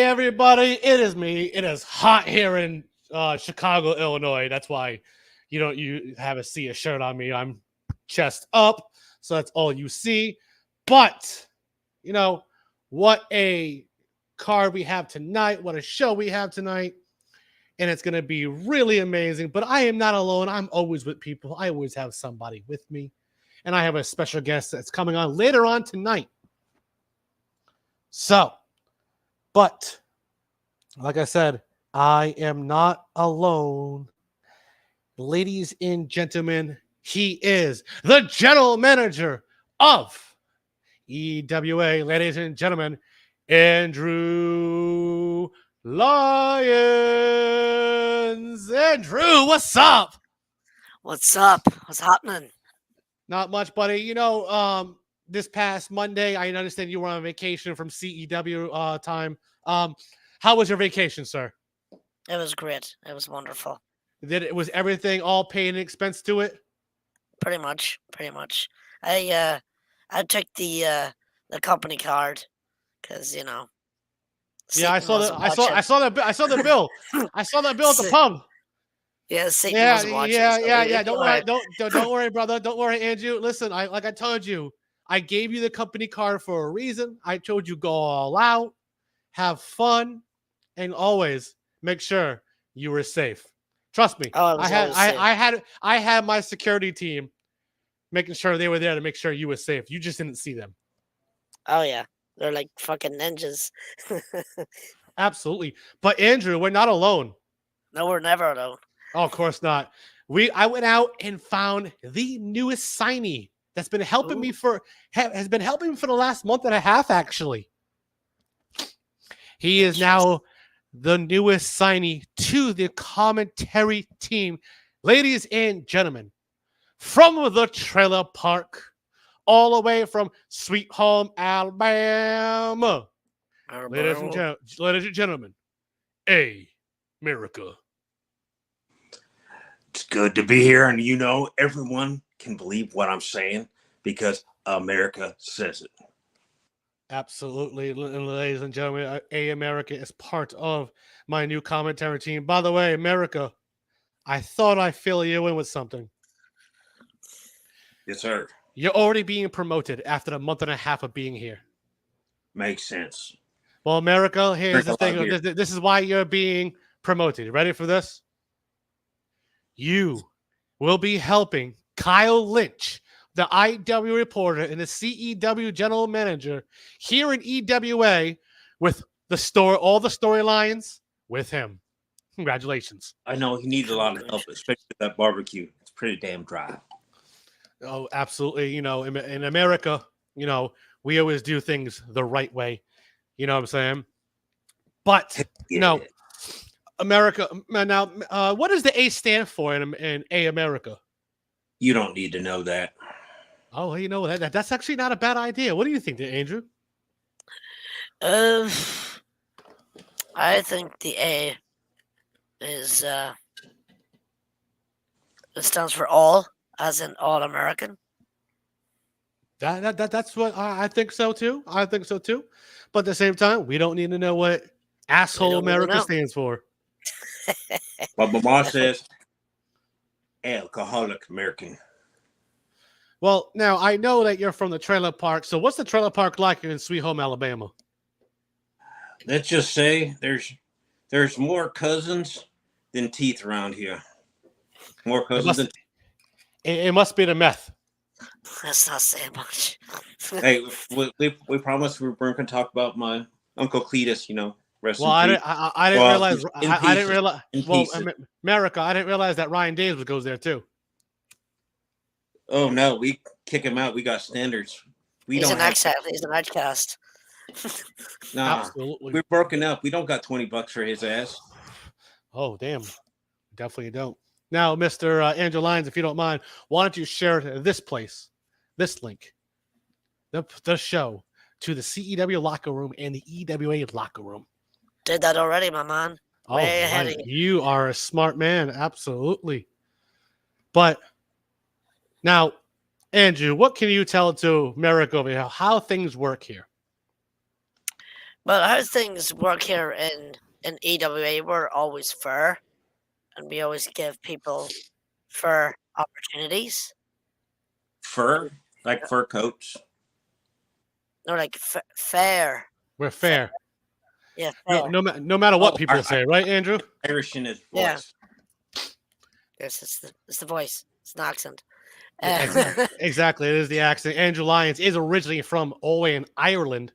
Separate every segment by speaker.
Speaker 1: everybody, it is me. It is hot here in Chicago, Illinois. That's why you haven't see a shirt on me. I'm chest up, so that's all you see. But you know what a card we have tonight, what a show we have tonight, and it's gonna be really amazing. But I am not alone. I'm always with people. I always have somebody with me, and I have a special guest that's coming on later on tonight. So, but like I said, I am not alone. Ladies and gentlemen, he is the general manager of EWA. Ladies and gentlemen, Andrew Lyons. Andrew, what's up?
Speaker 2: What's up? What's happening?
Speaker 1: Not much, buddy. This past Monday, I understand you were on vacation from CEW time. How was your vacation, sir?
Speaker 2: It was great. It was wonderful.
Speaker 1: Was everything all paid and expense to it?
Speaker 2: Pretty much. I took the company card because
Speaker 1: Yeah,
Speaker 2: I saw
Speaker 1: the bill. I saw the bill at the pub.
Speaker 2: Yeah, Satan was watching.
Speaker 1: Yeah. Don't worry, brother. Don't worry, Andrew. Listen, like I told you, I gave you the company card for a reason. I told you go all out, have fun, and always make sure you were safe. Trust me.
Speaker 2: Oh,
Speaker 1: I had my security team making sure they were there to make sure you were safe. You just didn't see them.
Speaker 2: Oh yeah, they're like fucking ninjas.
Speaker 1: Absolutely. But Andrew, we're not alone.
Speaker 2: No, we're never alone.
Speaker 1: Oh, of course not. I went out and found the newest signee that's been helping me has been helping me for the last month and a half, actually. He is now the newest signee to the commentary team. Ladies and gentlemen, from the trailer park, all the way from Sweet Home, Alabama. Ladies and gentlemen, America.
Speaker 3: It's good to be here, and everyone can believe what I'm saying because America says it.
Speaker 1: Absolutely, ladies and gentlemen, America is part of my new commentary team. By the way, America, I thought I'd fill you in with something.
Speaker 3: Yes, sir.
Speaker 1: You're already being promoted after a month and a half of being here.
Speaker 3: Makes sense.
Speaker 1: Well, America, here's the thing. This is why you're being promoted. Ready for this? You will be helping Kyle Lynch, the IW reporter and the CEW general manager here in EWA with all the storylines with him. Congratulations.
Speaker 3: I know he needs a lot of help, especially with that barbecue. It's pretty damn dry.
Speaker 1: Oh, absolutely. In America, we always do things the right way. You know what I'm saying? But, America, now, what does the A stand for in A America?
Speaker 3: You don't need to know that.
Speaker 1: Oh, that's actually not a bad idea. What do you think, Andrew?
Speaker 2: I think the A is it stands for all, as in all American.
Speaker 1: That's what I think so too. But at the same time, we don't need to know what asshole America stands for.
Speaker 3: But Mama says alcoholic American.
Speaker 1: Well, now I know that you're from the trailer park. So what's the trailer park like in Sweet Home, Alabama?
Speaker 3: Let's just say there's more cousins than teeth around here. More cousins than teeth.
Speaker 1: It must be the meth.
Speaker 2: That's not saying much.
Speaker 3: Hey, we promised we weren't going to talk about my Uncle Cletus, Rest
Speaker 1: well, I didn't realize. I didn't realize. Well, America, I didn't realize that Ryan Davis goes there too.
Speaker 3: Oh no, we kick him out. We got standards.
Speaker 2: He's an outcast.
Speaker 3: Nah,
Speaker 1: absolutely.
Speaker 3: We're broken up. We don't got $20 for his ass.
Speaker 1: Oh damn, definitely don't. Now, Mr. Andrew Lyons, if you don't mind, why don't you share this link, the show to the CEW locker room and the EWA locker room.
Speaker 2: Did that already, my man. Way ahead of
Speaker 1: you are a smart man, absolutely. But now, Andrew, what can you tell to Merrick over here? How things work here?
Speaker 2: Well, how things work here in EWA, we're always fair, and we always give people fair opportunities.
Speaker 3: Fur, like fur coats.
Speaker 2: No, like fair.
Speaker 1: We're fair.
Speaker 2: Yeah, fair.
Speaker 1: No matter what
Speaker 3: Oh,
Speaker 1: people say, right, Andrew?
Speaker 3: Irish in his
Speaker 2: Yeah.
Speaker 3: voice.
Speaker 2: Yes, it's the voice. It's an accent.
Speaker 1: Exactly. It is the accent. Andrew Lyons is originally from Galway in Ireland,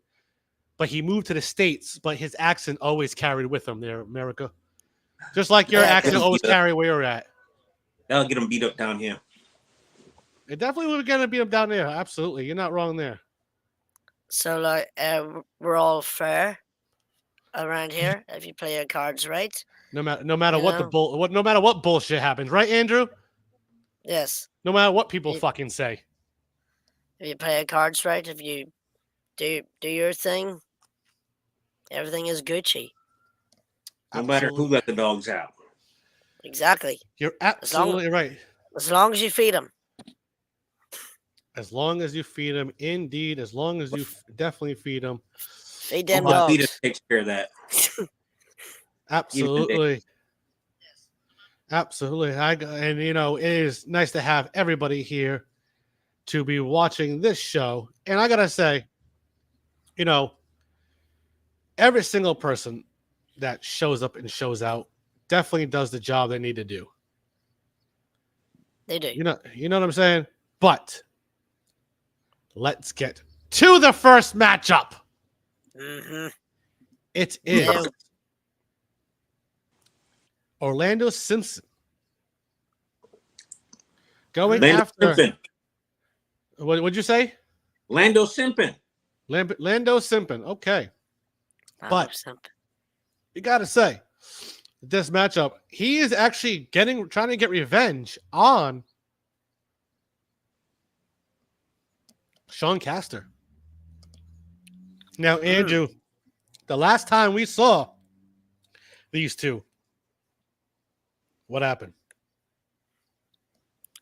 Speaker 1: but he moved to the States, but his accent always carried with him there, America. Just like your
Speaker 2: Yeah,
Speaker 1: accent
Speaker 2: 'cause-
Speaker 1: always carried where you're at.
Speaker 3: That'll get him beat up down here.
Speaker 1: It definitely would going to beat him down there. Absolutely. You're not wrong there.
Speaker 2: So, like, we're all fair around here if you play your cards right.
Speaker 1: No matter
Speaker 2: You
Speaker 1: what
Speaker 2: know?
Speaker 1: no matter what bullshit happens, right, Andrew?
Speaker 2: Yes.
Speaker 1: No matter what people
Speaker 2: Yeah.
Speaker 1: fucking say.
Speaker 2: If you play your cards right, if you do your thing, everything is Gucci.
Speaker 3: No matter who let the dogs out.
Speaker 2: Exactly.
Speaker 1: You're absolutely right.
Speaker 2: As long as you feed them.
Speaker 1: As long as you feed them, indeed. As long as you definitely feed them.
Speaker 2: Feed them
Speaker 3: Oh, Peter
Speaker 2: dogs.
Speaker 3: takes care of that.
Speaker 1: Absolutely. Absolutely. And you know, it is nice to have everybody here to be watching this show. And I gotta say, you know, every single person that shows up and shows out definitely does the job they need to do.
Speaker 2: They do.
Speaker 1: You know what I'm saying? But let's get to the first matchup.
Speaker 2: Mm-hmm.
Speaker 1: It is
Speaker 2: Yeah.
Speaker 1: Orlando Simpson going
Speaker 3: Lando
Speaker 1: after.
Speaker 3: Simpson.
Speaker 1: What'd you say?
Speaker 3: Lando Simpson.
Speaker 1: Lando Simpson. Okay. But you got to say, this matchup, he is actually trying to get revenge on Sean Caster. Now, Andrew, the last time we saw these two, what happened?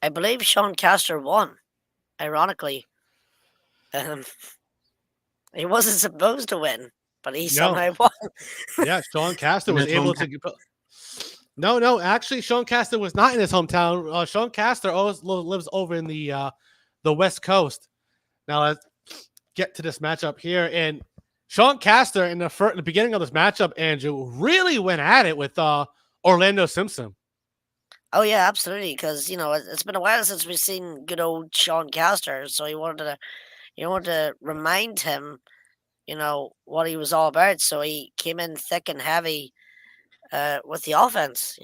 Speaker 2: I believe Sean Caster won. Ironically, he wasn't supposed to win, but he somehow won.
Speaker 1: Yeah, Sean Caster was able to. No, actually, Sean Caster was not in his hometown. Sean Caster always lives over in the West Coast. Now let's get to this matchup here, and Sean Caster in the beginning of this matchup, Andrew, really went at it with Orlando Simpson.
Speaker 2: Oh yeah, absolutely. Because it's been a while since we've seen good old Sean Caster, so he wanted to remind him, what he was all about. So he came in thick and heavy with the offense.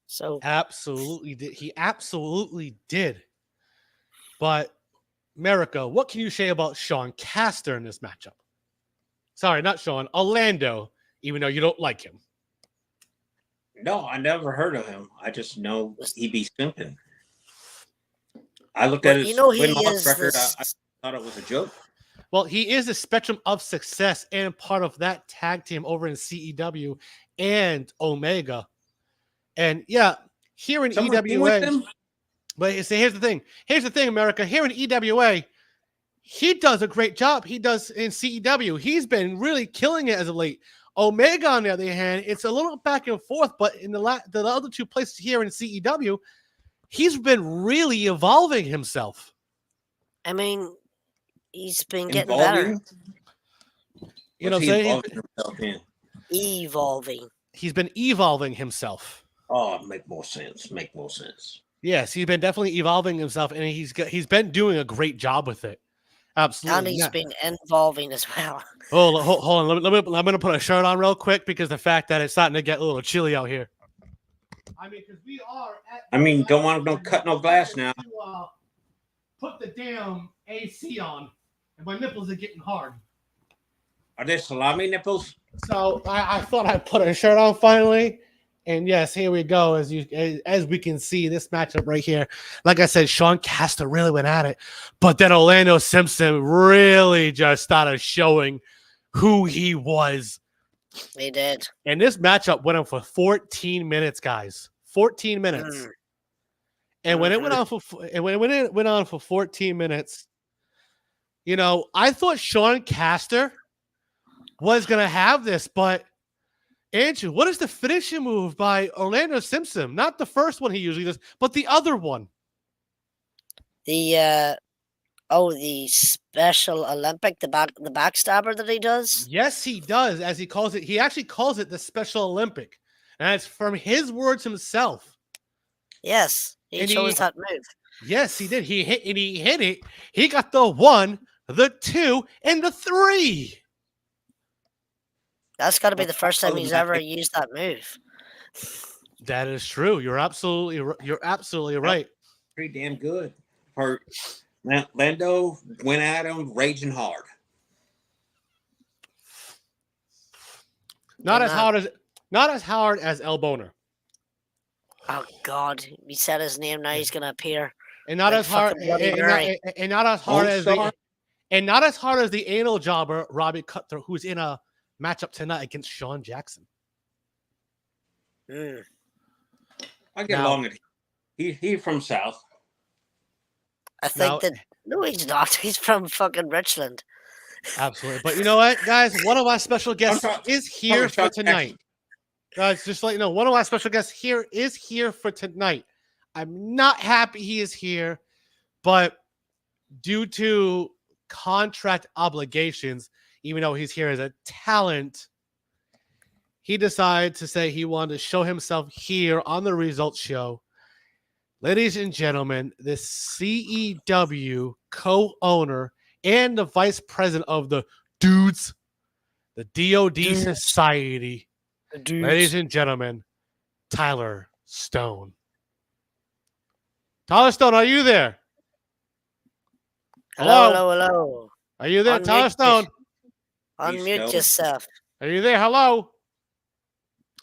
Speaker 2: So
Speaker 1: Absolutely did. He absolutely did. But America, what can you say about Sean Caster in this matchup? Sorry, not Sean, Orlando, even though you don't like him.
Speaker 3: No, I never heard of him. I just know he be simping. I looked at his win-loss record. I thought it was a joke.
Speaker 1: Well, he is a spectrum of success and part of that tag team over in CEW and Omega. And yeah, here in EWA. But here's the thing. Here's the thing, America. Here in EWA, he does a great job. He does in CEW. He's been really killing it as of late. Omega, on the other hand, it's a little back and forth, but in the other two places here in CEW, he's been really evolving himself.
Speaker 2: I mean, he's been getting better.
Speaker 1: You know what I'm
Speaker 2: saying? Evolving.
Speaker 1: He's been evolving himself.
Speaker 3: Oh, make more sense.
Speaker 1: Yes, he's been definitely evolving himself, and he's been doing a great job with it. Absolutely.
Speaker 2: And he's been involving as well.
Speaker 1: Hold on. I'm going to put a shirt on real quick because the fact that it's starting to get a little chilly out here.
Speaker 3: Don't want to cut no glass now.
Speaker 1: Put the damn AC on, and my nipples are getting hard.
Speaker 3: Are they salami nipples?
Speaker 1: So I thought I'd put a shirt on finally. And yes, here we go. As we can see, this matchup right here. Like I said, Sean Caster really went at it, but then Orlando Simpson really just started showing who he was.
Speaker 2: He did.
Speaker 1: And this matchup went on for 14 minutes, guys. 14 minutes. And when it went on for 14 minutes, I thought Sean Caster was going to have this, but Andrew, what is the finishing move by Orlando Simpson? Not the first one he usually does, but the other one.
Speaker 2: The Special Olympic, the backstabber that he does?
Speaker 1: Yes, he does, as he calls it. He actually calls it the Special Olympic. And it's from his words himself.
Speaker 2: Yes, he chose that move.
Speaker 1: Yes, he did. He hit it. He got the 1, the 2, and the 3.
Speaker 2: That's got to be the first time he's ever used that move.
Speaker 1: That is true. You're absolutely right.
Speaker 3: Pretty damn good. Lando went at him raging hard.
Speaker 1: Not as hard as El Boner.
Speaker 2: Oh God, he said his name. Now he's gonna appear.
Speaker 1: And not as hard. And not as hard as the anal jobber Robbie Cutthroat, who's in a matchup tonight against Sean Jackson.
Speaker 3: I get along with him. He's from South.
Speaker 2: I think no, he's not. He's from fucking Richland.
Speaker 1: Absolutely. But you know what, guys? One of our special guests is here for tonight. Guys, just to let you know, one of our special guests is here for tonight. I'm not happy he is here, but due to contract obligations, even though he's here as a talent, he decided to say he wanted to show himself here on the Results Show. Ladies and gentlemen, the CEW co-owner and the vice president of the Dudes, the DOD Society, ladies and gentlemen, Tyler Stone. Tyler Stone, are you there?
Speaker 2: Hello.
Speaker 1: Are you there, Tyler Stone?
Speaker 2: Unmute yourself.
Speaker 1: Are you there? Hello.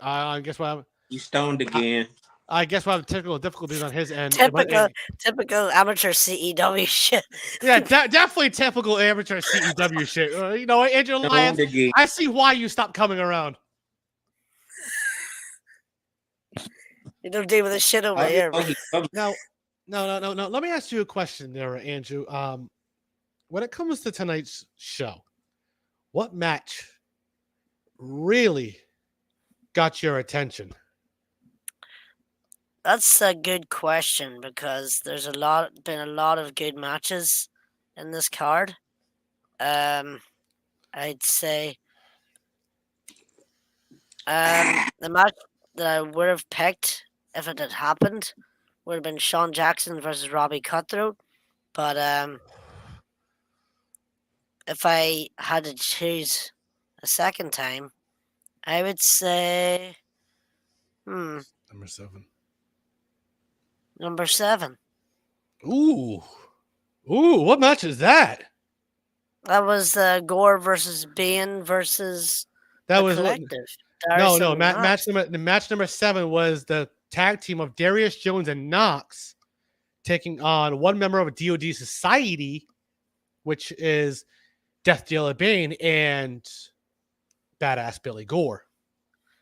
Speaker 1: I guess what
Speaker 3: you stoned again.
Speaker 1: I guess we'll have technical difficulties on his end.
Speaker 2: Typical amateur CEW shit.
Speaker 1: Yeah, definitely typical amateur CEW shit. You know what, Andrew Lyons, I see why you stopped coming around.
Speaker 2: You don't deal with this shit over here.
Speaker 1: No. Let me ask you a question there, Andrew. When it comes to tonight's show, what match really got your attention?
Speaker 2: That's a good question because there's been a lot of good matches in this card. I'd say the match that I would have picked if it had happened would have been Sean Jackson versus Robbie Cutthroat. But if I had to choose a second time, I would say
Speaker 1: Number 7.
Speaker 2: Number 7.
Speaker 1: Ooh, what match is that?
Speaker 2: That was Gore versus Bane versus
Speaker 1: that was
Speaker 2: Collective.
Speaker 1: Match number 7 was the tag team of Darius Jones and Knox taking on one member of DOD Society, which is Death Dealer Bane and Badass Billy Gore.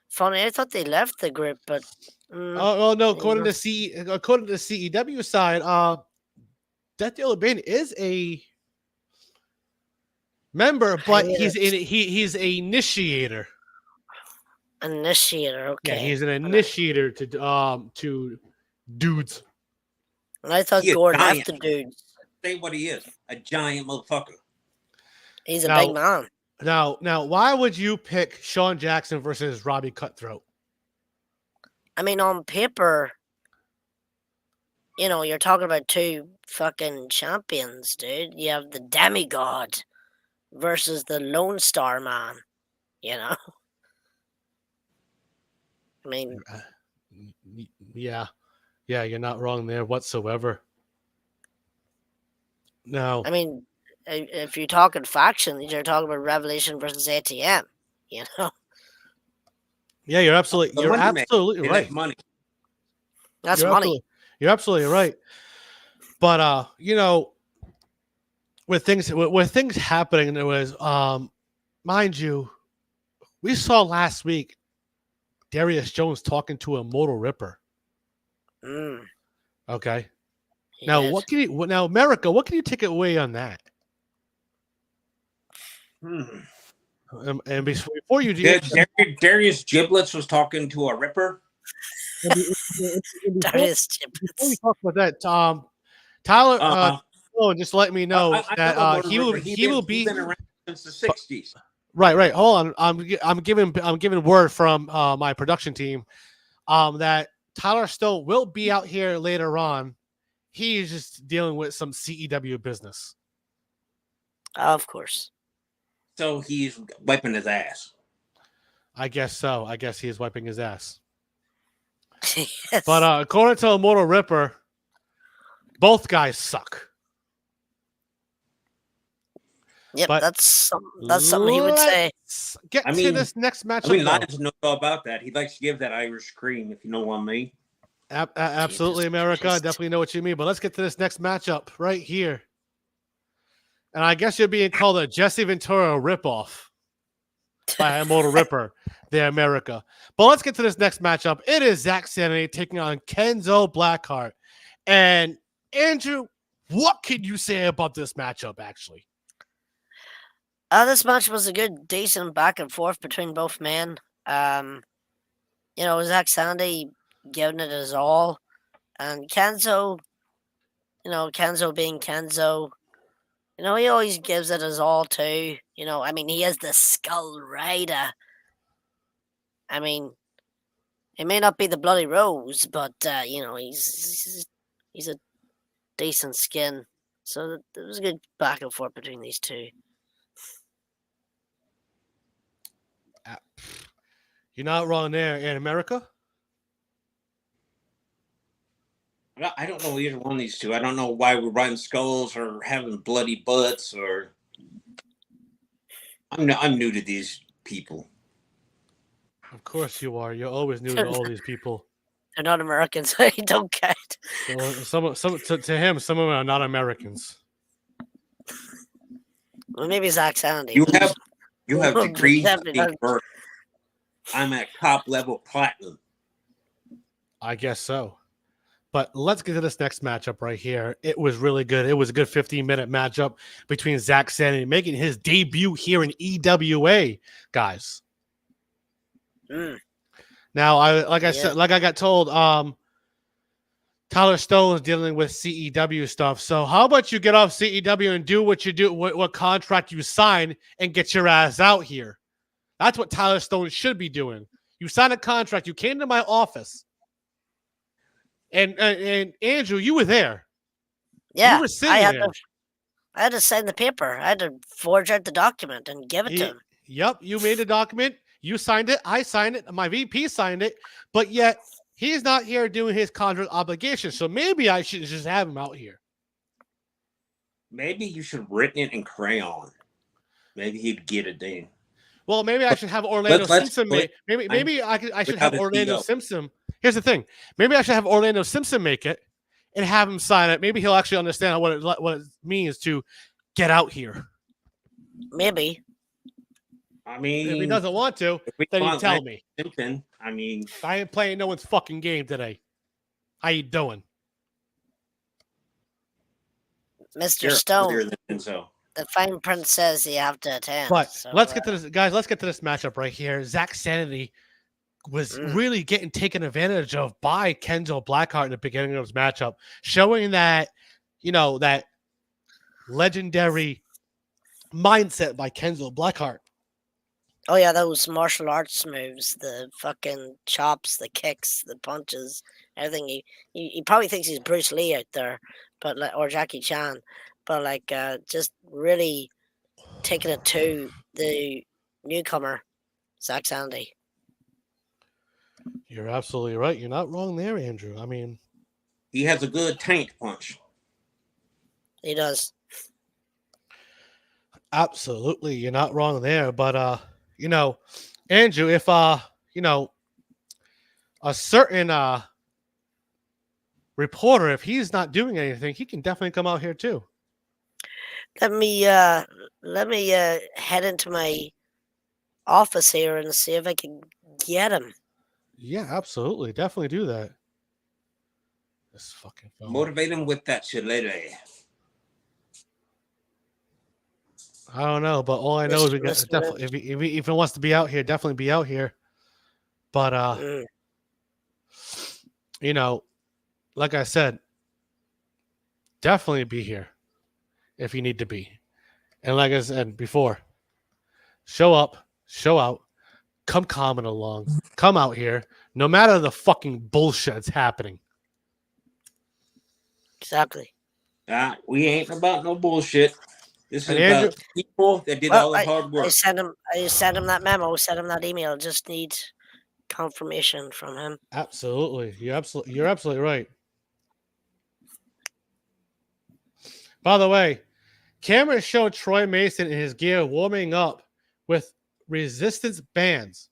Speaker 2: Funny, I thought they left the group, but
Speaker 1: no. According to the CEW side, Death Dealer Bane is a member, but he's a initiator.
Speaker 2: Initiator, okay.
Speaker 1: Yeah, he's an initiator to dudes.
Speaker 2: And I thought Gore left the dudes.
Speaker 3: Say what he is, a giant motherfucker.
Speaker 2: He's a big man.
Speaker 1: Now, why would you pick Sean Jackson versus Robbie Cutthroat?
Speaker 2: I mean, on paper, you're talking about two fucking champions, dude. You have the demigod versus the Lone Star Man, I mean...
Speaker 1: Yeah, you're not wrong there whatsoever. No.
Speaker 2: I mean, if you're talking factions, you're talking about Revelation versus ATM,
Speaker 1: Yeah, you're absolutely right.
Speaker 3: Money.
Speaker 2: That's money.
Speaker 1: You're absolutely right. But with things happening, there was mind you, we saw last week Darius Jones talking to a Mortal Ripper. Okay. Now, America, what can you take away on that? And before you do,
Speaker 3: Darius Giblets was talking to a Ripper.
Speaker 2: Darius
Speaker 1: before we talk about that, Tyler, just let me know that he will be
Speaker 3: been around since the 60s.
Speaker 1: Right. Hold on. I'm giving word from my production team that Tyler Stone will be out here later on. He's just dealing with some CEW business.
Speaker 2: Of course.
Speaker 3: So he's wiping his ass.
Speaker 1: I guess so. I guess he is wiping his ass.
Speaker 2: Yes.
Speaker 1: But according to Immortal Ripper, both guys suck.
Speaker 2: Yep, but that's something he would say.
Speaker 1: Get to this next matchup.
Speaker 3: I mean, Lions knows all about that. He likes to give that Irish scream, if you know what I mean.
Speaker 1: Absolutely, Jesus America. Christ. I definitely know what you mean. But let's get to this next matchup right here. And I guess you're being called a Jesse Ventura ripoff by Immortal Ripper, the America. But let's get to this next matchup. It is Zach Sanity taking on Kenzo Blackheart. And Andrew, what can you say about this matchup, actually?
Speaker 2: This match was a good, decent back and forth between both men. Zach Sanity giving it his all. And Kenzo, Kenzo being Kenzo, he always gives it his all too. He is the Skull Rider. I mean, it may not be the Bloody Rose, but, he's a decent skin. So it was a good back and forth between these two.
Speaker 1: You're not wrong there, in America.
Speaker 3: I don't know either one of these two. I don't know why we're riding skulls or having bloody butts or. I'm new to these people.
Speaker 1: Of course you are. You're always new to all these people.
Speaker 2: They're not Americans. I don't get it.
Speaker 1: To him, some of them are not Americans.
Speaker 2: Well, maybe Zach Sanity.
Speaker 3: You have degrees in birth. I'm at top level platinum.
Speaker 1: I guess so. But let's get to this next matchup right here. It was really good. It was a good 15-minute matchup between Zach Sanity making his debut here in EWA, guys. Now, I got told, Tyler Stone is dealing with CEW stuff. So how about you get off CEW and do what you do, what contract you sign, and get your ass out here? That's what Tyler Stone should be doing. You signed a contract. You came to my office. And Andrew, you were there.
Speaker 2: Yeah.
Speaker 1: You were sitting there.
Speaker 2: I had to sign the paper. I had to forge out the document and give it to him.
Speaker 1: Yep. You made a document. You signed it. I signed it. My VP signed it. But yet, he's not here doing his contract obligation. So maybe I should just have him out here.
Speaker 3: Maybe you should have written it in crayon. Maybe he'd get it then.
Speaker 1: Well, maybe I should have Orlando Simpson make. Maybe I should have Orlando Simpson. Here's the thing. Maybe I should have Orlando Simpson make it and have him sign it. Maybe he'll actually understand what it means to get out here.
Speaker 2: Maybe.
Speaker 3: I mean,
Speaker 1: if he doesn't want to, then he tell me.
Speaker 3: Simpson, I mean,
Speaker 1: I ain't playing no one's fucking game today. How you doing,
Speaker 2: Mr. Stone? The fine print says you have to attend.
Speaker 1: But let's get to this, guys. Let's get to this matchup right here. Zach Sanity was really getting taken advantage of by Kenzo Blackheart in the beginning of this matchup, showing that, that legendary mindset by Kenzo Blackheart.
Speaker 2: Oh, yeah, those martial arts moves, the fucking chops, the kicks, the punches, everything. He probably thinks he's Bruce Lee out there, or Jackie Chan. But, just really taking it to the newcomer, Zach Sanity.
Speaker 1: You're absolutely right. You're not wrong there, Andrew. I mean,
Speaker 3: he has a good tank punch.
Speaker 2: He does.
Speaker 1: Absolutely. You're not wrong there. But, Andrew, if, a certain reporter, if he's not doing anything, he can definitely come out here too.
Speaker 2: Let me head into my office here and see if I can get him.
Speaker 1: Yeah, absolutely. Definitely do that. This fucking phone.
Speaker 3: Motivate him with that shillelagh.
Speaker 1: I don't know, but all I know is we got definitely if he wants to be out here, definitely be out here. But you know, like I said, definitely be here if you need to be. And like I said before, show up, show out, come comment along, come out here, no matter the fucking bullshit that's happening.
Speaker 2: Exactly.
Speaker 3: We ain't about no bullshit. This is about people that did all the hard work.
Speaker 2: I sent him that memo, sent him that email. Just need confirmation from him.
Speaker 1: Absolutely. You're absolutely right. By the way, cameras show Troy Mason in his gear warming up with resistance bands.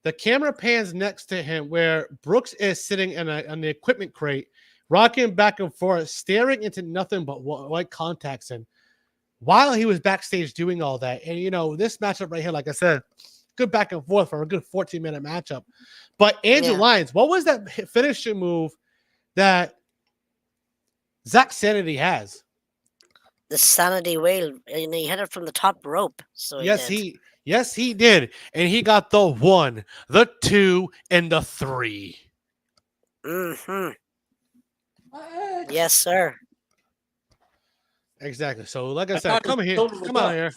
Speaker 1: The camera pans next to him where Brooks is sitting on the equipment crate, rocking back and forth, staring into nothing but white contacts. And while he was backstage doing all that, and this matchup right here, like I said, good back and forth for a good 14-minute matchup. But Andrew Lyons, what was that finishing move that Zach Sanity has?
Speaker 2: The Sanity Whale, and he hit it from the top rope. So
Speaker 1: yes, he did, and he got the 1, the 2, and the 3.
Speaker 2: Mm-hmm. Yes, sir.
Speaker 1: Exactly. So, like I said, come out here.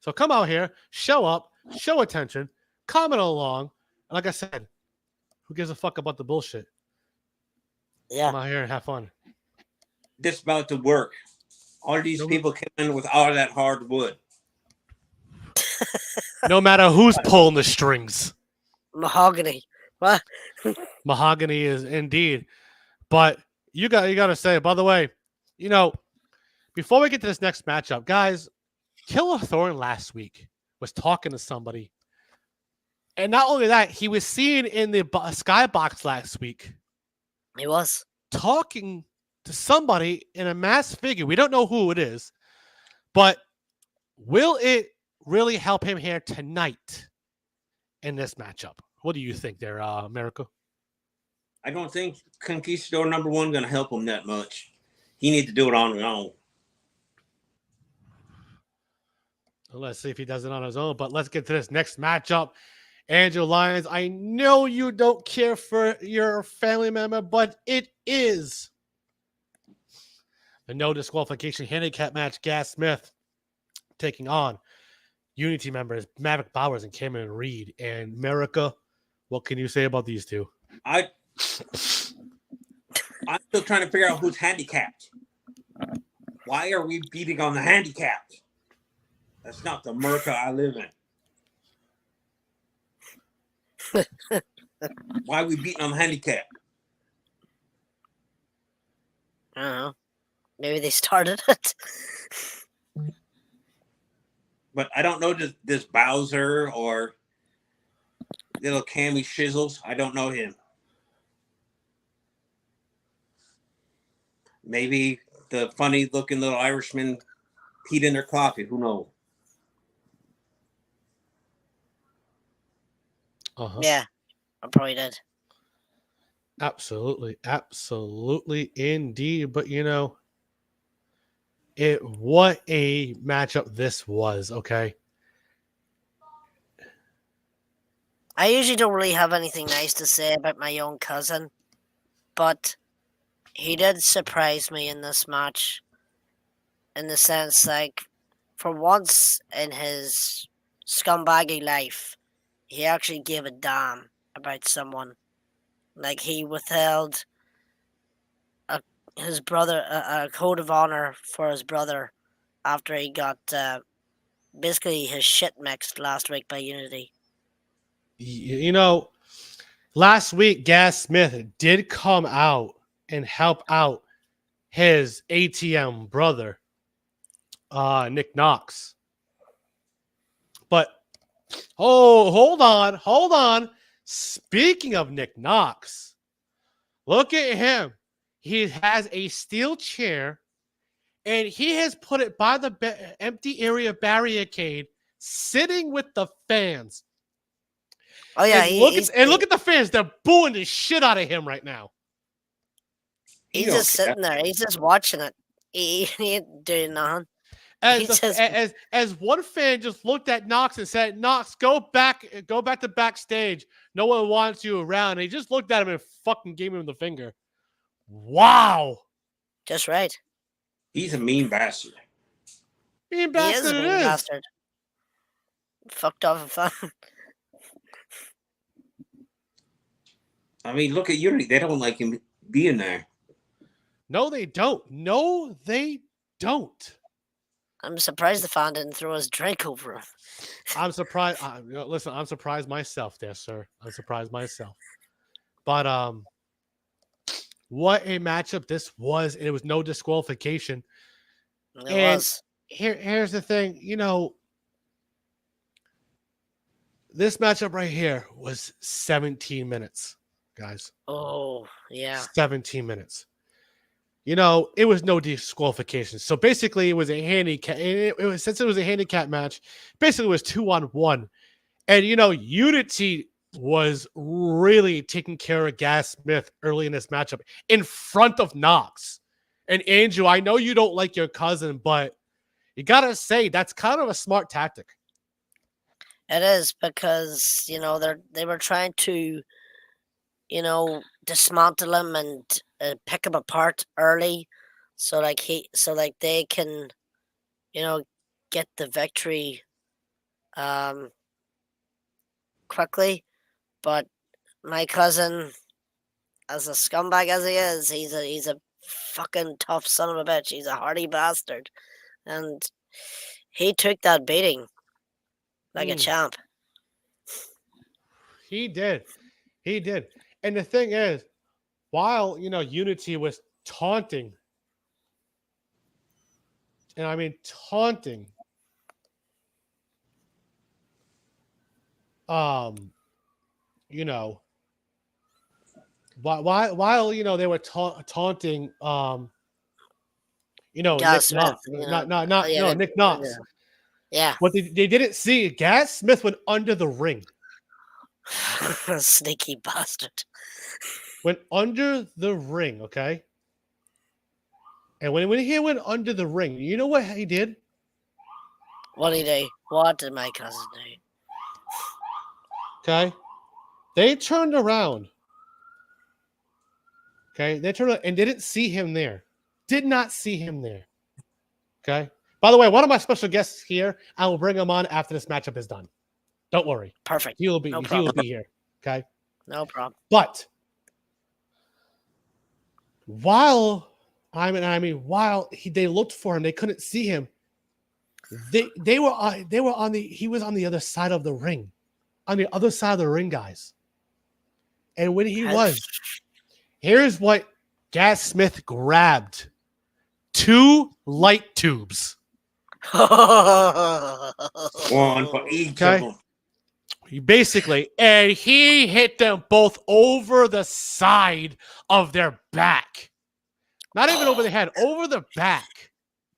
Speaker 1: So come out here, show up, show attention, comment along. Like I said, who gives a fuck about the bullshit?
Speaker 2: Yeah.
Speaker 1: Come out here and have fun.
Speaker 3: This about to work. All these people came in with all that hard wood.
Speaker 1: No matter who's pulling the strings.
Speaker 2: Mahogany. What?
Speaker 1: Mahogany is indeed. But you got to say, by the way, before we get to this next matchup, guys, Killer Thorne last week was talking to somebody. And not only that, he was seen in the skybox last week.
Speaker 2: He was.
Speaker 1: Talking to somebody in a masked figure. We don't know who it is. But will it really help him here tonight in this matchup? What do you think there, America?
Speaker 3: I don't think Conquistador #1 going to help him that much. He needs to do it on his own.
Speaker 1: Let's see if he does it on his own. But let's get to this next matchup. Andrew Lyons, I know you don't care for your family member, but it is the no disqualification handicap match. Gas Smith taking on Unity members Maverick Bowers and Cameron Reed. And America, what can you say about these two?
Speaker 3: I'm still trying to figure out who's handicapped. Why are we beating on the handicapped? That's not the America I live in. Why are we beating on the handicap?
Speaker 2: I don't know. Maybe they started it.
Speaker 3: But I don't know this Bowser or little Cammy Shizzles. I don't know him. Maybe the funny-looking little Irishman peed in their coffee. Who knows?
Speaker 2: Yeah, I probably did.
Speaker 1: Absolutely indeed. But what a matchup this was. Okay,
Speaker 2: I usually don't really have anything nice to say about my young cousin, but he did surprise me in this match, in the sense, like, for once in his scumbaggy life, he actually gave a damn about someone. Like, he withheld his brother a code of honor for his brother after he got basically his shit mixed last week by Unity.
Speaker 1: Last week Gas Smith did come out and help out his ATM brother, Nick Knox. But hold on. Speaking of Nick Knox, look at him. He has a steel chair, and he has put it by the empty area barricade, sitting with the fans.
Speaker 2: Oh yeah,
Speaker 1: and look at the fans. They're booing the shit out of him right now.
Speaker 2: He's just sitting there. He's just watching it. He ain't doing nothing.
Speaker 1: As
Speaker 2: He just
Speaker 1: as one fan just looked at Knox and said, "Knox, go back to backstage. No one wants you around." And he just looked at him and fucking gave him the finger. Wow,
Speaker 2: just right.
Speaker 3: He's a mean bastard.
Speaker 1: being
Speaker 2: He is
Speaker 1: bastard
Speaker 2: a
Speaker 1: it
Speaker 2: mean
Speaker 1: is.
Speaker 2: bastard. Fucked off and fun.
Speaker 3: I mean, look at Unity. They don't like him being there.
Speaker 1: No, they don't. No, they don't.
Speaker 2: I'm surprised the fan didn't throw his drink over him.
Speaker 1: I'm surprised. Listen, I'm surprised myself, there, sir. I'm surprised myself. But what a matchup this was! And it was no disqualification.
Speaker 2: It
Speaker 1: And
Speaker 2: was.
Speaker 1: here's the thing, this matchup right here was 17 minutes, guys.
Speaker 2: Oh, yeah.
Speaker 1: 17 minutes. It was no disqualification. So basically, it was a handicap. Since it was a handicap match, basically it was 2-on-1. And Unity was really taking care of Gas Smith early in this matchup in front of Knox. And Andrew, I know you don't like your cousin, but you gotta say that's kind of a smart tactic.
Speaker 2: It is because they were trying to dismantle him and pick him apart early, so they can get the victory quickly. But my cousin, as a scumbag as he is, he's a fucking tough son of a bitch. He's a hardy bastard, and he took that beating like a champ.
Speaker 1: He did. And the thing is, while Unity was taunting, and I mean taunting, while they were taunting, Nick
Speaker 2: Smith,
Speaker 1: Knox, Nick Knox.
Speaker 2: Yeah.
Speaker 1: What they didn't see, Gas Smith went under the ring.
Speaker 2: Sneaky bastard.
Speaker 1: Went under the ring, okay? And when he went under the ring, you know what he did?
Speaker 2: What did he do? What did my cousin do?
Speaker 1: Okay? They turned around. Okay? They turned around and didn't see him there. Did not see him there. Okay? By the way, one of my special guests here, I will bring him on after this matchup is done. Don't worry.
Speaker 2: Perfect.
Speaker 1: He will be here. Okay?
Speaker 2: No problem.
Speaker 1: But while they looked for him, they couldn't see him. He was on the other side of the ring. On the other side of the ring, guys. And when he was, here's what Gas Smith grabbed. 2 light tubes.
Speaker 3: One for each of them.
Speaker 1: Basically, and he hit them both over the side of their back. Not even over the head, over the back.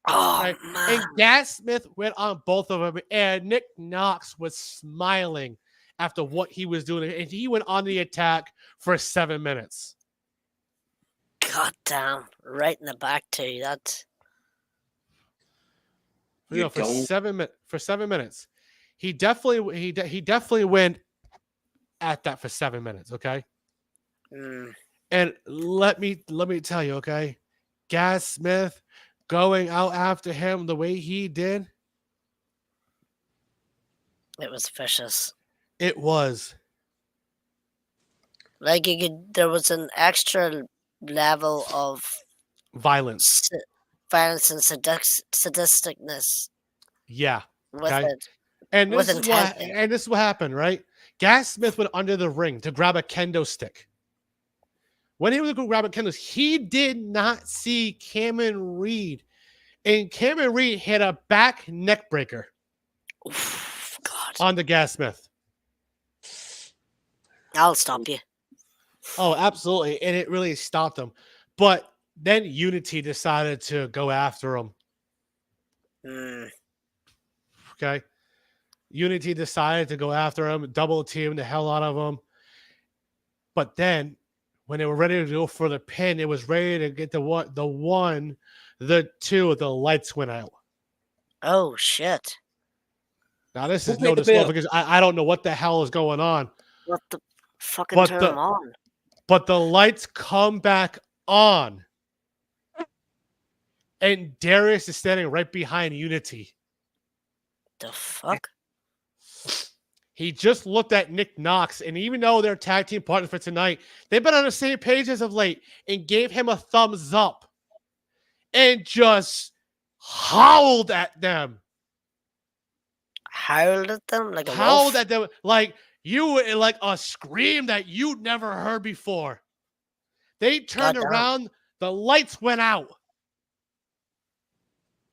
Speaker 2: Oh,
Speaker 1: right?
Speaker 2: man.
Speaker 1: And Gas Smith went on both of them, and Nick Knox was smiling after what he was doing, and he went on the attack for 7 minutes.
Speaker 2: God damn, right in the back too. That's
Speaker 1: for 7 minutes. He definitely went at that for 7 minutes, okay? And let me tell you, okay? Gas Smith going out after him the way he did.
Speaker 2: It was vicious.
Speaker 1: It was.
Speaker 2: Like there was an extra level of
Speaker 1: violence
Speaker 2: and sadisticness.
Speaker 1: Yeah.
Speaker 2: With it.
Speaker 1: And this is what happened, right? Gas Smith went under the ring to grab a kendo stick. When he was going to grab a kendo stick, he did not see Cameron Reed. And Cameron Reed hit a back neck breaker.
Speaker 2: Oof, God.
Speaker 1: On the Gas Smith.
Speaker 2: I'll stop you.
Speaker 1: Oh, absolutely. And it really stopped him. But then Unity decided to go after him. Okay. Unity decided to go after him, double team the hell out of him. But then when they were ready to go for the pin, it was ready to get the 1, the 2, the lights went out.
Speaker 2: Oh shit!
Speaker 1: Now this
Speaker 3: Who
Speaker 1: is no
Speaker 3: paid the bill?
Speaker 1: disqualification. I don't know what the hell is going on,
Speaker 2: What the fucking
Speaker 1: but
Speaker 2: turn him on?
Speaker 1: the lights come back on, and Darius is standing right behind Unity.
Speaker 2: The fuck?
Speaker 1: He just looked at Nick Knox, and even though they're tag team partners for tonight, they've been on the same page as of late and gave him a thumbs up and just howled at them.
Speaker 2: Howled at them like a
Speaker 1: Howled
Speaker 2: wolf?
Speaker 1: at them like a scream that you'd never heard before. They turned
Speaker 2: Goddamn.
Speaker 1: around, the lights went out.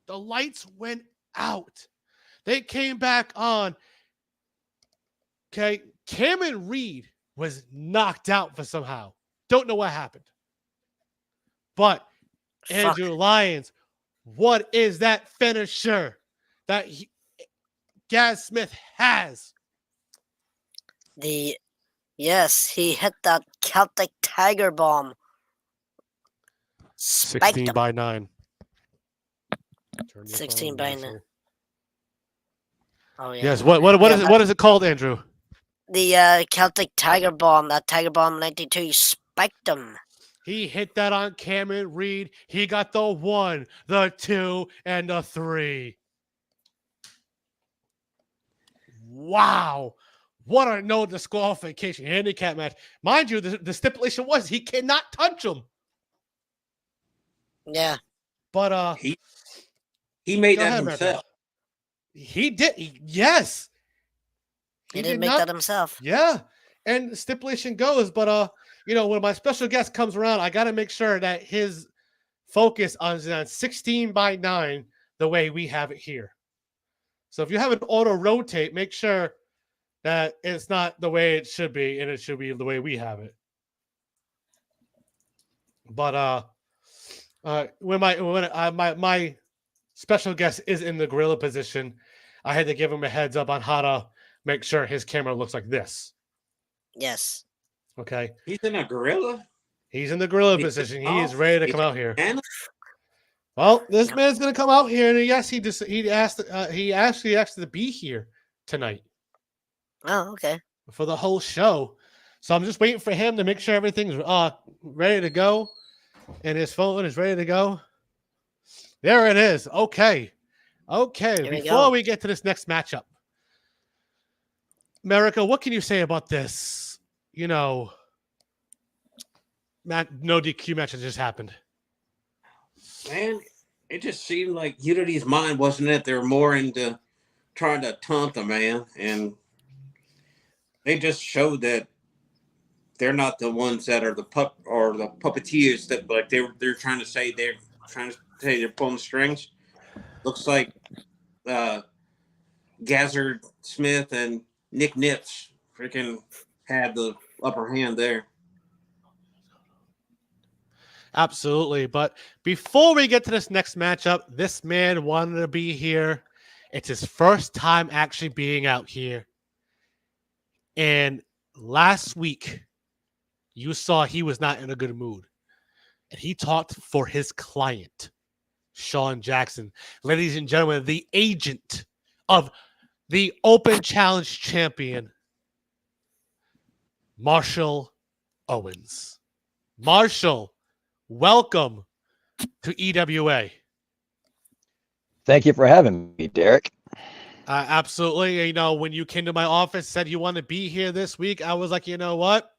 Speaker 1: The lights went out. They came back on. Okay, Cameron Reed was knocked out for somehow. Don't know what happened. But
Speaker 2: Fuck.
Speaker 1: Andrew Lyons, what is that finisher that Gaz Smith has?
Speaker 2: Yes, he hit that Celtic Tiger Bomb.
Speaker 1: 16 by 9.
Speaker 2: 16 by 9. Oh yeah.
Speaker 1: Yes. What is it called, Andrew?
Speaker 2: The Celtic Tiger Bomb. That Tiger Bomb 92 spiked him.
Speaker 1: He hit that on Cameron Reed. He got the 1, the 2, and the 3. Wow. What a no disqualification handicap match. Mind you, the stipulation was he cannot touch him.
Speaker 2: Yeah.
Speaker 1: But
Speaker 3: he made
Speaker 1: go
Speaker 3: that
Speaker 1: ahead,
Speaker 3: himself.
Speaker 1: America. He did. Yes.
Speaker 2: He didn't make that himself.
Speaker 1: Yeah. And the stipulation goes, but when my special guest comes around, I got to make sure that his focus on 16 by 9 the way we have it here. So if you have an auto rotate, make sure that it's not the way it should be, and it should be the way we have it. But when my special guest is in the gorilla position, I had to give him a heads up on how to make sure his camera looks like this.
Speaker 2: Yes.
Speaker 1: Okay.
Speaker 3: He's in a gorilla?
Speaker 1: He's in the gorilla
Speaker 3: He's
Speaker 1: position. He is ready to come out here.
Speaker 3: And
Speaker 1: Well, this man's going to come out here, and yes, he actually asked to be here tonight.
Speaker 2: Oh, okay.
Speaker 1: For the whole show. So I'm just waiting for him to make sure everything's ready to go, and his phone is ready to go. There it is. Okay. Before we get to this next matchup, America, what can you say about this? No DQ match that just happened.
Speaker 3: Man, it just seemed like Unity's mind wasn't it. They were more into trying to taunt the man, and they just showed that they're not the ones that are the puppeteers that like they're trying to say they're pulling strings. Looks like Gazzard Smith and Nick Nips freaking had the upper hand there.
Speaker 1: Absolutely. But before we get to this next matchup, this man wanted to be here. It's his first time actually being out here. And last week, you saw he was not in a good mood. And he talked for his client, Sean Jackson. Ladies and gentlemen, the agent of the Open Challenge champion, Marshall Owens. Marshall, welcome to EWA.
Speaker 4: Thank you for having me, Derek.
Speaker 1: Absolutely. When you came to my office, said you want to be here this week, I was like, you know what?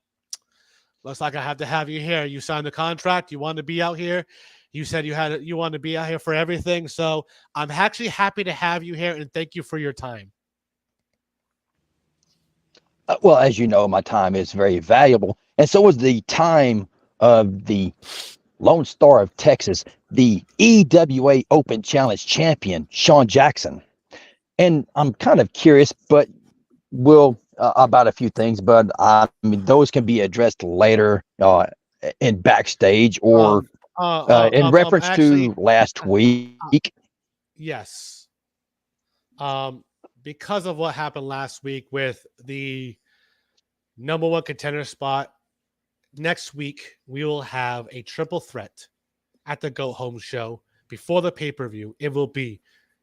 Speaker 1: Looks like I have to have you here. You signed the contract. You want to be out here. You said you want to be out here for everything. So I'm actually happy to have you here, and thank you for your time.
Speaker 4: Well, as you know, my time is very valuable, and so is the time of the Lone Star of Texas, the EWA Open Challenge champion, Sean Jackson. And I'm kind of curious, but about a few things, but I mean, those can be addressed later in backstage or in reference to last week.
Speaker 1: Yes. Because of what happened last week with the number one contender spot, next week we will have a triple threat at the Go Home show before the pay-per-view. It will be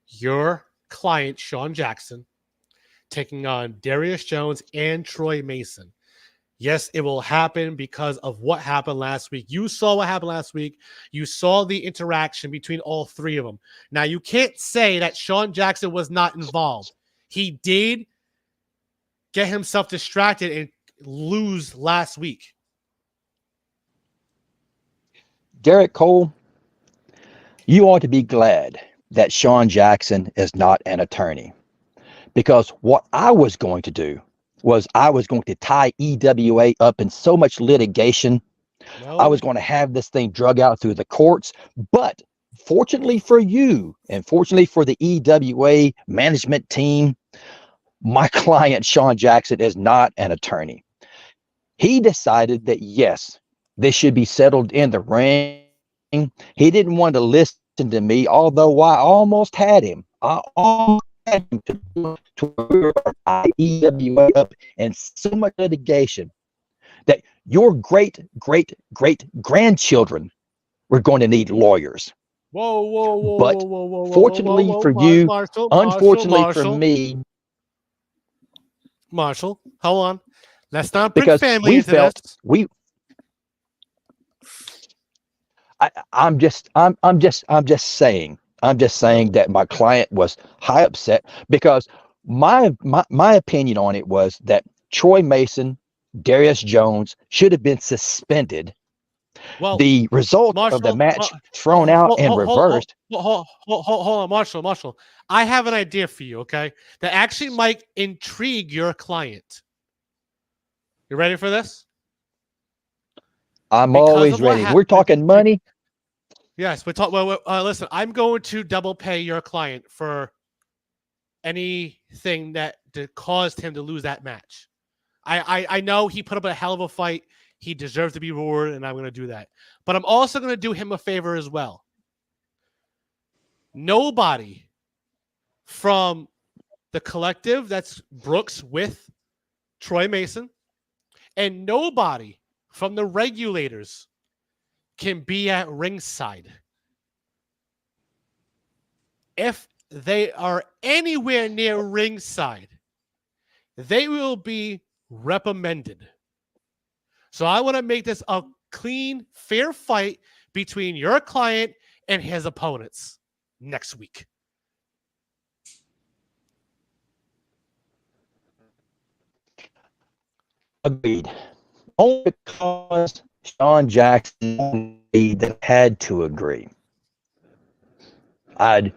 Speaker 1: your client, Sean Jackson, taking on Darius Jones and Troy Mason. Yes, it will happen because of what happened last week. You saw what happened last week. You saw the interaction between all three of them. Now, you can't say that Sean Jackson was not involved. He did get himself distracted and lose last week.
Speaker 4: Derek Cole, you ought to be glad that Sean Jackson is not an attorney. Because what I was going to do was I was going to tie EWA up in so much litigation.
Speaker 1: No.
Speaker 4: I was going to have this thing drug out through the courts. But fortunately for you and fortunately for the EWA management team, my client, Sean Jackson, is not an attorney. He decided that, yes, this should be settled in the ring. He didn't want to listen to me, although I almost had him. I almost had him to EWA up and so much litigation that your great grandchildren were going to need lawyers.
Speaker 1: Whoa,
Speaker 4: But fortunately for you, unfortunately for me,
Speaker 1: Marshall, hold on. Let's not bring
Speaker 4: because
Speaker 1: family
Speaker 4: we
Speaker 1: into
Speaker 4: felt
Speaker 1: this.
Speaker 4: I'm just saying that my client was high upset because my opinion on it was that Troy Mason, Darius Jones should have been suspended.
Speaker 1: Well,
Speaker 4: the result of the match thrown out and reversed.
Speaker 1: Hold on, Marshall. I have an idea for you, okay? That actually might intrigue your client. You ready for this?
Speaker 4: I'm
Speaker 1: Because
Speaker 4: always
Speaker 1: of what
Speaker 4: ready.
Speaker 1: happened-
Speaker 4: We're talking money.
Speaker 1: Yes, we're talking. Well, listen, I'm going to double pay your client for anything that caused him to lose that match. I know he put up a hell of a fight. He deserves to be rewarded, and I'm going to do that. But I'm also going to do him a favor as well. Nobody from the collective, that's Brooks with Troy Mason, and nobody from the regulators can be at ringside. If they are anywhere near ringside, they will be reprimanded. So I want to make this a clean, fair fight between your client and his opponents next week.
Speaker 4: Agreed. Only because Sean Jackson had to agree. I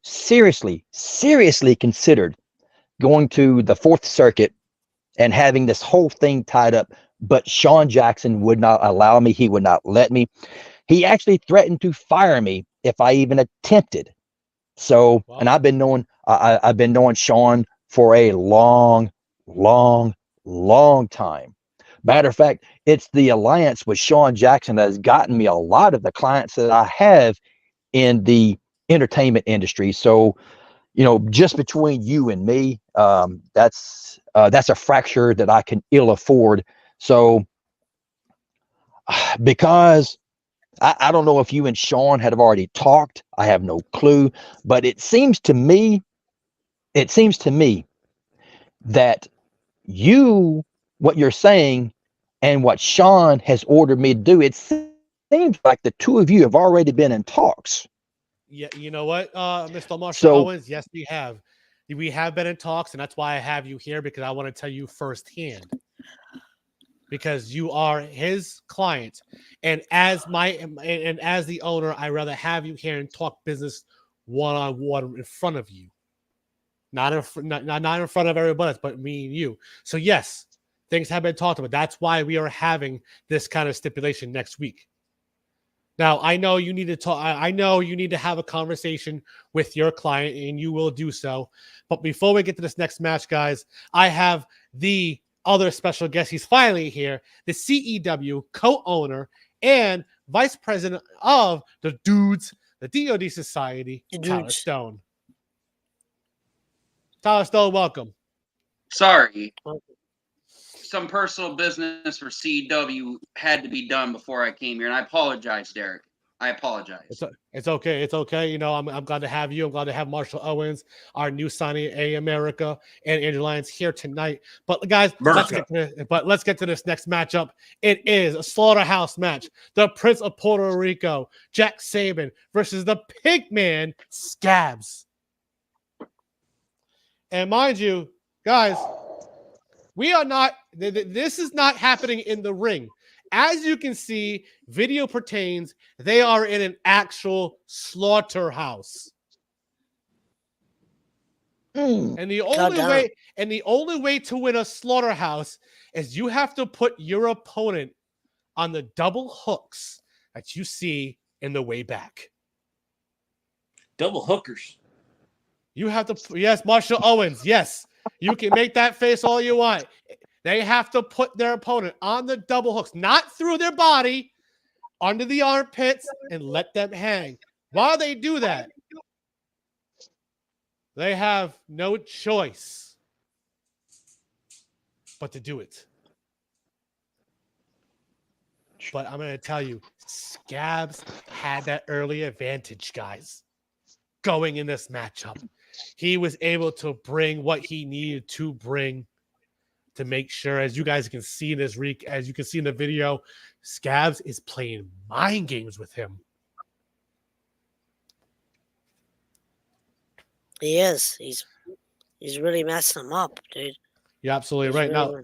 Speaker 4: seriously considered going to the Fourth Circuit and having this whole thing tied up, but Sean Jackson would not allow me. He would not let me. He actually threatened to fire me if I even attempted. So,
Speaker 1: Wow.
Speaker 4: and I've been knowing Sean for a long time. Matter of fact, it's the alliance with Sean Jackson that has gotten me a lot of the clients that I have in the entertainment industry. So, just between you and me, that's a fracture that I can ill afford. So, because I don't know if you and Sean had already talked, I have no clue, but it seems to me that what you're saying and what Sean has ordered me to do, it seems like the two of you have already been in talks.
Speaker 1: Yeah, you know what, Mr. Marshall
Speaker 4: So-
Speaker 1: Owens? Yes, we have. We have been in talks, and that's why I have you here, because I want to tell you firsthand. Because you are his client, and as the owner, I'd rather have you here and talk business one-on-one in front of you, not in front of everybody else, but me and you. So yes, things have been talked about. That's why we are having this kind of stipulation next week. Now, I know you need to talk. I know you need to have a conversation with your client, and you will do so. But before we get to this next match, guys, I have the other special guest. He's finally here, the CEW co-owner and vice president of the DOD Society, Tyler Stone. Tyler Stone, welcome.
Speaker 5: Sorry. some personal business for CW had to be done before I came here, and I apologize, Derek. I apologize.
Speaker 1: It's okay. It's okay. You know, I'm glad to have you. I'm glad to have Marshall Owens, our new signing, A America, and Andrew Lyons here tonight. But guys, let's get to this next matchup. It is a slaughterhouse match. The Prince of Puerto Rico, Jack Saban, versus the Pigman, Scabs. And mind you, guys, we are not. This is not happening in the ring. As you can see, video pertains, they are in an actual slaughterhouse. And the only way to win a slaughterhouse is you have to put your opponent on the double hooks that you see in the way back.
Speaker 3: Double hookers.
Speaker 1: You have to, yes, Marshall Owens, yes. You can make that face all you want. They have to put their opponent on the double hooks, not through their body, under the armpits, and let them hang. While they do that, they have no choice but to do it. But I'm going to tell you, Scabs had that early advantage, guys, going in this matchup. He was able to bring what he needed to bring to make sure, as you guys can see in this as you can see in the video, Scabs is playing mind games with him.
Speaker 2: He is. He's really messing him up, dude.
Speaker 1: You're absolutely right. Now,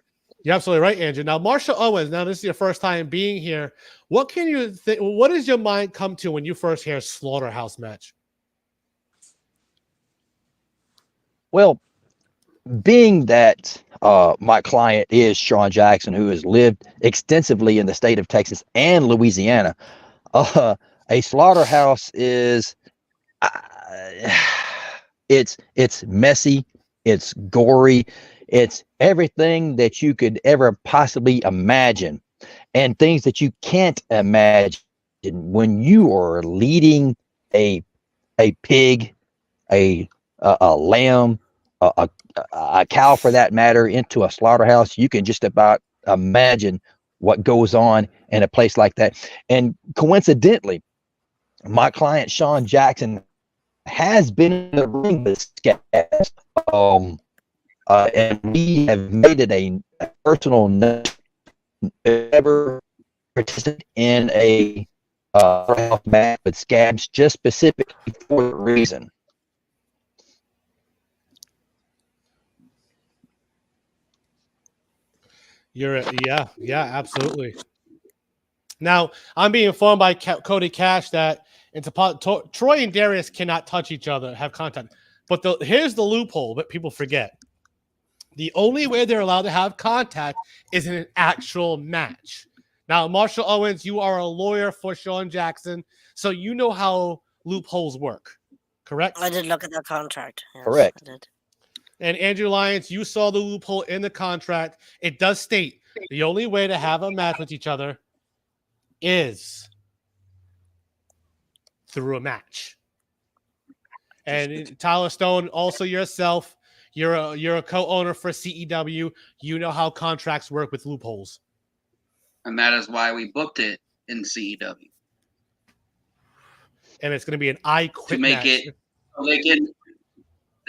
Speaker 1: you're absolutely right, Andrew. Now, Marshall Owens. Now, this is your first time being here. What can you think? What does your mind come to when you first hear slaughterhouse match?
Speaker 4: Well, being that my client is Sean Jackson, who has lived extensively in the state of Texas and Louisiana, a slaughterhouse is it's messy, it's gory, it's everything that you could ever possibly imagine, and things that you can't imagine when you are leading a pig, a lamb, a cow for that matter, into a slaughterhouse. You can just about imagine what goes on in a place like that. And coincidentally, my client Sean Jackson has been in the ring with Scabs, and we have made it a personal note ever participate in a match with Scabs just specifically for the reason.
Speaker 1: Yeah, absolutely. Now, I'm being informed by Cody Cash that Troy and Darius cannot touch each other, have contact. But here's the loophole that people forget. The only way they're allowed to have contact is in an actual match. Now, Marshall Owens, you are a lawyer for Sean Jackson, so you know how loopholes work, correct?
Speaker 2: I did look at that contract. Yes,
Speaker 4: correct.
Speaker 2: I did.
Speaker 1: And Andrew Lyons, you saw the loophole in the contract. It does state the only way to have a match with each other is through a match. And Tyler Stone, also yourself, you're a co-owner for CEW. You know how contracts work with loopholes.
Speaker 5: And that is why we booked it in CEW.
Speaker 1: And it's going to be an I Quit
Speaker 5: to make
Speaker 1: match.
Speaker 5: It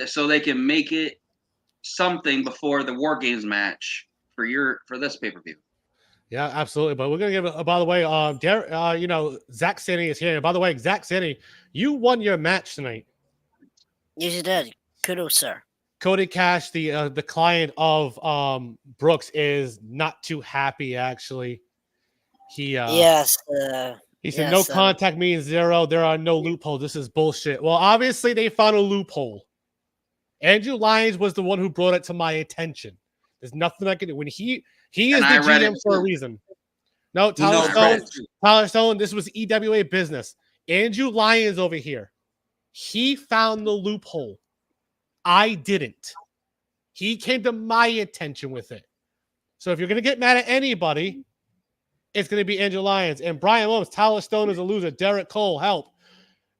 Speaker 5: so they can make it something before the War Games match for this pay-per-view.
Speaker 1: Yeah, absolutely. But we're gonna give it. By the way, Zach City is here. And by the way, Zach City, you won your match tonight.
Speaker 2: Yes, you did. Kudos, sir.
Speaker 1: Cody Cash, the client of Brooks, is not too happy. Actually, he said no contact means zero. There are no loopholes. This is bullshit. Well, obviously they found a loophole. Andrew Lyons was the one who brought it to my attention. There's nothing I can do. When he is the GM for a reason. No, Tyler Stone, this was EWA business. Andrew Lyons over here. He found the loophole. I didn't. He came to my attention with it. So if you're going to get mad at anybody, it's going to be Andrew Lyons. And Brian Williams, Tyler Stone is a loser. Derek Cole, help.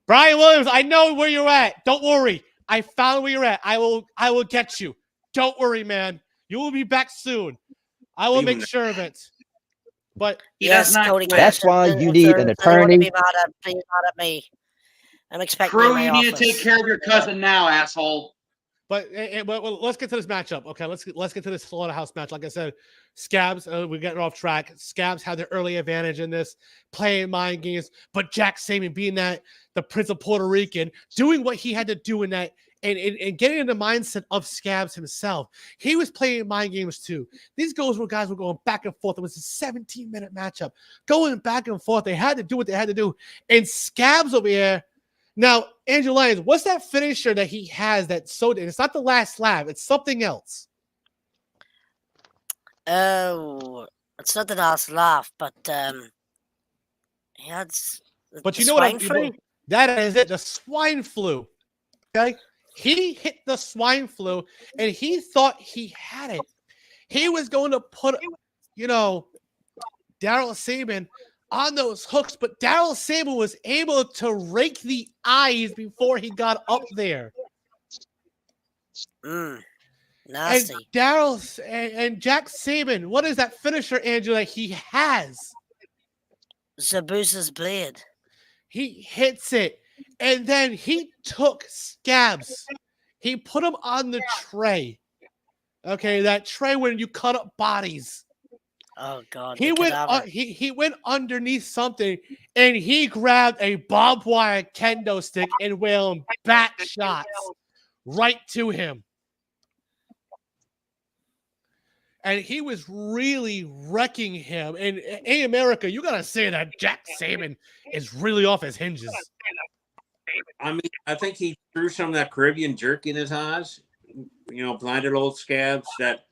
Speaker 1: Brian Williams, I know where you're at. Don't worry. I found where you're at. I will get you. Don't worry, man. You will be back soon. I will
Speaker 3: Leave
Speaker 1: make
Speaker 3: him
Speaker 1: sure of it. But
Speaker 5: He does not
Speaker 2: Cody
Speaker 5: quit.
Speaker 4: That's why
Speaker 2: Kingston,
Speaker 4: you
Speaker 2: if
Speaker 4: need
Speaker 2: they're-
Speaker 4: an
Speaker 2: if they want to
Speaker 4: attorney.
Speaker 2: be mad at me. I'm expecting
Speaker 5: Crew,
Speaker 2: in my
Speaker 5: you need to
Speaker 2: office.
Speaker 5: take care of your cousin now, asshole.
Speaker 1: But well, let's get to this matchup. Okay, let's get to this slaughterhouse match. Like I said, Scabs, we're getting off track. Scabs had the early advantage in this, playing mind games. But Jack Saban, being that the Prince of Puerto Rican, doing what he had to do in that, and getting in the mindset of Scabs himself, he was playing mind games too. These guys were going back and forth. It was a 17-minute matchup, going back and forth. They had to do what they had to do, and Scabs over here. Now, Andrew Lyons, what's that finisher that he has that's so... It's not the last slab. It's something else.
Speaker 2: Oh, it's not the last laugh, but he had
Speaker 1: But
Speaker 2: the
Speaker 1: you know what?
Speaker 2: swine flu.
Speaker 1: That is it. The swine flu. Okay? He hit the swine flu, and he thought he had it. He was going to put, Daryl Saban on those hooks, but Daryl Saban was able to rake the eyes before he got up there.
Speaker 2: Nasty.
Speaker 1: And Daryl and Jack Saban, what is that finisher, Andrew, that he has?
Speaker 2: Zabuza's blade.
Speaker 1: He hits it, and then he took Scabs. He put him on the tray. Okay, that tray when you cut up bodies.
Speaker 2: Oh God!
Speaker 1: He went underneath something, and he grabbed a barbed wire kendo stick and wheeled back shots right to him. And he was really wrecking him. And in America, you gotta say that Jack Saban is really off his hinges.
Speaker 3: I mean, I think he threw some of that Caribbean jerk in his eyes. Blinded old Scabs, that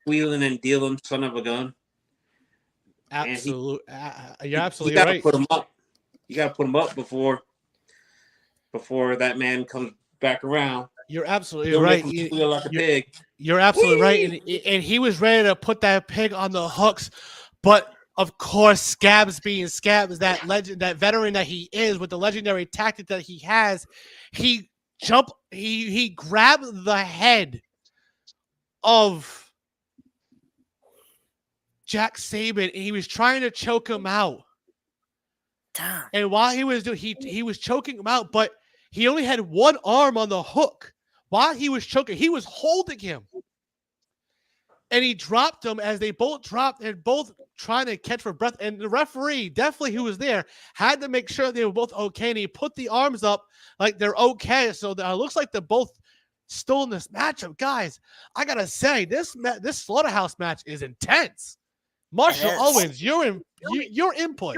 Speaker 3: squealing and dealing son of a gun.
Speaker 1: Absolutely, you're absolutely
Speaker 3: you gotta
Speaker 1: right.
Speaker 3: Put him up. You got to put him up before that man comes back around.
Speaker 1: You're absolutely
Speaker 3: He'll
Speaker 1: right.
Speaker 3: make him squeal like a pig.
Speaker 1: You're absolutely right, and he was ready to put that pig on the hooks, but of course, Scabs being Scabs, that legend, that veteran that he is, with the legendary tactic that he has, he grabbed the head of Jack Saban, and he was trying to choke him out.
Speaker 2: Damn.
Speaker 1: And while he was doing, he was choking him out, but he only had one arm on the hook. While he was choking, he was holding him. And he dropped him as they both dropped and both trying to catch for breath. And the referee, definitely who was there, had to make sure they were both okay. And he put the arms up like they're okay. So it looks like they're both still in this matchup. Guys, I got to say, this slaughterhouse match is intense. Marshall Owens, your input.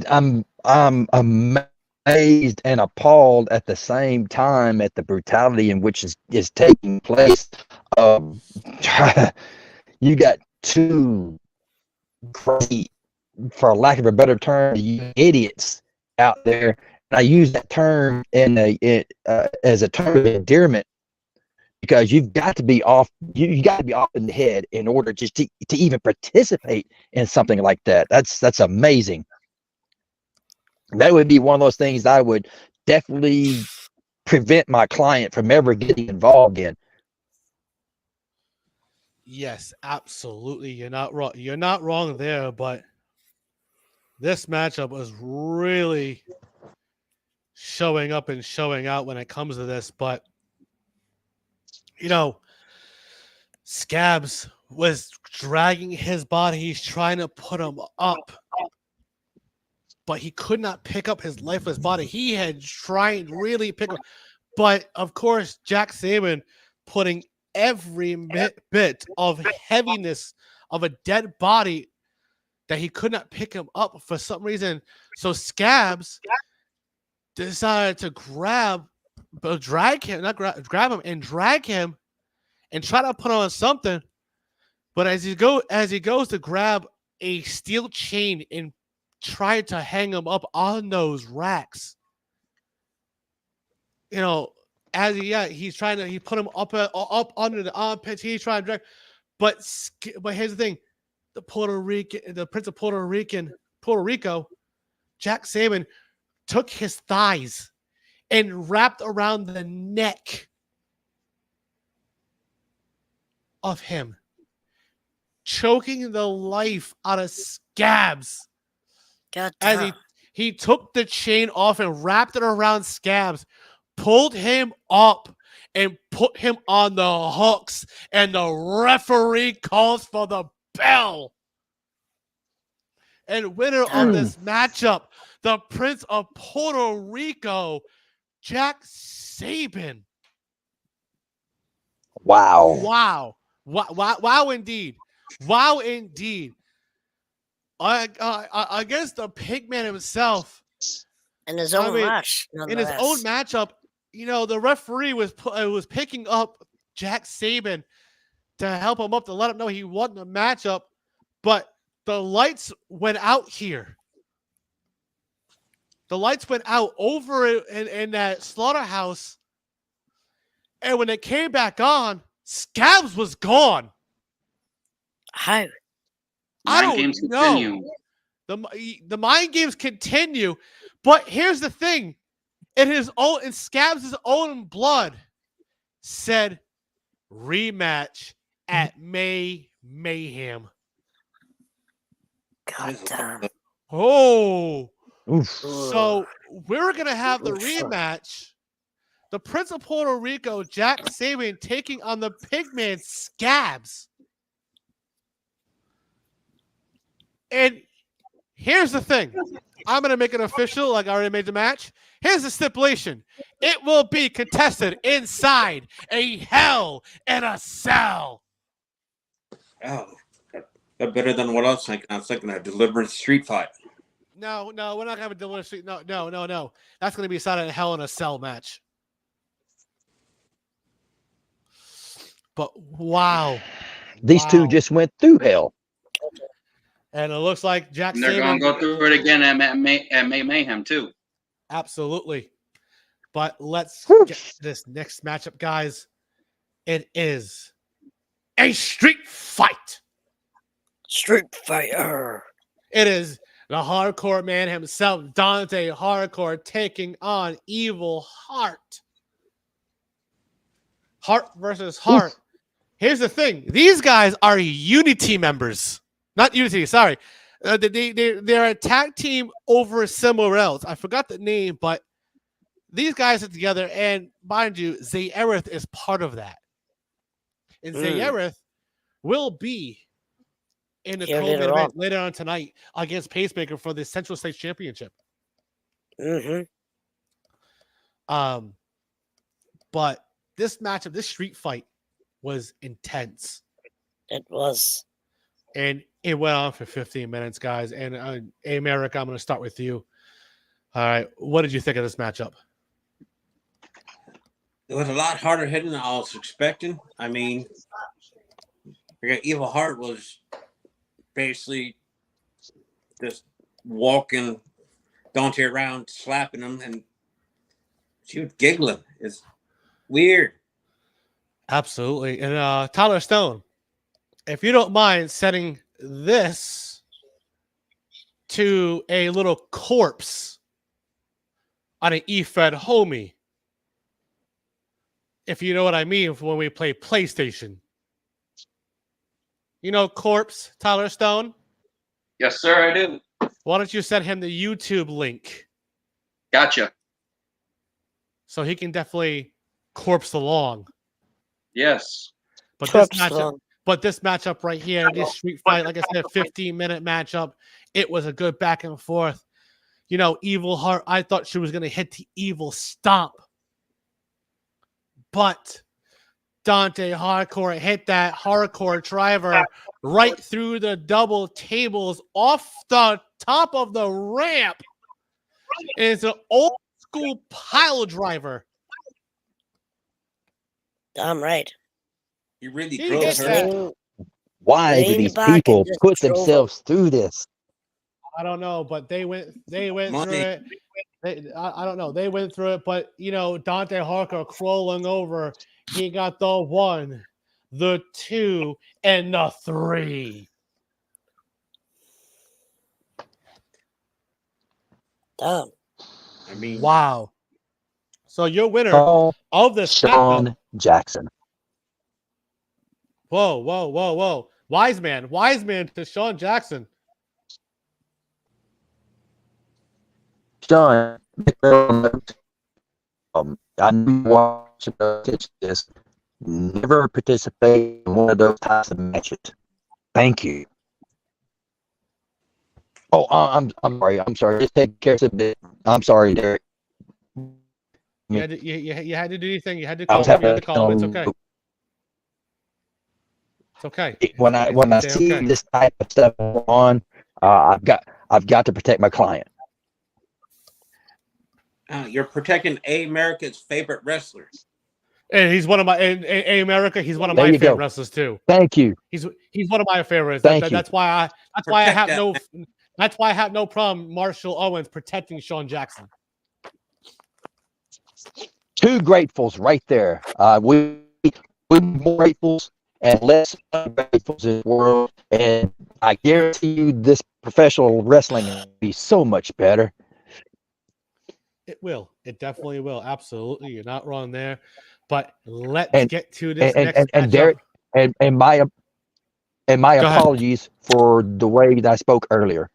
Speaker 4: I'm amazed and appalled at the same time at the brutality in which is taking place. You got two crazy, for lack of a better term, idiots out there. And I use that term as a term of endearment, because you've got to be off. You got to be off in the head in order just to even participate in something like that. That's amazing. That would be one of those things I would definitely prevent my client from ever getting involved in.
Speaker 1: Yes, absolutely. You're not wrong. You're not wrong there, but this matchup was really showing up and showing out when it comes to this. But Scabs was dragging his body. He's trying to put him up, but he could not pick up his lifeless body. He had tried really pick up, but of course, Jack Saban putting every bit of heaviness of a dead body that he could not pick him up for some reason. So Scabs decided to grab him and drag him and try to put on something. But as he goes to grab a steel chain and try to hang him up on those racks, he's trying to put him up under the armpits. He's trying to drag, but here's the thing: the Prince of Puerto Rico, Jack Saban, took his thighs and wrapped around the neck of him choking the life out of Scabs
Speaker 2: God
Speaker 1: as
Speaker 2: damn.
Speaker 1: he took the chain off and wrapped it around Scabs, pulled him up and put him on the hooks, and the referee calls for the bell. And winner of this matchup, the Prince of Puerto Rico, Jack Saban.
Speaker 4: Wow.
Speaker 1: Wow. Wow, indeed. Wow, indeed. Against the Pigman himself.
Speaker 2: In his own match.
Speaker 1: In his own matchup, the referee was picking up Jack Saban to help him up, to let him know he won the matchup, but the lights went out here. The lights went out over in that slaughterhouse, and when it came back on, Scabs was gone.
Speaker 2: How?
Speaker 1: I don't know. The mind games continue, but here's the thing: in Scabs' own blood, said rematch at Mayhem.
Speaker 2: God damn.
Speaker 1: Oh,
Speaker 4: Oof.
Speaker 1: so we're gonna have the rematch. The Prince of Puerto Rico, Jack Saban, taking on the Pigman Scabs. And here's the thing. I'm going to make it official like I already made the match. Here's the stipulation. It will be contested inside a Hell in a Cell.
Speaker 3: Oh, that's better than what I was thinking. I was thinking a deliberate street fight.
Speaker 1: No, we're not going to have a deliberate street. No. That's going to be decided in a Hell in a Cell match. But wow.
Speaker 4: These two just went through hell.
Speaker 1: And it looks like Jack
Speaker 5: And they're
Speaker 1: Saban.
Speaker 5: going to go through it again at Mayhem, too.
Speaker 1: Absolutely. But let's get this next matchup, guys. It is a street fight.
Speaker 2: Street fighter.
Speaker 1: It is the hardcore man himself, Dante Hardcore, taking on Evil Heart. Heart versus Heart. Here's the thing. These guys are Unity members. Not Unity, sorry. They're a tag team over somewhere else. I forgot the name, but these guys are together, and mind you, Zayerith is part of that. And Zayerith will be in the co-main event later on tonight against Pacemaker for the Central States Championship. But this matchup, this street fight, was intense.
Speaker 2: It was.
Speaker 1: And it went on for 15 minutes, guys. And America, I'm going to start with you. All right. What did you think of this matchup?
Speaker 3: It was a lot harder hitting than I was expecting. I mean, Evil Heart was basically just walking Dante around, slapping him, and she was giggling. It's weird.
Speaker 1: Absolutely. And Tyler Stone, if you don't mind setting this to a little corpse on an E-Fed homie, if you know what I mean, when we play PlayStation. You know Corpse, Tyler Stone?
Speaker 5: Yes, sir, I do.
Speaker 1: Why don't you send him the YouTube link?
Speaker 5: Gotcha.
Speaker 1: So he can definitely corpse along.
Speaker 5: Yes.
Speaker 1: But this matchup right here, this street fight, like I said, 15-minute matchup, it was a good back and forth. Evil Heart, I thought she was going to hit the evil stomp. But Dante Hardcore hit that hardcore driver right through the double tables off the top of the ramp. It's an old school pile driver.
Speaker 2: Damn right.
Speaker 3: You really drove her.
Speaker 4: Why do these people put themselves through this?
Speaker 1: I don't know, but they went through it. I don't know. They went through it, but Dante Hardcore crawling over. He got the 1, the 2, and the 3.
Speaker 2: Damn.
Speaker 3: I mean,
Speaker 1: wow. So your winner
Speaker 4: Call
Speaker 1: of this
Speaker 4: Sean Jackson.
Speaker 1: Whoa. Wise man to Sean Jackson.
Speaker 4: Sean, I knew watching this. Never participate in one of those types of matches. Thank you. Oh, I'm sorry. I'm sorry. Just take care of it. I'm sorry, Derek.
Speaker 1: You had to do your thing. You had to
Speaker 4: I
Speaker 1: call
Speaker 4: was
Speaker 1: him. You had
Speaker 4: having
Speaker 1: to call him. It's okay. It's okay.
Speaker 4: When I see
Speaker 1: okay.
Speaker 4: this type of stuff on, I've got to protect my client.
Speaker 3: You're protecting America's favorite wrestler.
Speaker 1: And he's one of my in America. He's one of
Speaker 4: There
Speaker 1: my
Speaker 4: you
Speaker 1: favorite
Speaker 4: go.
Speaker 1: wrestlers too.
Speaker 4: Thank you.
Speaker 1: He's one of my favorites.
Speaker 4: Thank you.
Speaker 1: That's why I
Speaker 3: Protect
Speaker 1: have
Speaker 3: that
Speaker 1: no
Speaker 3: man.
Speaker 1: that's why I have no problem Marshall Owens protecting Sean Jackson.
Speaker 4: Two gratefuls right there. We more gratefuls and less ungratefuls in the world, and I guarantee you, this professional wrestling will be so much better.
Speaker 1: It will. It definitely will. Absolutely. You're not wrong there. But let's get to this next
Speaker 4: and
Speaker 1: matchup.
Speaker 4: Derek, and my
Speaker 1: Go ahead.
Speaker 4: apologies for the way that I spoke earlier.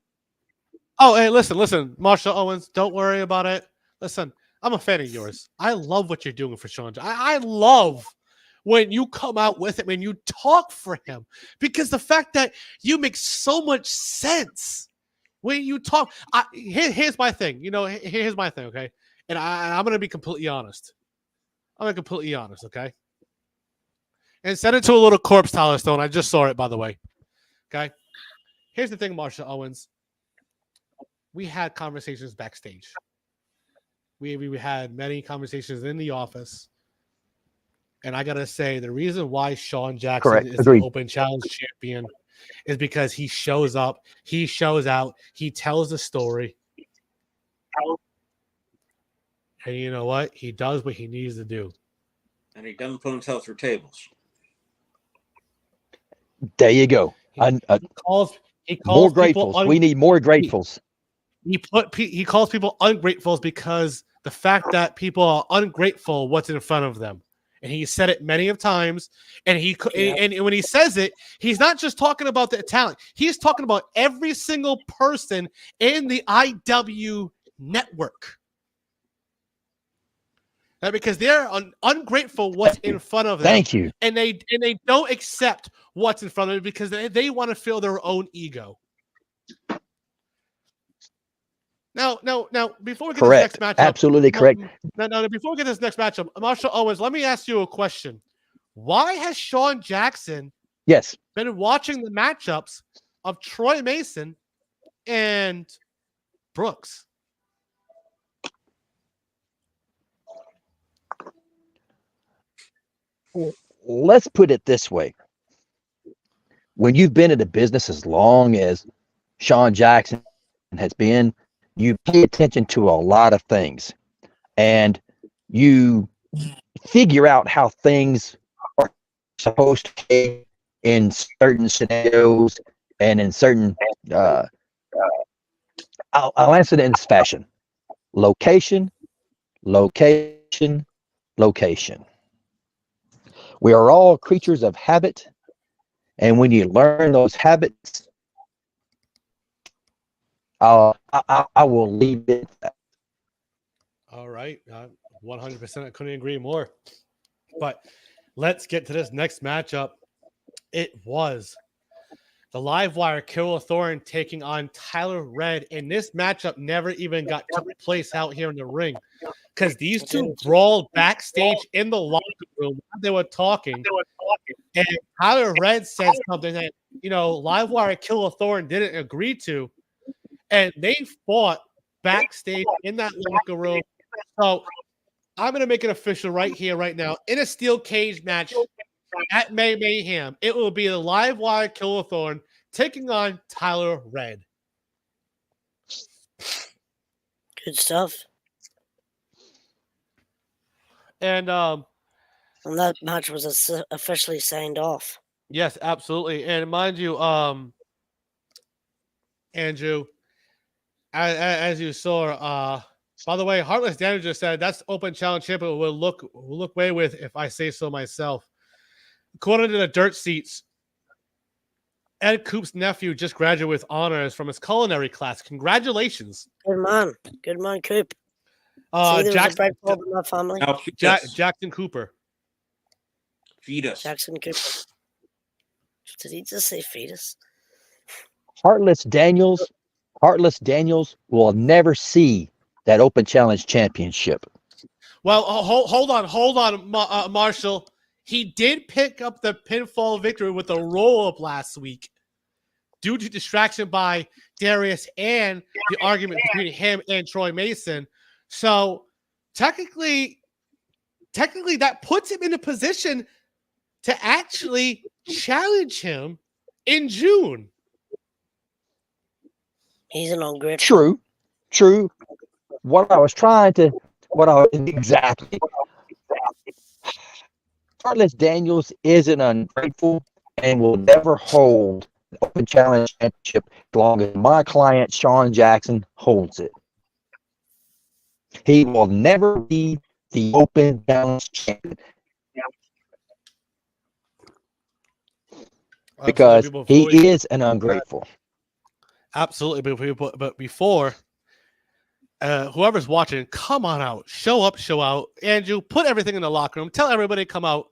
Speaker 1: Oh, hey, listen, Marshall Owens, don't worry about it. Listen, I'm a fan of yours. I love what you're doing for Sean. I love when you come out with him and you talk for him, because the fact that you make so much sense when you talk. Here's my thing. Here's my thing, okay? And I'm going to be completely honest. Okay? And send it to a little corpse, Tyler Stone. I just saw it, by the way. Okay? Here's the thing, Marshall Owens. We had conversations backstage. We had many conversations in the office. And I got to say, the reason why Sean Jackson
Speaker 4: Correct.
Speaker 1: is
Speaker 4: Agreed.
Speaker 1: the Open Challenge champion is because he shows up, he shows out, he tells the story. And you know what? He does what he needs to do.
Speaker 3: And he doesn't put himself through tables.
Speaker 4: There you go.
Speaker 1: He calls
Speaker 4: more
Speaker 1: people
Speaker 4: gratefuls. We need more gratefuls.
Speaker 1: He calls people ungratefuls because the fact that people are ungrateful what's in front of them. And he said it many of times. And and when he says it, he's not just talking about the talent. He's talking about every single person in the IW network. Because they're ungrateful what's in front of them.
Speaker 4: Thank you.
Speaker 1: And they don't accept what's in front of them because they want to feel their own ego. Now, before we get
Speaker 4: Correct.
Speaker 1: this next matchup,
Speaker 4: Absolutely correct.
Speaker 1: Now, before we get this next matchup, Marshall Owens, let me ask you a question. Why has Sean Jackson been watching the matchups of Troy Mason and Brooks?
Speaker 4: Let's put it this way. When you've been in the business as long as Sean Jackson has been, you pay attention to a lot of things, and you figure out how things are supposed to be in certain scenarios and in certain I'll answer it in this fashion: location. We are all creatures of habit, and when you learn those habits, I will leave it at that.
Speaker 1: All right. 100%. I couldn't agree more. But let's get to this next matchup. It was the Livewire Killer Thorne taking on Tyler Red. And this matchup never even took place out here in the ring because these two brawled backstage in the locker room. They were talking. And Tyler Red said something that, Livewire Killer Thorne didn't agree to. And they fought backstage in that locker room. So I'm going to make it official right here, right now. In a steel cage match at May Mayhem, it will be the Livewire Killer Thorne taking on Tyler Red.
Speaker 2: Good stuff.
Speaker 1: And
Speaker 2: that match was officially signed off.
Speaker 1: Yes, absolutely. And mind you, Andrew, as you saw, by the way, Heartless Daniel just said that's Open Challenge champion will look way with if I say so myself. According to the dirt seats, Ed Coop's nephew just graduated with honors from his culinary class. Congratulations.
Speaker 2: Good man, Coop. See, there was a bright bulb in that family.
Speaker 3: Now, fetus.
Speaker 1: Jackson Cooper.
Speaker 3: Fetus.
Speaker 2: Jackson Cooper. Did he just say fetus?
Speaker 4: Heartless Daniels will never see that Open Challenge Championship.
Speaker 1: Well, hold on, Marshall. He did pick up the pinfall victory with a roll-up last week due to distraction by Darius and the argument between him and Troy Mason. So technically that puts him in a position to actually challenge him in June.
Speaker 2: He's an ungrateful.
Speaker 4: True. Exactly. Heartless Daniels isn't ungrateful and will never hold the Open Challenge Championship as long as my client Sean Jackson holds it. He will never be the Open Challenge champion because he is an ungrateful.
Speaker 1: Absolutely, but before whoever's watching, come on out, show up, show out. Andrew, put everything in the locker room. Tell everybody to come out.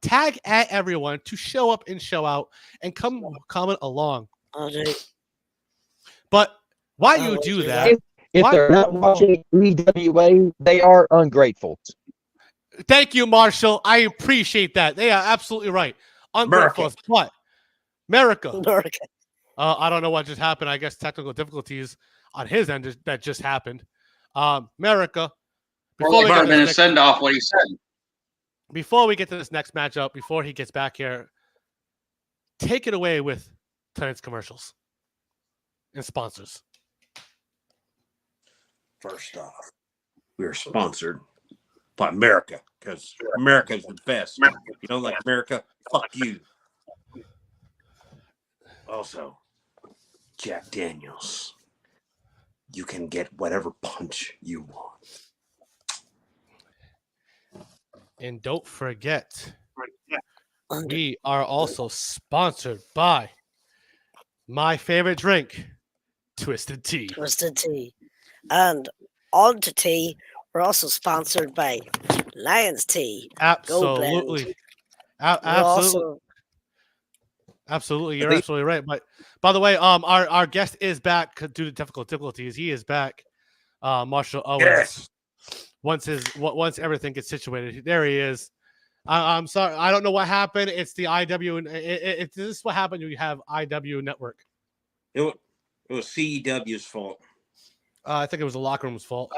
Speaker 1: Tag at everyone to show up and show out and comment along. But why you do that?
Speaker 4: If they're not watching EWA, they are ungrateful.
Speaker 1: Thank you, Marshall. I appreciate that. They are absolutely right. Ungrateful. What? America. I don't know what just happened. I guess technical difficulties on his end that just happened. America.
Speaker 5: Before we get to send off what he said.
Speaker 1: Before we get to this next matchup, before he gets back here, take it away with tonight's commercials and sponsors.
Speaker 3: First off, we are sponsored by America because America is the best. If you don't like America, fuck you. Also, Jack Daniels. You can get whatever punch you want.
Speaker 1: And don't forget, we are also sponsored by my favorite drink, Twisted Tea.
Speaker 2: Twisted Tea. And on to tea, we're also sponsored by Lions Tea.
Speaker 1: Absolutely. Absolutely. Absolutely. You're absolutely right. But by the way, our guest is back due to technical difficulties. He is back. Marshall Owens.
Speaker 3: Yes.
Speaker 1: Once everything gets situated, there he is. I'm sorry, I don't know what happened. It's the IW, and this is what happened when you have IW network.
Speaker 3: It was CEW's fault.
Speaker 1: I think it was the locker room's fault.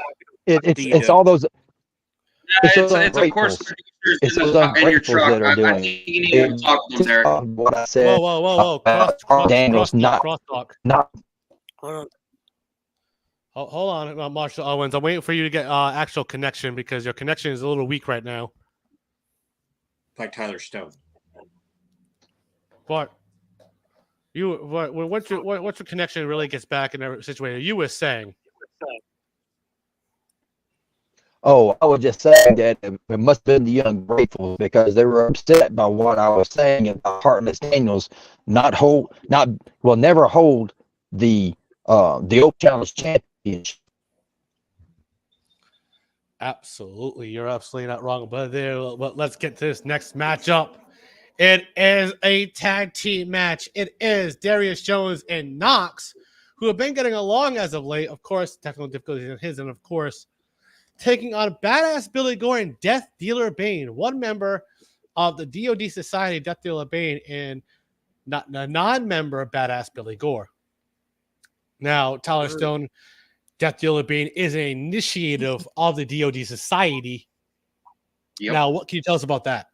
Speaker 4: It's all those.
Speaker 5: It's of course
Speaker 4: it's those ungratefuls that are doing it. What I said.
Speaker 1: Whoa!
Speaker 4: Daniels not.
Speaker 1: Hold on, Marshall Owens. I'm waiting for you to get actual connection because your connection is a little weak right now.
Speaker 3: Like Tyler Stone.
Speaker 1: But once your connection really gets back in every situation, you were saying.
Speaker 4: Oh, I was just saying that it must have been the ungrateful because they were upset by what I was saying about Heartless Daniels will never hold the Open Challenge Championship.
Speaker 1: Absolutely, you're absolutely not wrong. But let's get to this next matchup. It is a tag team match. It is Darius Jones and Knox, who have been getting along as of late. Of course, technical difficulties in his, and of course, taking on Badass Billy Gore and Death Dealer Bane, one member of the DoD Society, Death Dealer Bane, and not a non-member of Badass Billy Gore. Now, Tyler Stone, Death Dealer Bane is an initiative of the DoD Society. Yep. Now, what can you tell us about that?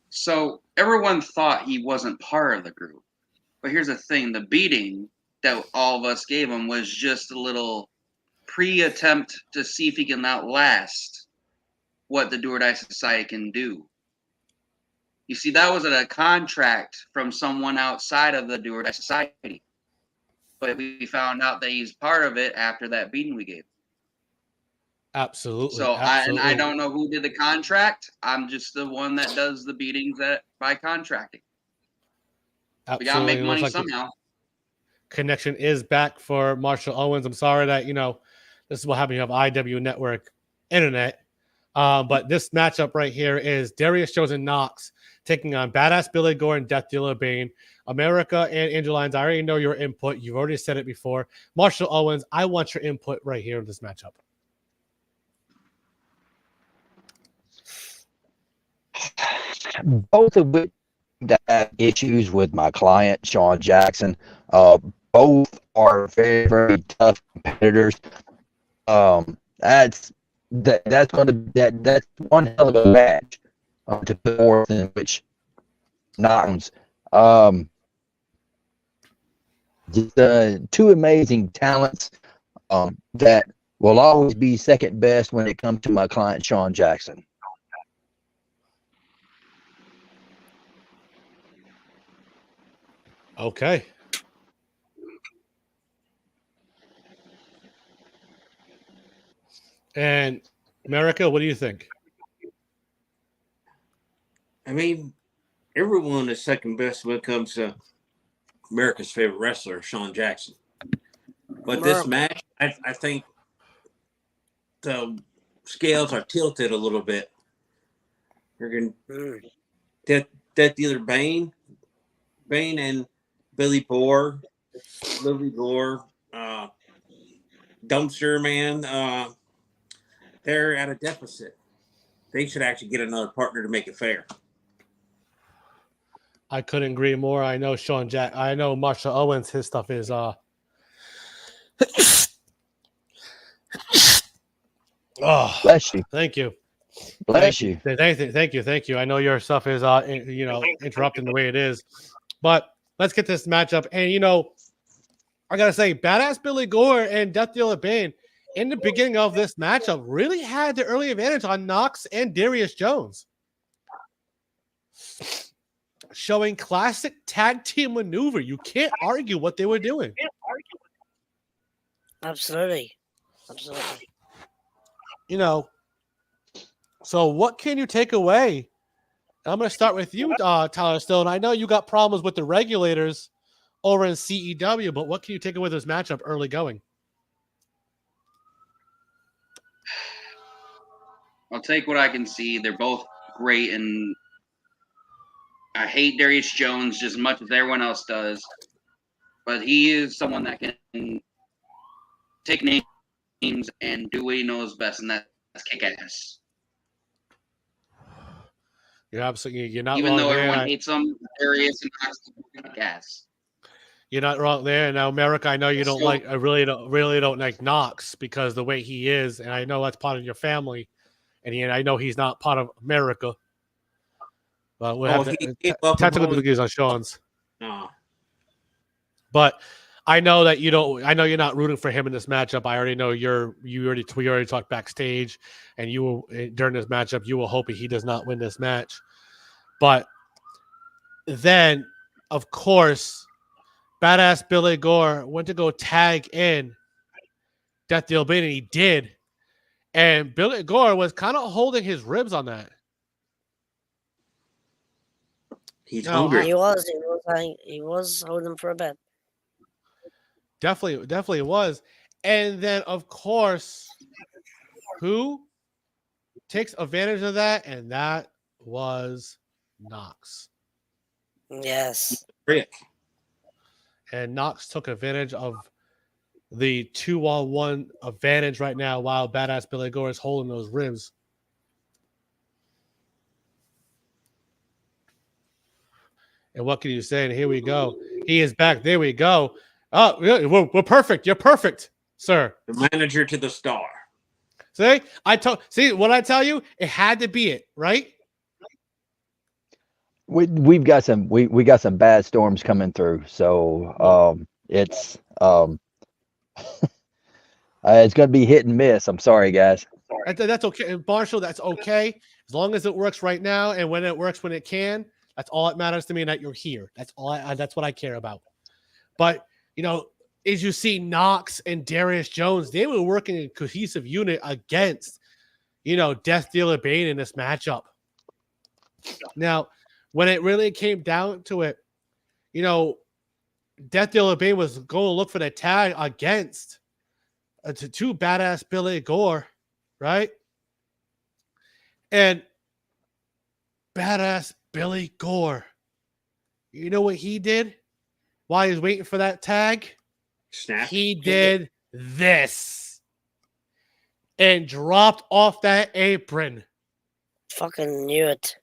Speaker 5: So everyone thought he wasn't part of the group. But here's the thing. The beating that all of us gave him was just a little pre-attempt to see if he can outlast what the Do or Die Society can do. You see, that was a contract from someone outside of the Do or Die Society. But we found out that he's part of it after that beating we gave.
Speaker 1: Absolutely.
Speaker 5: So
Speaker 1: absolutely.
Speaker 5: I don't know who did the contract. I'm just the one that does the beatings by contracting.
Speaker 1: Absolutely.
Speaker 5: We gotta make
Speaker 1: It
Speaker 5: money
Speaker 1: looks like the
Speaker 5: somehow.
Speaker 1: connection is back for Marshall Owens. I'm sorry that this is what happened. You have IW Network internet. But this matchup right here is Darius Jones and Knox taking on Badass Billy Gore and Death Dealer Bane. America and Angel Lines, I already know your input. You've already said it before. Marshall Owens, I want your input right here in this matchup.
Speaker 4: Both of which have issues with my client, Sean Jackson. Both are very, very tough competitors. That's one hell of a match to put forth in which Knox. Just two amazing talents that will always be second best when it comes to my client, Sean Jackson.
Speaker 1: Okay. And America, what do you think?
Speaker 3: I mean, everyone is second best when it comes to America's favorite wrestler, Sean Jackson. But this match, I think the scales are tilted a little bit. You're going Death Dealer Bane and Billy Gore, Dumpster Man, they're at a deficit. They should actually get another partner to make it fair.
Speaker 1: I couldn't agree more. I know I know Marshall Owens, his stuff is oh,
Speaker 4: Bless you.
Speaker 1: Thank you.
Speaker 4: Bless you.
Speaker 1: Thank you. I know your stuff is interrupting the way it is. But let's get this matchup. And I gotta say, Badass Billy Gore and Death Dealer Bane in the beginning of this matchup really had the early advantage on Knox and Darius Jones. Showing classic tag team maneuver. You can't argue what they were doing.
Speaker 2: Absolutely.
Speaker 1: So what can you take away? I'm going to start with you, Tyler Stone. I know you got problems with the regulators over in CEW, but what can you take away this matchup early going?
Speaker 5: I'll take what I can see. They're both great, and I hate Darius Jones just as much as everyone else does. But he is someone that can take names and do what he knows best, and that's kick ass.
Speaker 1: You're absolutely you're not
Speaker 5: even
Speaker 1: wrong
Speaker 5: though
Speaker 1: there.
Speaker 5: Everyone hates him. Darius and Knox kick ass.
Speaker 1: You're not wrong there. Now, America, I know you don't I really don't like Knox because the way he is, and I know that's part of your family, and I know he's not part of America. But we'll have technical difficulties on Sean's.
Speaker 3: No.
Speaker 1: But I know that you don't. I know you're not rooting for him in this matchup. I already know we already talked backstage, and you will during this matchup. You will hope he does not win this match. But then, of course, Badass Billy Gore went to go tag in Death Dealer Bane, and he did. And Billy Gore was kind of holding his ribs on that.
Speaker 3: He's hungry.
Speaker 2: He was holding for a bit.
Speaker 1: Definitely was. And then, of course, who takes advantage of that? And that was Knox.
Speaker 2: Yes.
Speaker 3: Rick.
Speaker 1: And Knox took advantage of the 2-on-1 advantage right now while Badass Billy Gore is holding those ribs. And what can you say? And here we go. He is back. There we go. Oh, we're perfect. You're perfect, sir.
Speaker 3: The manager to the star.
Speaker 1: See what I tell you? It had to be it, right?
Speaker 4: We've got some we got some bad storms coming through, so it's it's gonna be hit and miss. I'm sorry, guys.
Speaker 1: That's okay, Marshall. That's okay as long as it works right now, and when it works when it can. That's all that matters to me, and that you're here. That's all. That's what I care about. But is you see Knox and Darius Jones, they were working in a cohesive unit against, Death Dealer Bane in this matchup. Now, when it really came down to it, Death Dealer Bane was going to look for the tag against two badass Billy Gore, right? And badass Billy Gore, you know what he did while he was waiting for that tag?
Speaker 3: Snap.
Speaker 1: He did this and dropped off that apron.
Speaker 2: Fucking knew it.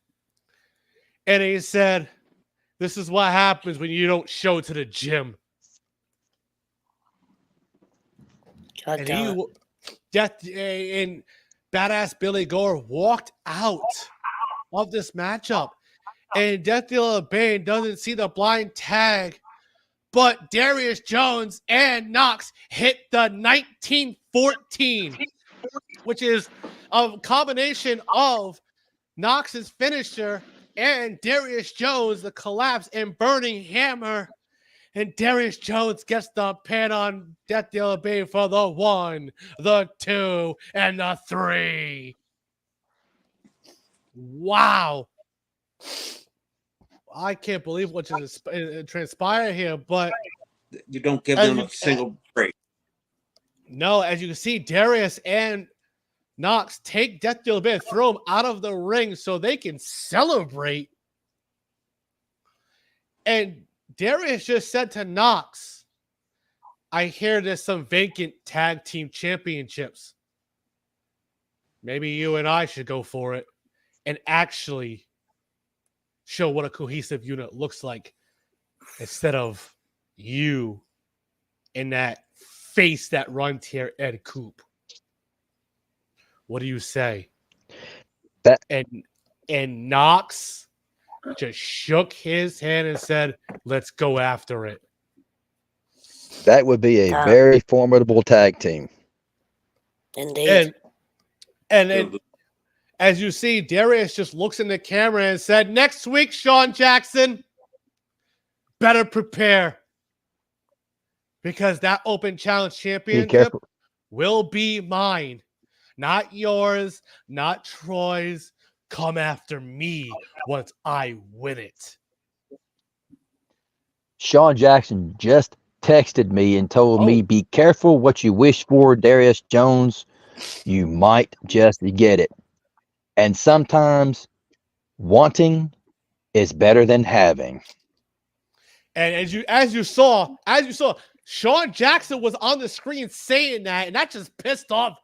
Speaker 1: And he said, this is what happens when you don't show to the gym.
Speaker 2: God damn it.
Speaker 1: And badass Billy Gore walked out of this matchup. And Death Dealer Bane doesn't see the blind tag, but Darius Jones and Knox hit the 1914, which is a combination of Knox's finisher and Darius Jones, the collapse and burning hammer. And Darius Jones gets the pin on Death Dealer Bane for the 1, the 2, and the 3. Wow. I can't believe what just transpired here, but
Speaker 3: You don't give them a single break.
Speaker 1: no, as you can see, Darius and Knox take Death Dealer Bane, throw him out of the ring so they can celebrate. And Darius just said to Knox, I hear there's some vacant tag team championships. Maybe you and I should go for it and actually show what a cohesive unit looks like instead of you and that face that runs here, Ed Coop. What do you say? And Knox just shook his hand and said, let's go after it.
Speaker 4: That would be a very formidable tag team.
Speaker 2: Indeed.
Speaker 1: And then, as you see, Darius just looks in the camera and said, next week, Sean Jackson, better prepare. Because that Open Challenge Championship will be mine. Not yours, not Troy's. Come after me once I win it.
Speaker 4: Sean Jackson just texted me and told me, be careful what you wish for, Darius Jones. You might just get it. And sometimes wanting is better than having.
Speaker 1: And as you saw, Sean Jackson was on the screen saying that, and that just pissed off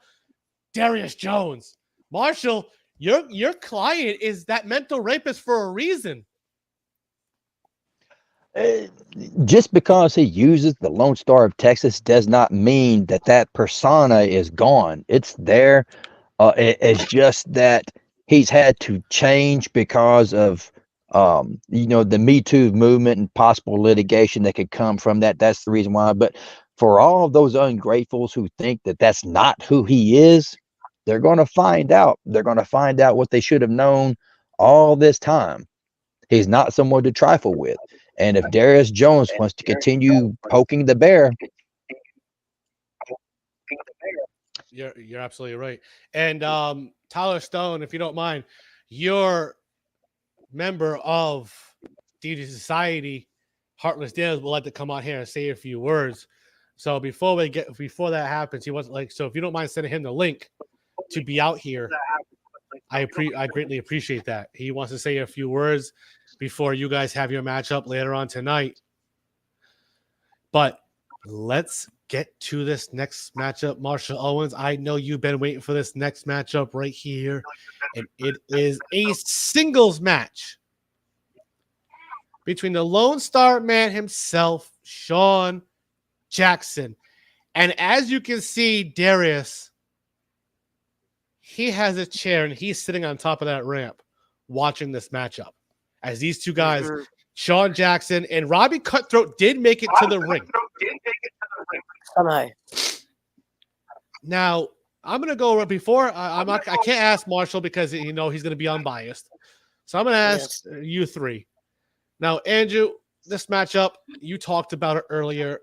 Speaker 1: Darius Jones. Marshall, your client is that mental rapist for a reason.
Speaker 4: Just because he uses the Lone Star of Texas does not mean that persona is gone. It's there. It's just that he's had to change because of the Me Too movement and possible litigation that could come from that. That's the reason why. But for all of those ungratefuls who think that that's not who he is, they're going to find out. They're going to find out what they should have known all this time. He's not someone to trifle with. And if Darius Jones wants to continue poking the bear,
Speaker 1: you're absolutely right. And Tyler Stone, if you don't mind, you're member of DD Society, Heartless Dales, would like to come out here and say a few words. So before that happens, he wants so if you don't mind sending him the link to be out here, I greatly appreciate that. He wants to say a few words before you guys have your matchup later on tonight. But let's get to this next matchup, Marshall Owens. I know you've been waiting for this next matchup right here, and it is a singles match between the Lone Star Man himself, Sean Jackson. And as you can see, Darius, he has a chair and he's sitting on top of that ramp watching this matchup. As these two guys, Sean Jackson and Robbie Cutthroat, did make it to the ring.
Speaker 2: Somehow.
Speaker 1: Now, I'm going to go before. I can't ask Marshall because he's going to be unbiased. So I'm going to ask you three. Now, Andrew, this matchup, you talked about it earlier.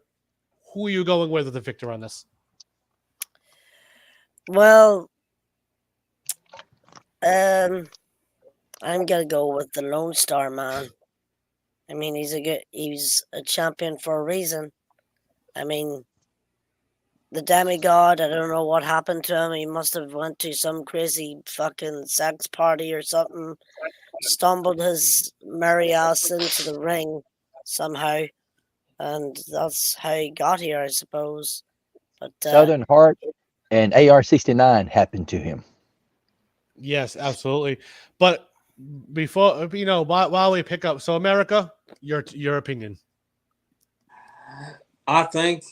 Speaker 1: Who are you going with the victor on this?
Speaker 2: Well, I'm gonna go with the Lone Star Man. I mean, he's a champion for a reason. I mean, the demigod, I don't know what happened to him. He must have went to some crazy fucking sex party or something. Stumbled his merry ass into the ring somehow. And that's how he got here, I suppose. But
Speaker 4: Southern Heart and AR-69 happened to him.
Speaker 1: Yes, absolutely. But before while we pick up, so America, your opinion.
Speaker 3: I think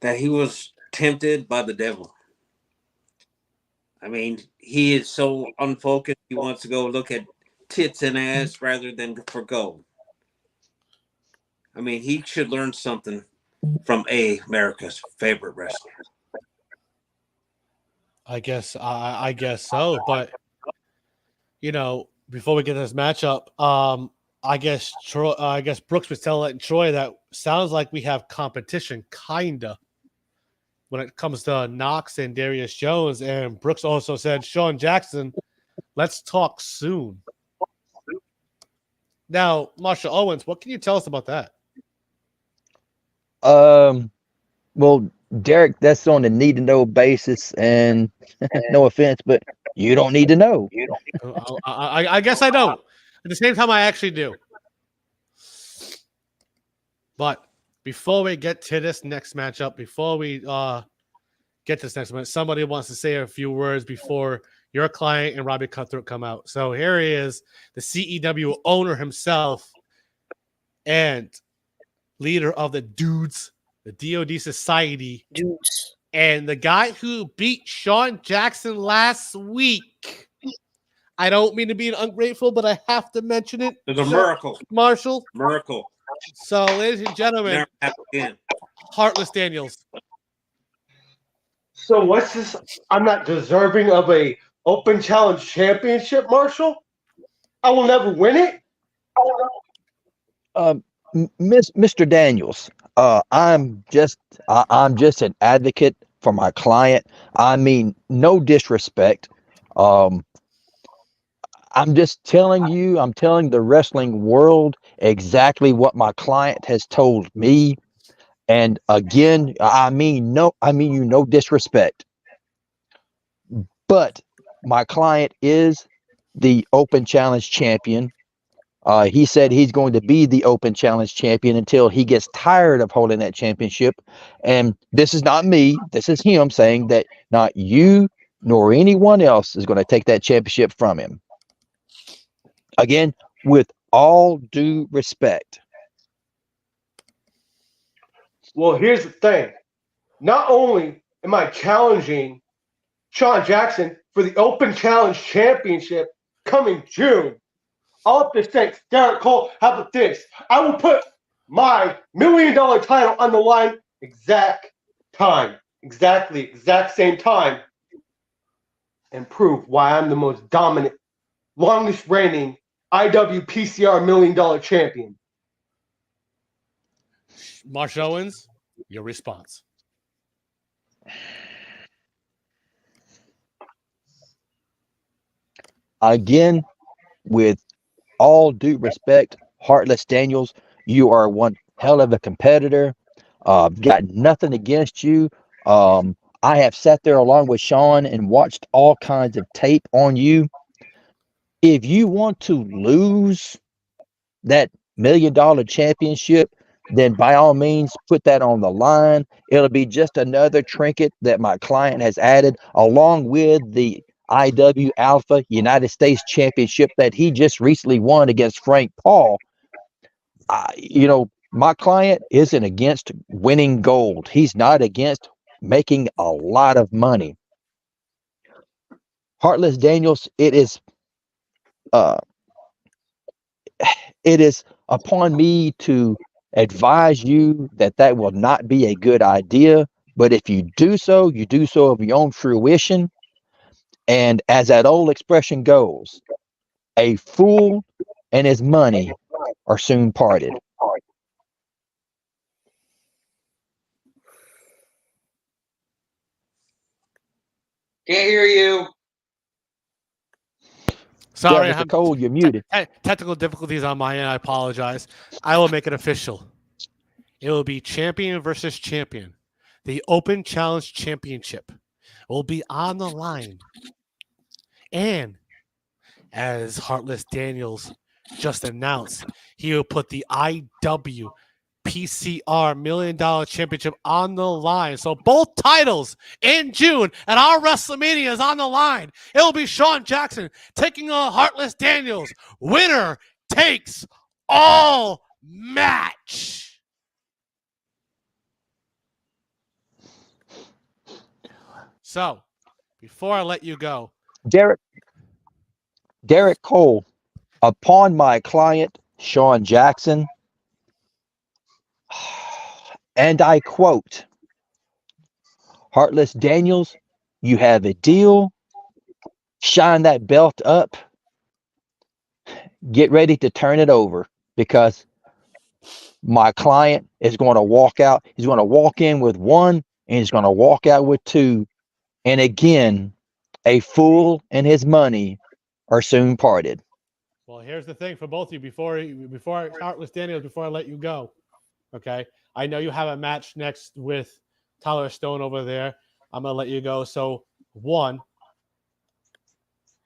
Speaker 3: that he was tempted by the devil. I mean, he is so unfocused. He wants to go look at tits and ass rather than for gold. I mean, he should learn something from America's favorite wrestler.
Speaker 1: I guess so. But before we get to this matchup, I guess Brooks was telling Troy that sounds like we have competition, kinda, when it comes to Knox and Darius Jones. And Brooks also said, Sean Jackson, let's talk soon. Now, Marshall Owens, what can you tell us about that?
Speaker 4: Well, Derek, that's on a need to know basis, and no offense, but you don't need to know.
Speaker 1: I guess I don't. At the same time, I actually do. But before we get to this next matchup, before we get to this next match, somebody wants to say a few words before your client and Robbie Cutthroat come out. So here he is, the CEW owner himself and leader of the Dudes, the DOD Society.
Speaker 2: Dudes.
Speaker 1: And the guy who beat Sean Jackson last week. I don't mean to be ungrateful, but I have to mention it.
Speaker 3: It's a miracle.
Speaker 1: Marshall.
Speaker 3: Miracle.
Speaker 1: So, ladies and gentlemen,
Speaker 3: Never happened again.
Speaker 1: Heartless Daniels.
Speaker 6: So what's this? I'm not deserving of a Open Challenge Championship, Marshall? I will never win it?
Speaker 4: Mr. Daniels, I'm just an advocate for my client. I mean, no disrespect. I'm just telling you, I'm telling the wrestling world exactly what my client has told me. And again, I mean you no disrespect. But my client is the Open Challenge champion. He said he's going to be the Open Challenge champion until he gets tired of holding that championship. And this is not me. This is him saying that not you nor anyone else is going to take that championship from him. Again, with all due respect.
Speaker 6: Well, here's the thing. Not only am I challenging Sean Jackson for the Open Challenge Championship coming June, all up to say, Derek Cole, how about this? I will put my $1 million title on the line exact same time, and prove why I'm the most dominant, longest reigning IWPCR $1 million champion.
Speaker 1: Marsh Owens, your response.
Speaker 4: Again, with all due respect, Heartless Daniels, you are one hell of a competitor. Got nothing against you. I have sat there along with Sean and watched all kinds of tape on you. If you want to lose that $1 million championship, then by all means put that on the line. It'll be just another trinket that my client has added along with the IW Alpha United States Championship that he just recently won against Frank Paul. My client isn't against winning gold. He's not against making a lot of money. Heartless Daniels, it is upon me to advise you that will not be a good idea. But if you do so, you do so of your own fruition. And as that old expression goes, a fool and his money are soon parted.
Speaker 5: Can't hear you.
Speaker 1: Sorry,
Speaker 4: Yeah, Mr. Cole, you're muted.
Speaker 1: Technical difficulties on my end. I apologize. I will make it official. It will be champion versus champion. The Open Challenge Championship will be on the line. And as Heartless Daniels just announced, he will put the IW PCR $1 Million Championship on the line. So both titles in June and our WrestleMania is on the line. It will be Shawn Jackson taking on Heartless Daniels. Winner takes all match. So before I let you go,
Speaker 4: Derek Cole, upon my client, Shawn Jackson, and I quote, Heartless Daniels, you have a deal. Shine that belt up. Get ready to turn it over because my client is going to walk out. He's going to walk in with one and he's going to walk out with two. And again, a fool and his money are soon parted.
Speaker 1: well, here's the thing for both of you before Heartless Daniels, before I let you go. Okay. I know you have a match next with Tyler Stone over there. I'm going to let you go. So, one,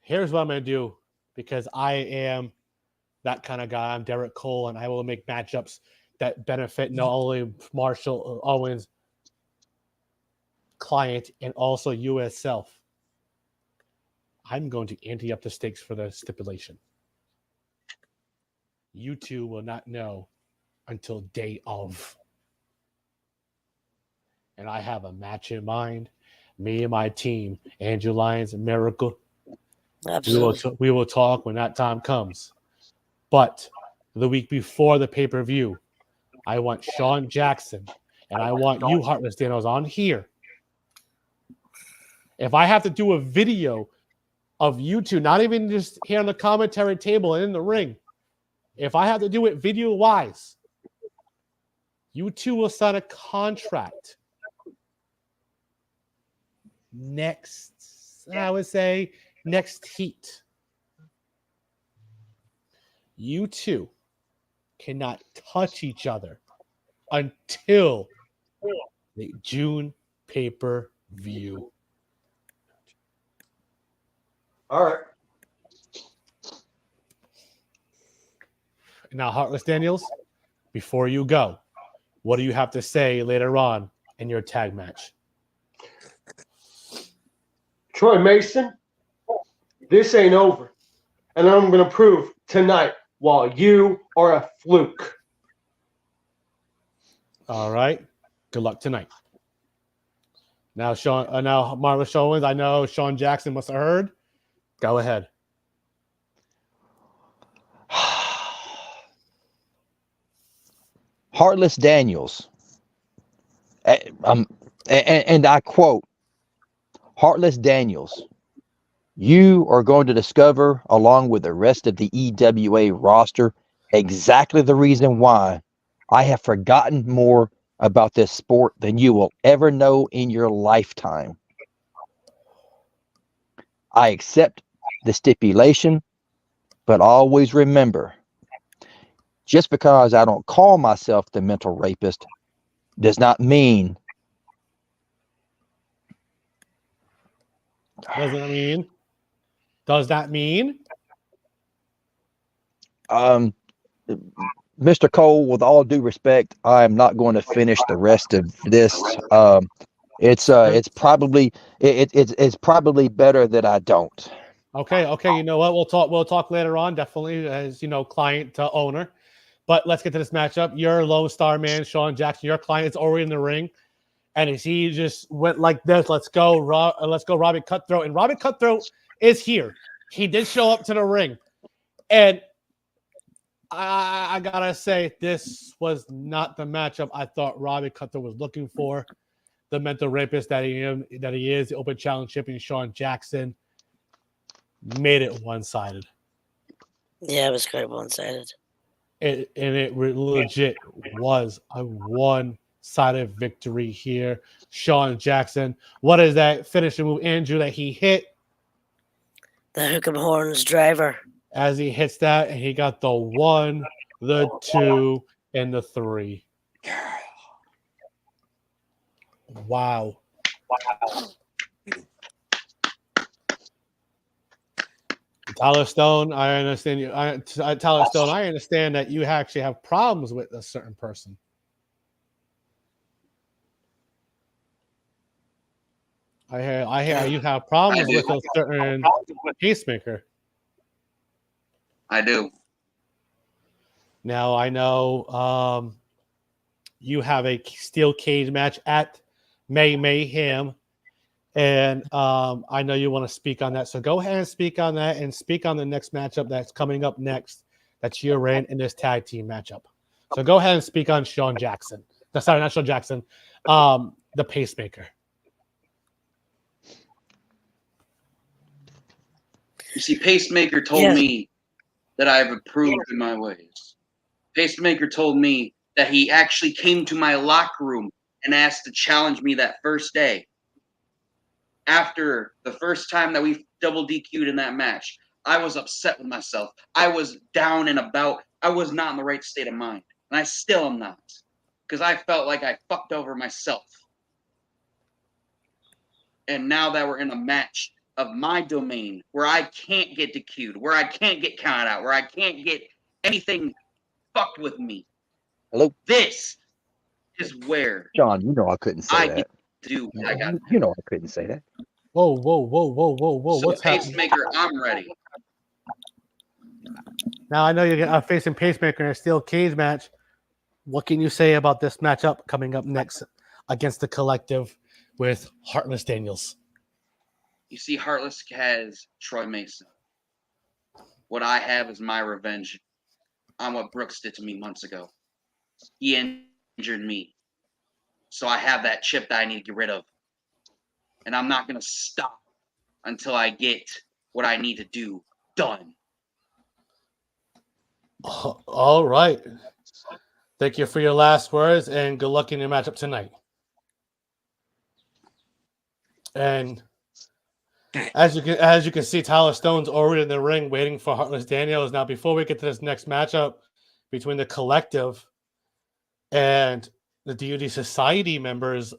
Speaker 1: here's what I'm going to do because I am that kind of guy. I'm Derek Cole, and I will make matchups that benefit not only Marshall Owens' client and also you as self. I'm going to ante up the stakes for the stipulation. You two will not know until day of. And I have a match in mind. Me and my team, Andrew Lyons and Miracle.
Speaker 2: Absolutely.
Speaker 1: We will talk when that time comes. But the week before the pay-per-view, I want Shawn Jackson and I want you, Heartless Daniels, on here. If I have to do a video of you two, not even just here on the commentary table and in the ring, if I have to do it video-wise, you two will sign a contract next, I would say, next heat. You two cannot touch each other until the June pay-per-view.
Speaker 6: All right.
Speaker 1: Now, Heartless Daniels, before you go, what do you have to say later on in your tag match?
Speaker 6: Troy Mason, this ain't over. And I'm going to prove tonight while you are a fluke.
Speaker 1: All right. Good luck tonight. Now, now Marvelous Owens, I know Shawn Jackson must have heard. Go ahead.
Speaker 4: Heartless Daniels, and I quote, Heartless Daniels, you are going to discover, along with the rest of the EWA roster, exactly the reason why I have forgotten more about this sport than you will ever know in your lifetime. I accept the stipulation, but always remember, just because I don't call myself the mental rapist does not mean.
Speaker 1: Does that mean?
Speaker 4: Mr. Cole, with all due respect, I am not going to finish the rest of this. It's probably better that I don't.
Speaker 1: Okay. You know what? We'll talk later on, definitely, as you know, client to owner. But let's get to this matchup. Your Lone Star man, Shawn Jackson, your client is already in the ring. And as he just went like this, let's go Robbie Cutthroat. And Robbie Cutthroat is here. He did show up to the ring. And I gotta say, this was not the matchup I thought Robbie Cutthroat was looking for. The mental rapist that he is, the Open Challenge champion Shawn Jackson, made it one-sided.
Speaker 2: Yeah, it was quite one-sided.
Speaker 1: It legit was a one-sided decided victory here. Sean Jackson. What is that finishing move, Andrew, that he hit?
Speaker 2: The hook 'em horns driver.
Speaker 1: As he hits that, and he got the 1, the 2, and the 3. Wow. Tyler Stone, I understand you. Tyler Stone, I understand that you actually have problems with a certain person. I hear you have problems with a certain pacemaker.
Speaker 5: I do.
Speaker 1: Now I know you have a steel cage match at Mayhem, and I know you want to speak on that. So go ahead and speak on that, and speak on the next matchup that's coming up next. That's you're in this tag team matchup. So go ahead and speak on Sean Jackson. Sorry, not Sean Jackson. The pacemaker.
Speaker 5: You see, Pacemaker told me that I have improved in my ways. Pacemaker told me that he actually came to my locker room and asked to challenge me that first day. After the first time that we double DQ'd in that match, I was upset with myself. I was down and about. I was not in the right state of mind. And I still am not. Because I felt like I fucked over myself. And now that we're in a match of my domain, where I can't get DQ'd, where I can't get counted out, where I can't get anything fucked with me.
Speaker 4: Hello?
Speaker 5: This is where
Speaker 4: John, you know I couldn't say that.
Speaker 5: get to do what I got.
Speaker 4: You know I couldn't say that.
Speaker 1: Whoa.
Speaker 5: So
Speaker 1: What's happening?
Speaker 5: Pacemaker, I'm ready.
Speaker 1: Now I know you're facing Pacemaker in a steel cage match. What can you say about this matchup coming up next against the Collective with Heartless Daniels?
Speaker 5: You see, Heartless has Troy Mason. What I have is my revenge on what Brooks did to me months ago. He injured me. So I have that chip that I need to get rid of. And I'm not going to stop until I get what I need to do done.
Speaker 1: All right. Thank you for your last words, and good luck in your matchup tonight. And as you can see, Tyler Stone's already in the ring waiting for Heartless Daniels. Now, before we get to this next matchup between the Collective and the DoD Society members,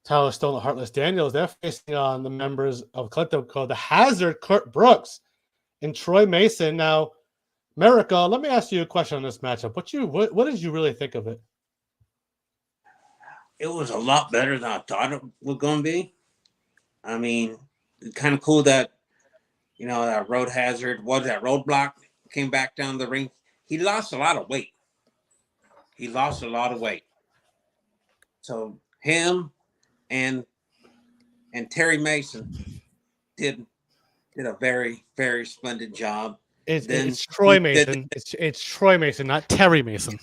Speaker 1: Tyler Stone and Heartless Daniels, they're facing on the members of Collective called the Hazard, Kurt Brooks and Troy Mason. Now, America, let me ask you a question on this matchup. What did you really think of it?
Speaker 3: It was a lot better than I thought it was going to be. I mean, it's kind of cool that, that Road Hazard, Roadblock came back down the ring. He lost a lot of weight. So him and Terry Mason did a very, very splendid job.
Speaker 1: It's Troy Mason. It's Troy Mason, not Terry Mason.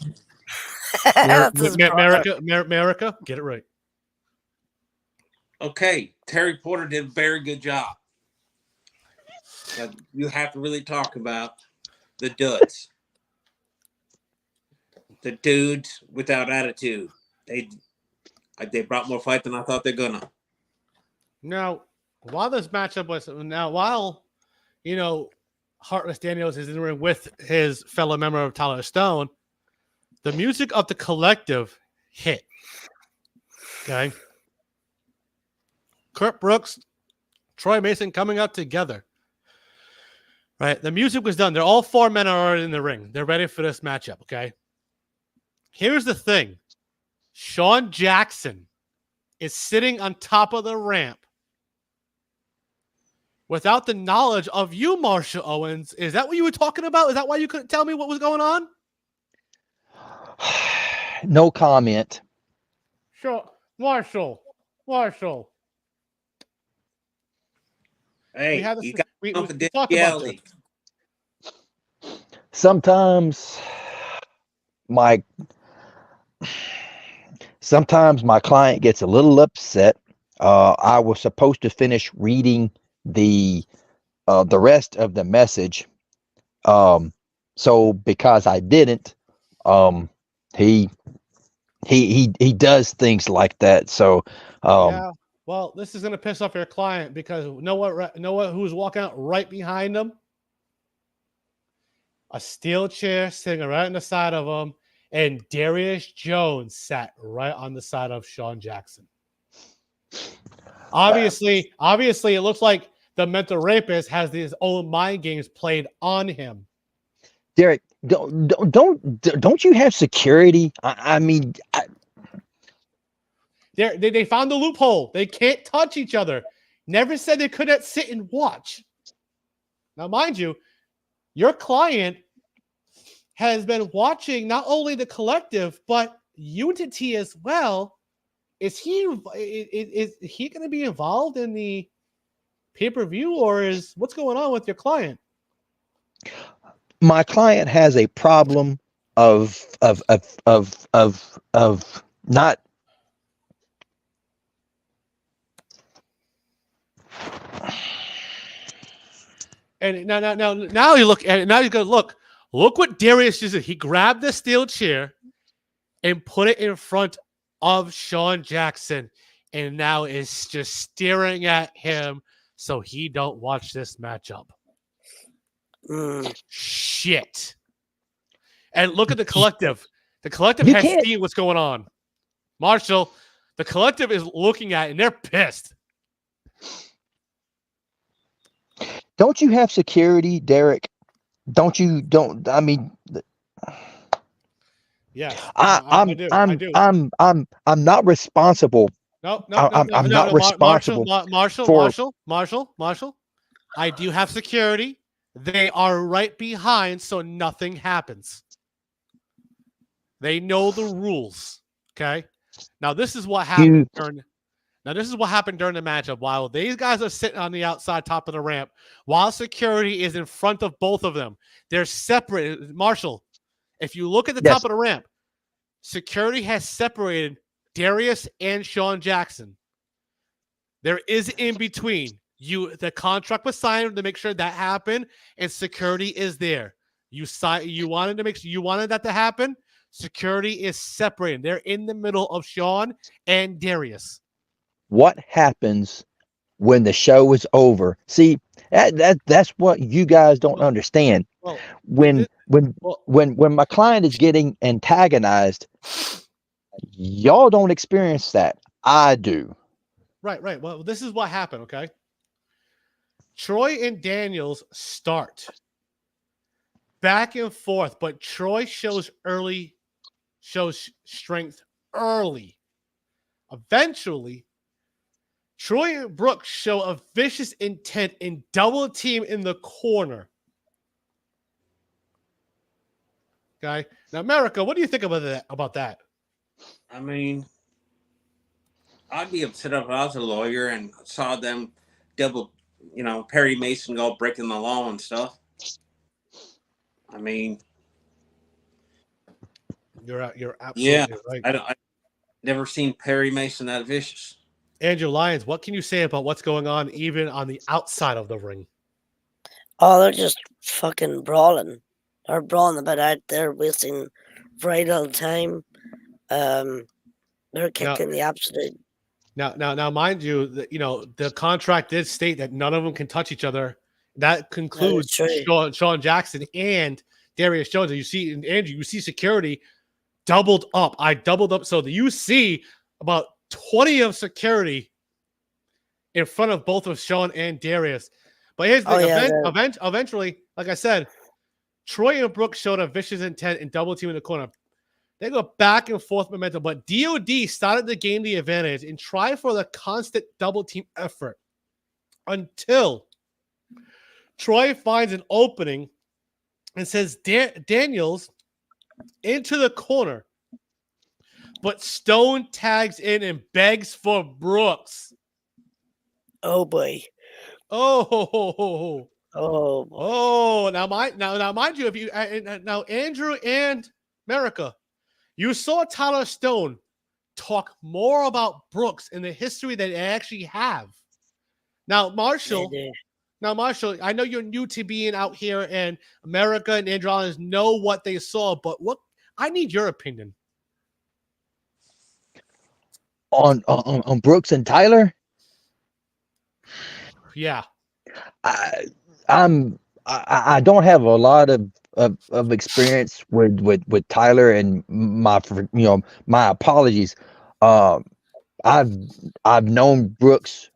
Speaker 1: America, get it right.
Speaker 3: Okay, Terry Porter did a very good job. But you have to really talk about the dudes. The dudes without attitude. They brought more fight than I thought they're gonna.
Speaker 1: Now, while this matchup was Heartless Daniels is in the ring with his fellow member of Tyler Stone, the music of the Collective hit. Okay. Kurt Brooks, Troy Mason coming out together. Right. The music was done. They're all 4 men are already in the ring. They're ready for this matchup. Okay. Here's the thing. Sean Jackson is sitting on top of the ramp without the knowledge of you, Marshall Owens. Is that what you were talking about? Is that why you couldn't tell me what was going on?
Speaker 4: No comment.
Speaker 1: Sure. Marshall.
Speaker 3: Hey,
Speaker 1: we talked about
Speaker 3: confidentiality.
Speaker 1: this.
Speaker 4: Sometimes my client gets a little upset. I was supposed to finish reading the rest of the message. So because I didn't, he he does things like that. So
Speaker 1: Yeah. Well, this is gonna piss off your client because know what? Who's walking out right behind him? A steel chair sitting right on the side of him, and Darius Jones sat right on the side of Sean Jackson. Obviously, it looks like the mental rapist has his own mind games played on him.
Speaker 4: Derek, don't you have security? I mean,
Speaker 1: They found the loophole. They can't touch each other. Never said they couldn't sit and watch. Now, mind you, your client has been watching not only the collective but Unity as well. Is he going to be involved in the pay-per-view, or is what's going on with your client?
Speaker 4: my client has a problem of not.
Speaker 1: And now you look at it. Now you go look what Darius just did. He grabbed the steel chair and put it in front of Sean Jackson, and now is just staring at him so he don't watch this matchup. Shit. And look at the collective. The collective has seen what's going on. Marshall, the collective is looking at it, and they're pissed.
Speaker 4: Don't you have security, Derek? Don't I mean,
Speaker 1: yes.
Speaker 4: I'm not responsible.
Speaker 1: No,
Speaker 4: I'm not responsible.
Speaker 1: Marshall. I do have security. They are right behind, so nothing happens. They know the rules. Okay. Now this is what happened during the matchup. While these guys are sitting on the outside top of the ramp, while security is in front of both of them, they're separate. Marshall, if you look at the top of the ramp, security has separated Darius and Sean Jackson. There is in between. The contract was signed to make sure that happened, and security is there. You wanted that to happen. Security is separated. They're in the middle of Sean and Darius.
Speaker 4: What happens when the show is over? See, that's what you guys don't understand. When my client is getting antagonized, y'all don't experience that. I do.
Speaker 1: Right. Well, this is what happened, okay? Troy and Daniels start back and forth, but Troy shows strength early. Eventually, Troy and Brooks show a vicious intent in double team in the corner. Okay. Now, America, what do you think about that?
Speaker 3: I mean, I'd be upset if I was a lawyer and saw them double, Perry Mason go breaking the law and stuff. I mean,
Speaker 1: you're absolutely right.
Speaker 3: I've never seen Perry Mason that vicious.
Speaker 1: Andrew Lyons, what can you say about what's going on even on the outside of the ring?
Speaker 2: Oh, they're just fucking brawling. They're brawling about out there, wasting vital time. They're kicking the absolute.
Speaker 1: Now, mind you, the contract did state that none of them can touch each other. That concludes Sean Jackson and Darius Jones. And you see, Andrew, you see security doubled up. I doubled up. So you see about 20 of security in front of both of Sean and Darius. But here's the thing. Eventually, like I said, Troy and Brooks showed a vicious intent in double team in the corner. They go back and forth momentum, but DOD started to gain the advantage and try for the constant double team effort until Troy finds an opening and says Daniels into the corner. But Stone tags in and begs for Brooks.
Speaker 2: Oh boy.
Speaker 1: Oh.
Speaker 2: Oh.
Speaker 1: Now mind you, if you now Andrew and America, you saw Tyler Stone talk more about Brooks in the history that they actually have. Now, Marshall, I know you're new to being out here, and America and Andrew Lyons know what they saw, but I need your opinion.
Speaker 4: on Brooks and Tyler.
Speaker 1: Yeah.
Speaker 4: I I don't have a lot of experience with Tyler, and my apologies. Um, I've I've known Brooks.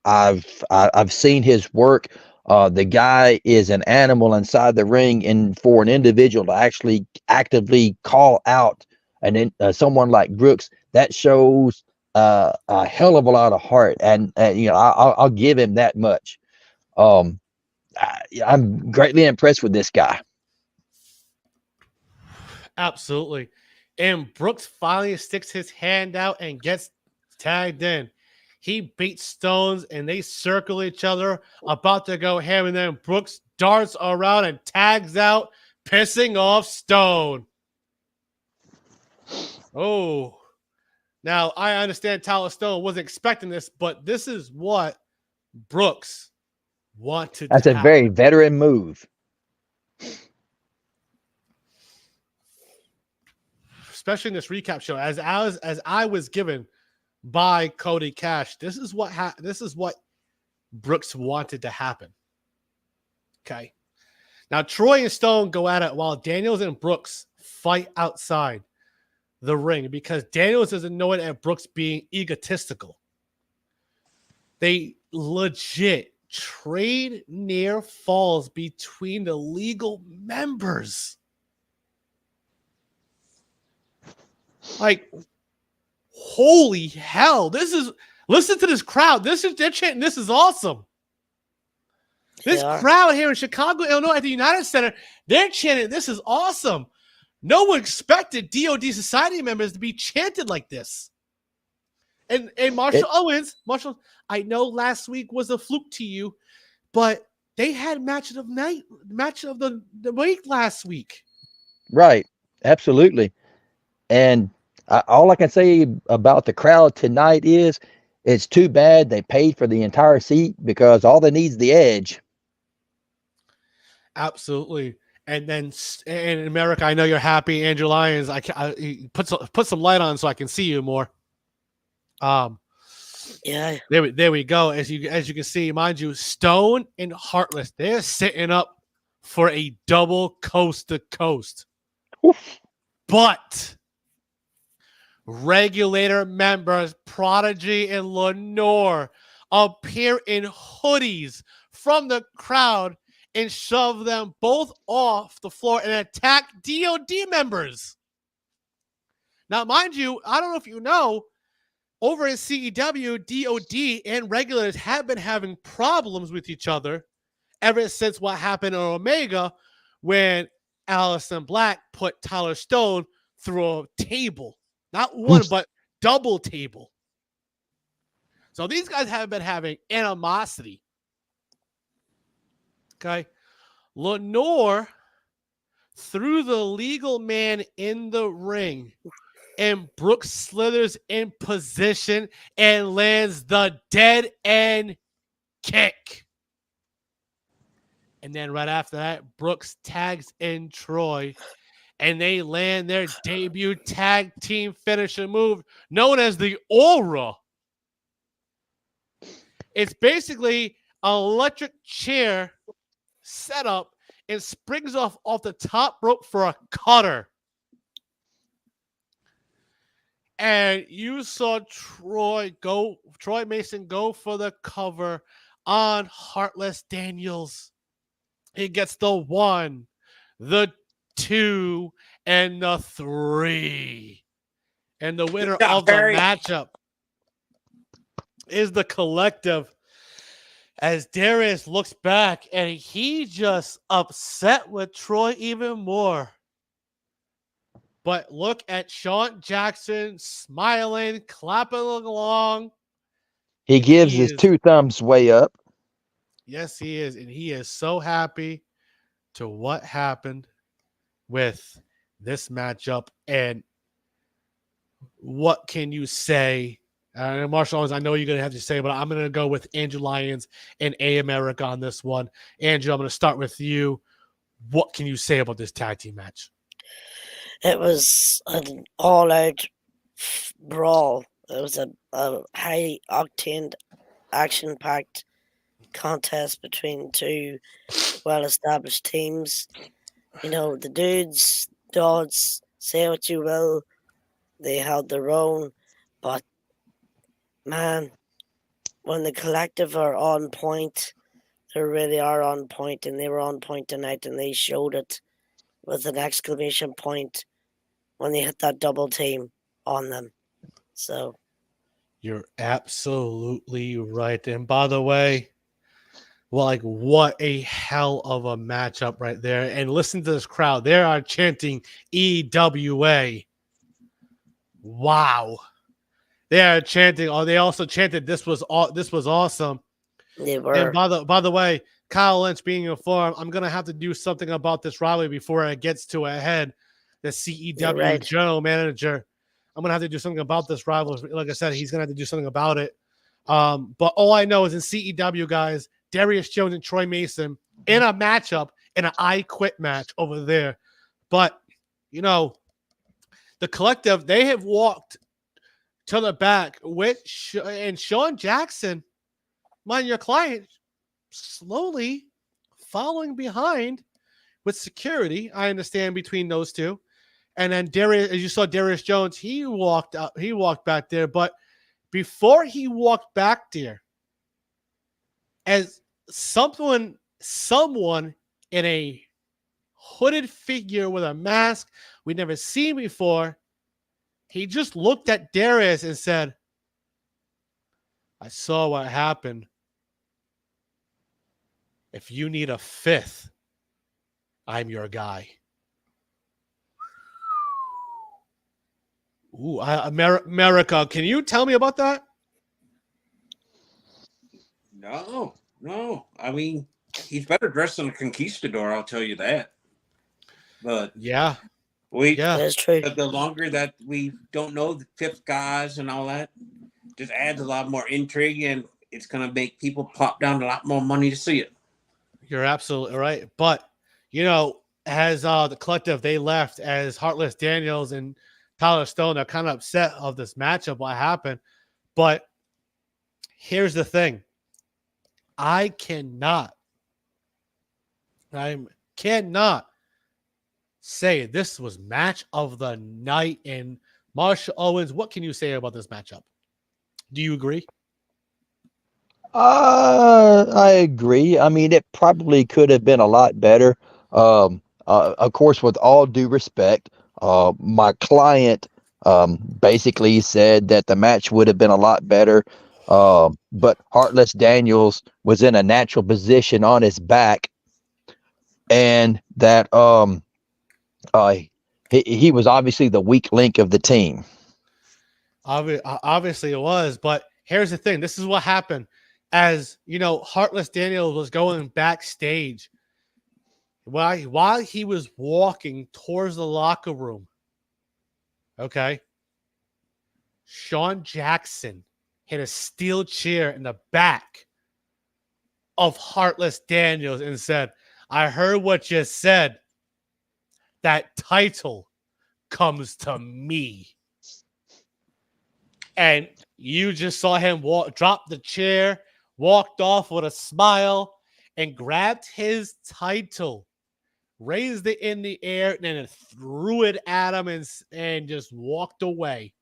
Speaker 4: I've seen his work. The guy is an animal inside the ring, and for an individual to actually actively call out someone like Brooks, that shows a hell of a lot of heart, and I'll give him that much. Um, I'm greatly impressed with this guy.
Speaker 1: Absolutely. And Brooks finally sticks his hand out and gets tagged in. He beats Stones and they circle each other, about to go ham, and then Brooks darts around and tags out, pissing off Stone. Oh. Now, I understand Tyler Stone wasn't expecting this, but this is what Brooks wanted
Speaker 4: That's
Speaker 1: to
Speaker 4: a
Speaker 1: happen.
Speaker 4: very veteran move.
Speaker 1: Especially in this recap show, as I was given by Cody Cash, this is what Brooks wanted to happen. Okay. Now Troy and Stone go at it while Daniels and Brooks fight outside the ring because Daniels is annoyed at Brooks being egotistical. They legit trade near falls between the legal members. Like, holy hell. Listen to this crowd. They're chanting, this is awesome. This crowd here in Chicago, Illinois at the United Center, they're chanting, this is awesome. No one expected DOD Society members to be chanted like this. And Marshall, I know last week was a fluke to you, but they had match of the week last week.
Speaker 4: Right. Absolutely. And all I can say about the crowd tonight is it's too bad they paid for the entire seat because all they need is the edge.
Speaker 1: Absolutely. And then in America, I know you're happy, Andrew Lyons. I put some light on so I can see you more.
Speaker 2: Yeah.
Speaker 1: There we go. As you can see, mind you, Stone and Heartless, they're setting up for a double coast to coast.
Speaker 4: Oof.
Speaker 1: But Regulator members Prodigy and Lenore appear in hoodies from the crowd and shove them both off the floor and attack DOD members. Now, mind you, I don't know if you know, over in CEW, DOD and Regulators have been having problems with each other ever since what happened on Omega when Allison Black put Tyler Stone through a table. Not one, but double table. So these guys have been having animosity. Okay. Lenore threw the legal man in the ring, and Brooks slithers in position and lands the dead end kick. And then right after that, Brooks tags in Troy, and they land their debut tag team finisher move known as the Aura. It's basically an electric chair setup and springs off the top rope for a cutter. And you saw Troy Mason go for the cover on Heartless Daniels. He gets the 1, the 2, and the 3. And the winner of the matchup is the Collective. As Darius looks back and he just upset with Troy even more. But look at Sean Jackson smiling, clapping along.
Speaker 4: He gives his 2 thumbs way up.
Speaker 1: Yes, he is. And he is so happy to what happened with this matchup. And what can you say? Marshall, I know you're going to have to say, but I'm going to go with Andrew Lyons and A America on this one. Andrew, I'm going to start with you. What can you say about this tag team match?
Speaker 2: It was an all-out brawl. It was a high octane, action packed contest between two well established teams. You know, the Dodds, say what you will, they held their own, but man, when the collective are on point, they really are on point, and they were on point tonight, and they showed it with an exclamation point when they hit that double team on them. So
Speaker 1: You're absolutely right. And by the way, well, like what a hell of a matchup right there. And listen to this crowd. They are chanting EWA. Wow. They are chanting. Oh, they also chanted this was awesome.
Speaker 2: they
Speaker 1: And
Speaker 2: were
Speaker 1: by the way, Kyle Lynch being informed, I'm gonna have to do something about this rivalry before it gets to a head. The CEW
Speaker 2: right.
Speaker 1: general manager. I'm gonna have to do something about this rivalry. Like I said, he's gonna have to do something about it. But all I know is in CEW, guys, Darius Jones and Troy Mason in a matchup in an I Quit match over there. But you know, the collective, they have walked to the back with and Sean Jackson, mind your client, slowly following behind with security. I understand between those two. And then Darius, as you saw, Darius Jones, he walked back there. But before he walked back there, as someone in a hooded figure with a mask we'd never seen before, he just looked at Darius and said, I saw what happened. If you need a fifth, I'm your guy. Ooh, America, can you tell me about that?
Speaker 3: No. I mean, he's better dressed than a conquistador, I'll tell you that. But
Speaker 1: Yeah.
Speaker 2: That's true.
Speaker 3: the longer that we don't know the fifth guys and all that, just adds a lot more intrigue, and it's gonna make people plop down a lot more money to see it.
Speaker 1: You're absolutely right. But, you know, as the collective, they left as Heartless Daniels and Tyler Stone are kind of upset of this matchup, what happened. But here's the thing. I cannot say this was match of the night. And Marshall Owens, what can you say about this matchup? Do you agree?
Speaker 4: I agree. I mean, it probably could have been a lot better. Of course, with all due respect, my client basically said that the match would have been a lot better. But Heartless Daniels was in a natural position on his back, and that he was obviously the weak link of the team.
Speaker 1: Obviously it was, but here's the thing. This is what happened. As you know, Heartless Daniels was going backstage while he was walking towards the locker room. Okay. Sean Jackson hit a steel chair in the back of Heartless Daniels and said, I heard what you said. That title comes to me. And you just saw him drop the chair, walked off with a smile, and grabbed his title, raised it in the air, and then threw it at him and just walked away.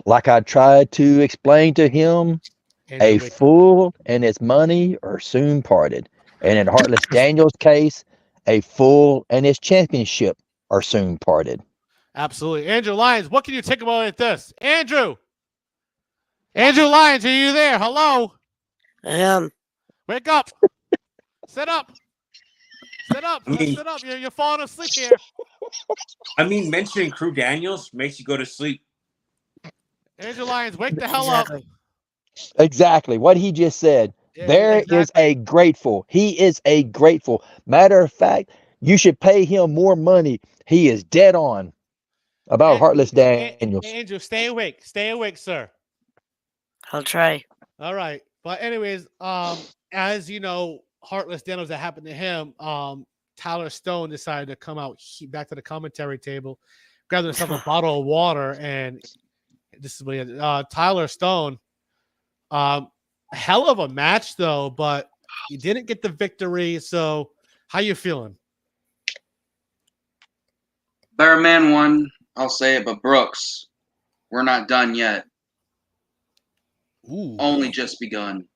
Speaker 4: Like I tried to explain to him, a fool and his money are soon parted. And in Heartless Daniels' case, a fool and his championship are soon parted.
Speaker 1: Absolutely. Andrew Lyons, what can you take about this? Andrew Lyons, are you there? Hello?
Speaker 2: I am.
Speaker 1: Wake up. Sit up. Sit up. Sit up. You're falling asleep here.
Speaker 3: I mean, mentioning Crew Daniels makes you go to sleep.
Speaker 1: Andrew Lyons, wake the hell up.
Speaker 4: Exactly what he just said. There is a grateful. He is a grateful. Matter of fact, you should pay him more money. He is dead on about Heartless Daniels.
Speaker 1: Andrew, stay awake. Stay awake, sir.
Speaker 2: I'll try.
Speaker 1: All right. But anyways, as you know, Heartless Daniels, that happened to him, Tyler Stone decided to come out back to the commentary table, grabbed himself a bottle of water, and This is Tyler Stone. Hell of a match though, but he didn't get the victory. So how you feeling?
Speaker 5: Bear Man won. I'll say it, but Brooks, we're not done yet.
Speaker 1: Ooh.
Speaker 5: Only just begun.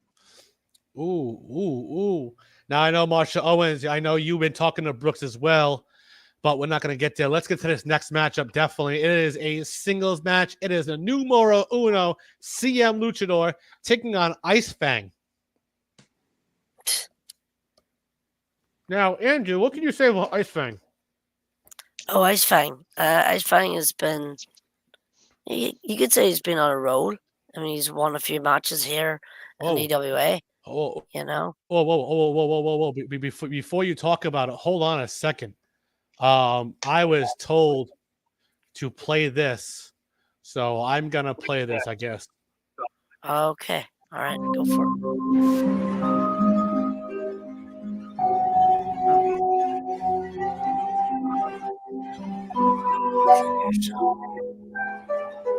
Speaker 1: Ooh. Now I know Marsha Owens. I know you've been talking to Brooks as well, but we're not going to get there. Let's get to this next matchup. Definitely, it is a singles match. It is a numero uno CM Luchador taking on Ice Fang. Now, Andrew, what can you say about Ice Fang?
Speaker 2: Oh, Ice Fang. Ice Fang has been. You could say he's been on a roll. I mean, he's won a few matches here in EWA.
Speaker 1: Oh,
Speaker 2: you know.
Speaker 1: Whoa! Before you talk about it, hold on a second. I was told to play this, so I'm gonna play this, I guess.
Speaker 2: Okay, all right, go for it.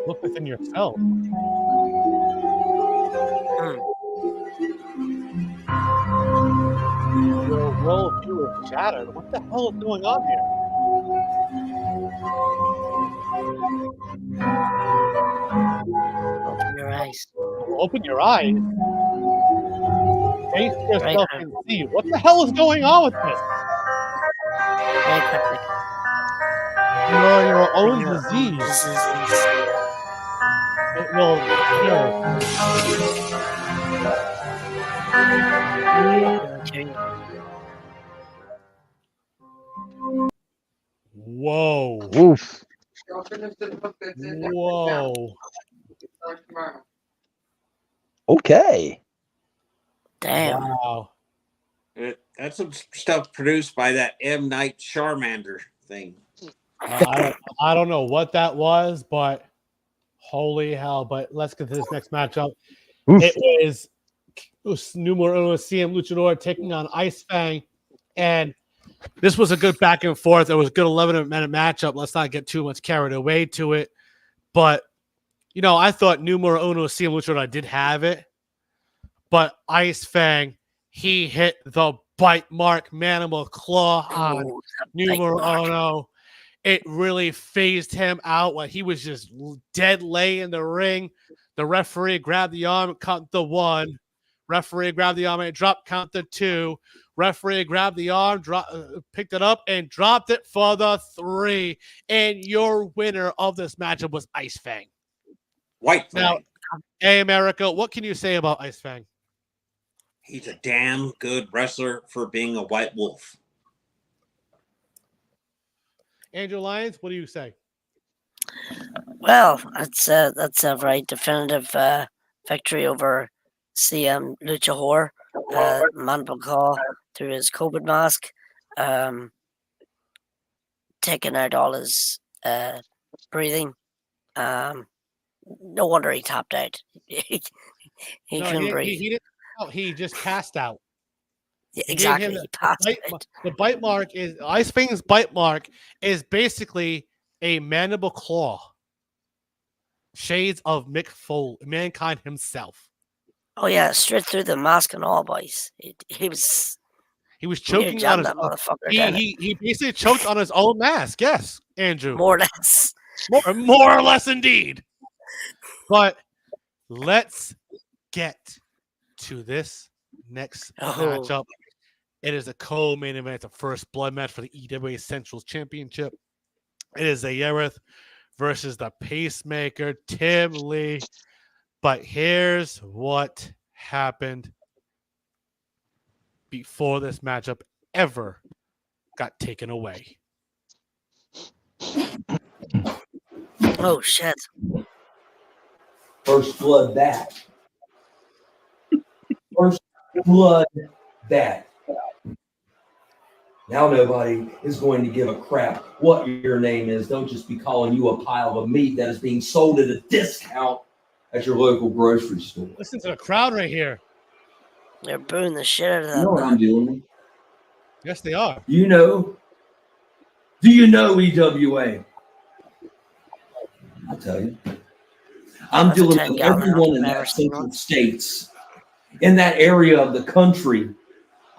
Speaker 1: Look within yourself. Your worldview is shattered. What the hell is going on here?
Speaker 2: Open your eyes.
Speaker 1: Open your eyes. Face yourself and see. What the hell is going on with this?
Speaker 2: Very cryptic.
Speaker 1: You're your own disease. It will Whoa.
Speaker 4: Oof.
Speaker 1: Whoa.
Speaker 4: Okay.
Speaker 2: Damn.
Speaker 1: Wow.
Speaker 3: That's some stuff produced by that M. Night Charmander thing.
Speaker 1: I don't know what that was, but holy hell. But let's get to this next matchup.
Speaker 4: Oof.
Speaker 1: It is numero uno CM Luchador taking on Ice Fang. And this was a good back and forth. It was a good 11-minute matchup. Let's not get too much carried away to it. But, you know, I thought numero uno CM Luchador did have it. But Ice Fang, he hit the bite mark Manimal Claw on numero uno. It really phased him out when he was just dead lay in the ring. The referee grabbed the arm, count the 1. Referee grabbed the arm and dropped, count the 2. Referee grabbed the arm, picked it up, and dropped it for the 3. And your winner of this matchup was Ice Fang.
Speaker 3: White Fang.
Speaker 1: Now, hey, America, what can you say about Ice Fang?
Speaker 3: He's a damn good wrestler for being a white wolf.
Speaker 1: Andrew Lyons, what do you say?
Speaker 2: Well, that's a very definitive victory over CM Luchador. Manimal Claw through his COVID mask, taking out all his breathing. No wonder he tapped out. he couldn't breathe.
Speaker 1: He didn't. He just passed out.
Speaker 2: Yeah, exactly.
Speaker 1: The bite mark is Ice Fang's bite mark is basically a mandible claw. Shades of Mankind himself.
Speaker 2: Oh yeah, straight through the mask and all, boys. He was
Speaker 1: choking on his
Speaker 2: motherfucker.
Speaker 1: He basically choked on his own mask. Yes, Andrew.
Speaker 2: More or less.
Speaker 1: More or less indeed. But let's get to this next matchup. It is a co-main event. It's a first blood match for the EWA Central Championship. It is Ayerith versus the Pacemaker, Tim Lee. But here's what happened before this matchup ever got taken away.
Speaker 2: Oh, shit.
Speaker 7: First blood that. First blood that. Now nobody is going to give a crap what your name is. They'll just be calling you a pile of meat that is being sold at a discount at your local grocery store.
Speaker 1: Listen to the crowd right here.
Speaker 2: They're booing the shit out of that.
Speaker 7: You know what I'm dealing with?
Speaker 1: Yes, they are.
Speaker 7: You know? Do you know EWA? I'll tell you. I'm
Speaker 2: That's a
Speaker 7: dealing
Speaker 2: 10
Speaker 7: with
Speaker 2: gallon
Speaker 7: everyone in
Speaker 2: I've never
Speaker 7: that
Speaker 2: seen
Speaker 7: central
Speaker 2: one.
Speaker 7: states, in that area of the country.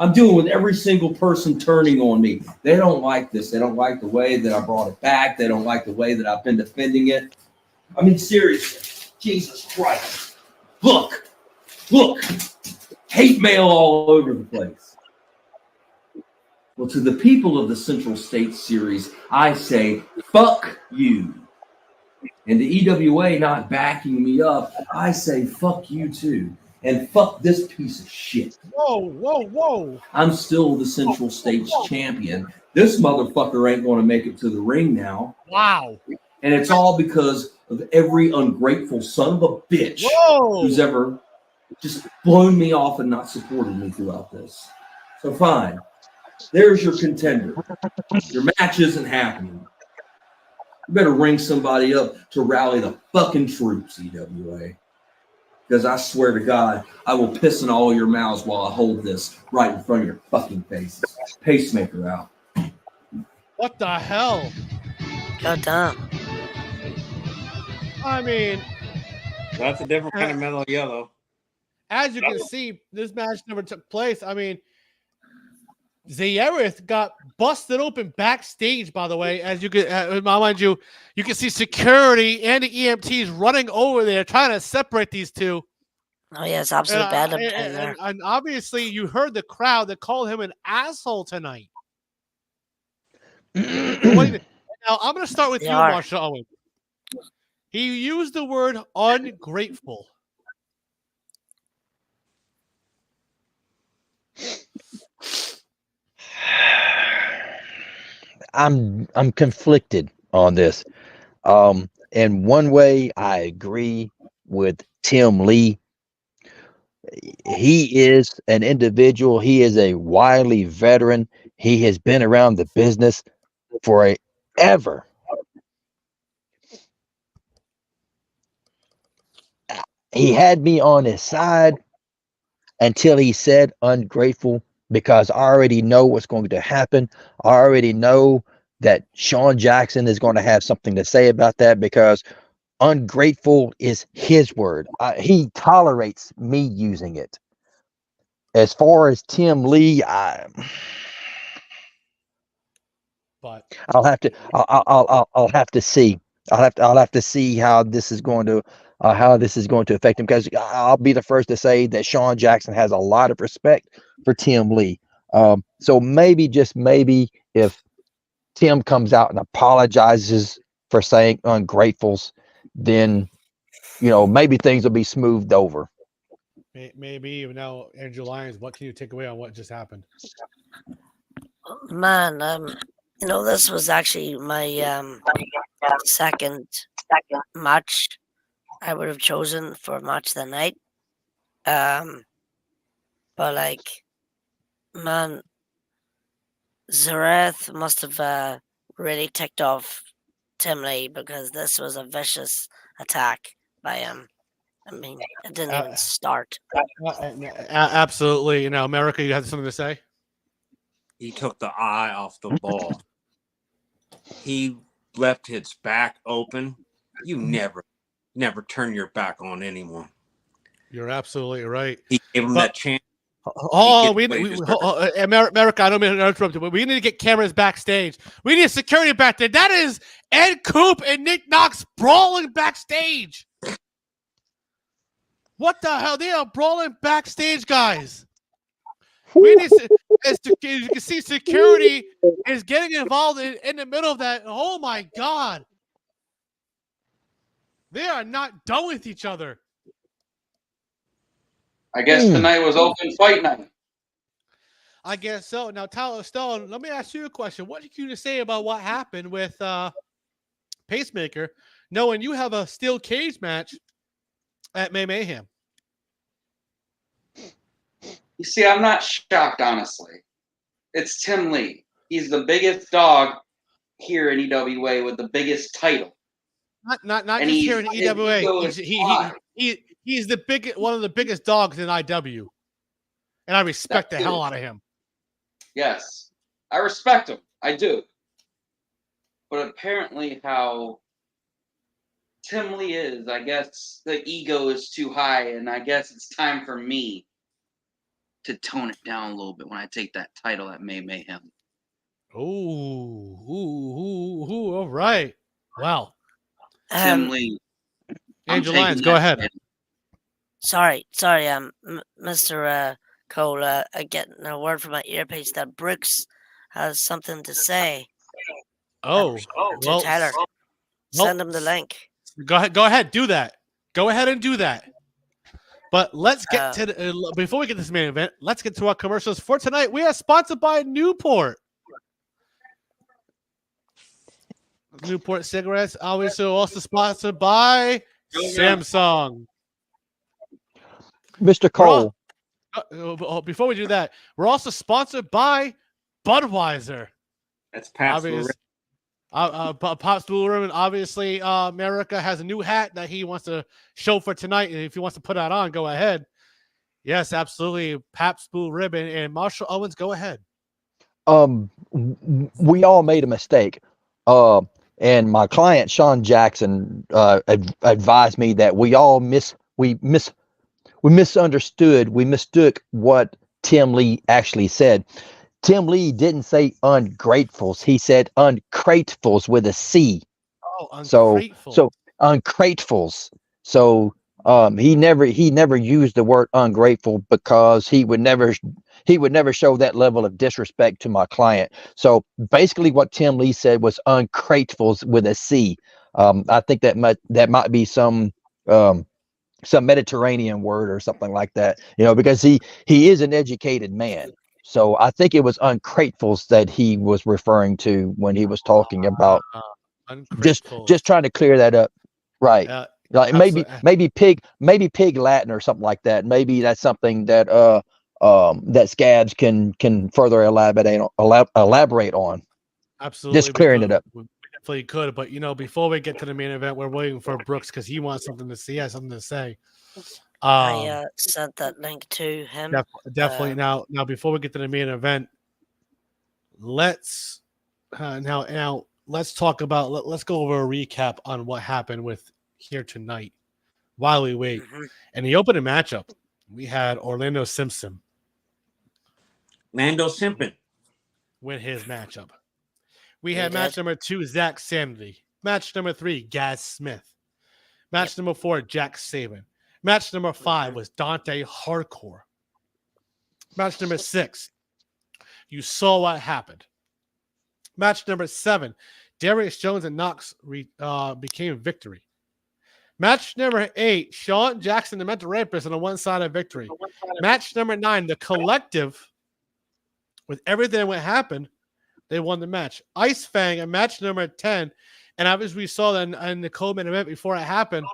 Speaker 7: I'm dealing with every single person turning on me. They don't like this. They don't like the way that I brought it back. They don't like the way that I've been defending it. I mean, seriously, Jesus Christ. Look, hate mail all over the place. Well, to the people of the Central States series, I say, fuck you. And the EWA not backing me up, I say, fuck you too. And fuck this piece of shit.
Speaker 1: Whoa.
Speaker 7: I'm still the Central States champion. This motherfucker ain't going to make it to the ring now.
Speaker 1: Wow.
Speaker 7: And it's all because of every ungrateful son of a bitch who's ever just blown me off and not supported me throughout this. So fine. There's your contender. Your match isn't happening. You better ring somebody up to rally the fucking troops, EWA. Because I swear to God, I will piss in all your mouths while I hold this right in front of your fucking faces. Pacemaker out.
Speaker 1: What the hell?
Speaker 2: God damn.
Speaker 1: I mean,
Speaker 3: That's a different kind of mellow yellow.
Speaker 1: as you can see, this match never took place. I mean, Zayerith got busted open backstage, by the way. As you can, mind you, you can see security and the EMTs running over there trying to separate these two.
Speaker 2: Oh, yeah, it's absolute bad in
Speaker 1: And,
Speaker 2: there.
Speaker 1: and obviously, you heard the crowd that called him an asshole tonight. Now, I'm going to start with
Speaker 2: They
Speaker 1: you,
Speaker 2: are.
Speaker 1: Marshall Owen. He used the word ungrateful.
Speaker 4: I'm conflicted on this. In one way, I agree with Tim Lee. He is an individual. He is a wily veteran. He has been around the business forever. He had me on his side until he said ungrateful, because I already know what's going to happen. I already know that Sean Jackson is going to have something to say about that, because ungrateful is his word. He tolerates me using it. As far as Tim Lee,
Speaker 1: But
Speaker 4: I'll have to see. I'll have to see how this is going to affect him, because I'll be the first to say that Sean Jackson has a lot of respect for Tim Lee. So maybe, just maybe, if Tim comes out and apologizes for saying ungratefuls, then maybe things will be smoothed over.
Speaker 1: maybe even now, Andrew Lyons, what can you take away on what just happened?
Speaker 2: Man, this was actually my second match I would have chosen for match of the night. But like, man, Zareth must have really ticked off Tim Lee, because this was a vicious attack by him. I mean, it didn't even start.
Speaker 1: Absolutely. America, you had something to say?
Speaker 3: He took the eye off the ball. He left his back open. You never turn your back on anyone.
Speaker 1: You're absolutely right.
Speaker 3: He gave him that chance.
Speaker 1: America, I don't mean to interrupt you, but we need to get cameras backstage. We need security back there. That is Ed Coop and Nick Knox brawling backstage. What the hell? They are brawling backstage, guys. We need you can see security is getting involved in the middle of that. Oh my God. They are not done with each other.
Speaker 5: I guess tonight was open fight night.
Speaker 1: I guess so. Now, Tyler Stone, let me ask you a question. What did you say about what happened with Pacemaker, knowing you have a steel cage match at May Mayhem?
Speaker 5: You see, I'm not shocked, honestly. It's Tim Lee. He's the biggest dog here in EWA with the biggest title.
Speaker 1: Not just here in EWA. He's the one of the biggest dogs in IW, and I respect the hell out of him.
Speaker 5: Yes, I respect him. I do. But apparently, how Tim Lee is. I guess the ego is too high, and I guess it's time for me to tone it down a little bit when I take that title at May Mayhem.
Speaker 1: Ooh, all right. Wow.
Speaker 5: Tim Lee.
Speaker 1: Angel Lions, go ahead.
Speaker 2: Sorry, Mr. Cole, getting a word from my earpiece that Brooks has something to say.
Speaker 1: Oh,
Speaker 2: to Tyler. Send him the link.
Speaker 1: Go ahead, do that. Go ahead and do that. But let's get to before we get to this main event, let's get to our commercials for tonight. We are sponsored by Newport. Newport cigarettes, obviously also sponsored by Samsung.
Speaker 4: Mr. Cole.
Speaker 1: Before we do that, we're also sponsored by Budweiser.
Speaker 3: That's Pabst Blue Ribbon.
Speaker 1: Pabst Blue Ribbon. Obviously, America has a new hat that he wants to show for tonight. And if he wants to put that on, go ahead. Yes, absolutely. Pabst Blue Ribbon. And Marshall Owens, go ahead.
Speaker 4: We all made a mistake. And my client, Sean Jackson, advised me that we misunderstood. We mistook what Tim Lee actually said. Tim Lee didn't say ungratefuls. He said ungratefuls with a C.
Speaker 1: Oh, ungrateful.
Speaker 4: So ungratefuls. So he never used the word ungrateful because he would never show that level of disrespect to my client. So basically what Tim Lee said was ungratefuls with a C. I think that might be some Mediterranean word or something like that, because he is an educated man. So I think it was ungratefuls that he was referring to when he was talking about just trying to clear that up. Right. Like maybe pig Latin or something like that. Maybe that's something that that Scabs can further elaborate on.
Speaker 1: Absolutely.
Speaker 4: Just clearing it up.
Speaker 1: We definitely could, but before we get to the main event, we're waiting for Brooks because he wants something to say. He has something to say.
Speaker 2: I sent that link to him.
Speaker 1: Definitely. Now, before we get to the main event, let's let's talk about. Let's go over a recap on what happened with here tonight. While we wait, in the opening matchup, we had Orlando Simpson.
Speaker 3: Lando Simpson
Speaker 1: win his matchup. We had match number 2, Zach Sanity. Match number 3, Gaz Smith. Match number 4, Jack Saban. Match number 5 was Dante Hardcore. Match number 6, you saw what happened. Match number 7, Darius Jones and Knox became victory. Match number 8, Sean Jackson, the mental rapist, on a one-sided victory. Match number 9, the collective, with everything that happened, they won the match. Ice Fang at match number 10, and obviously we saw that in the Coleman event before it happened.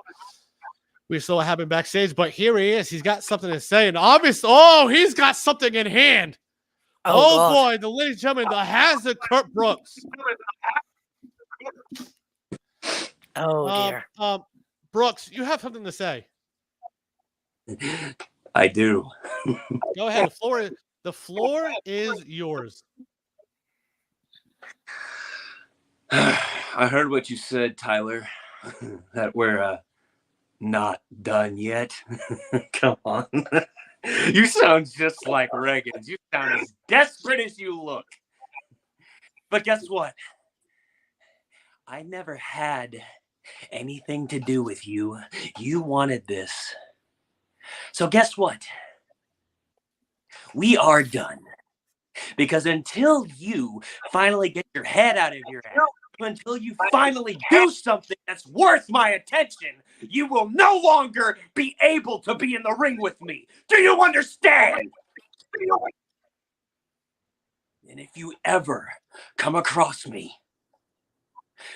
Speaker 1: We saw what happened backstage, but here he is. He's got something to say, and obviously, he's got something in hand. Oh boy, ladies and gentlemen, the Hazard Kurt Brooks.
Speaker 2: Oh dear.
Speaker 1: Brooks, you have something to say.
Speaker 8: I do.
Speaker 1: Go ahead. The floor is yours.
Speaker 8: I heard what you said, Tyler, that we're not done yet. Come on. You sound just like Reagan. You sound as desperate as you look. But guess what? I never had anything to do with you. You wanted this. So guess what? We are done. Because until you finally get your head out of your ass, until you finally do something that's worth my attention, you will no longer be able to be in the ring with me. Do you understand? And if you ever come across me,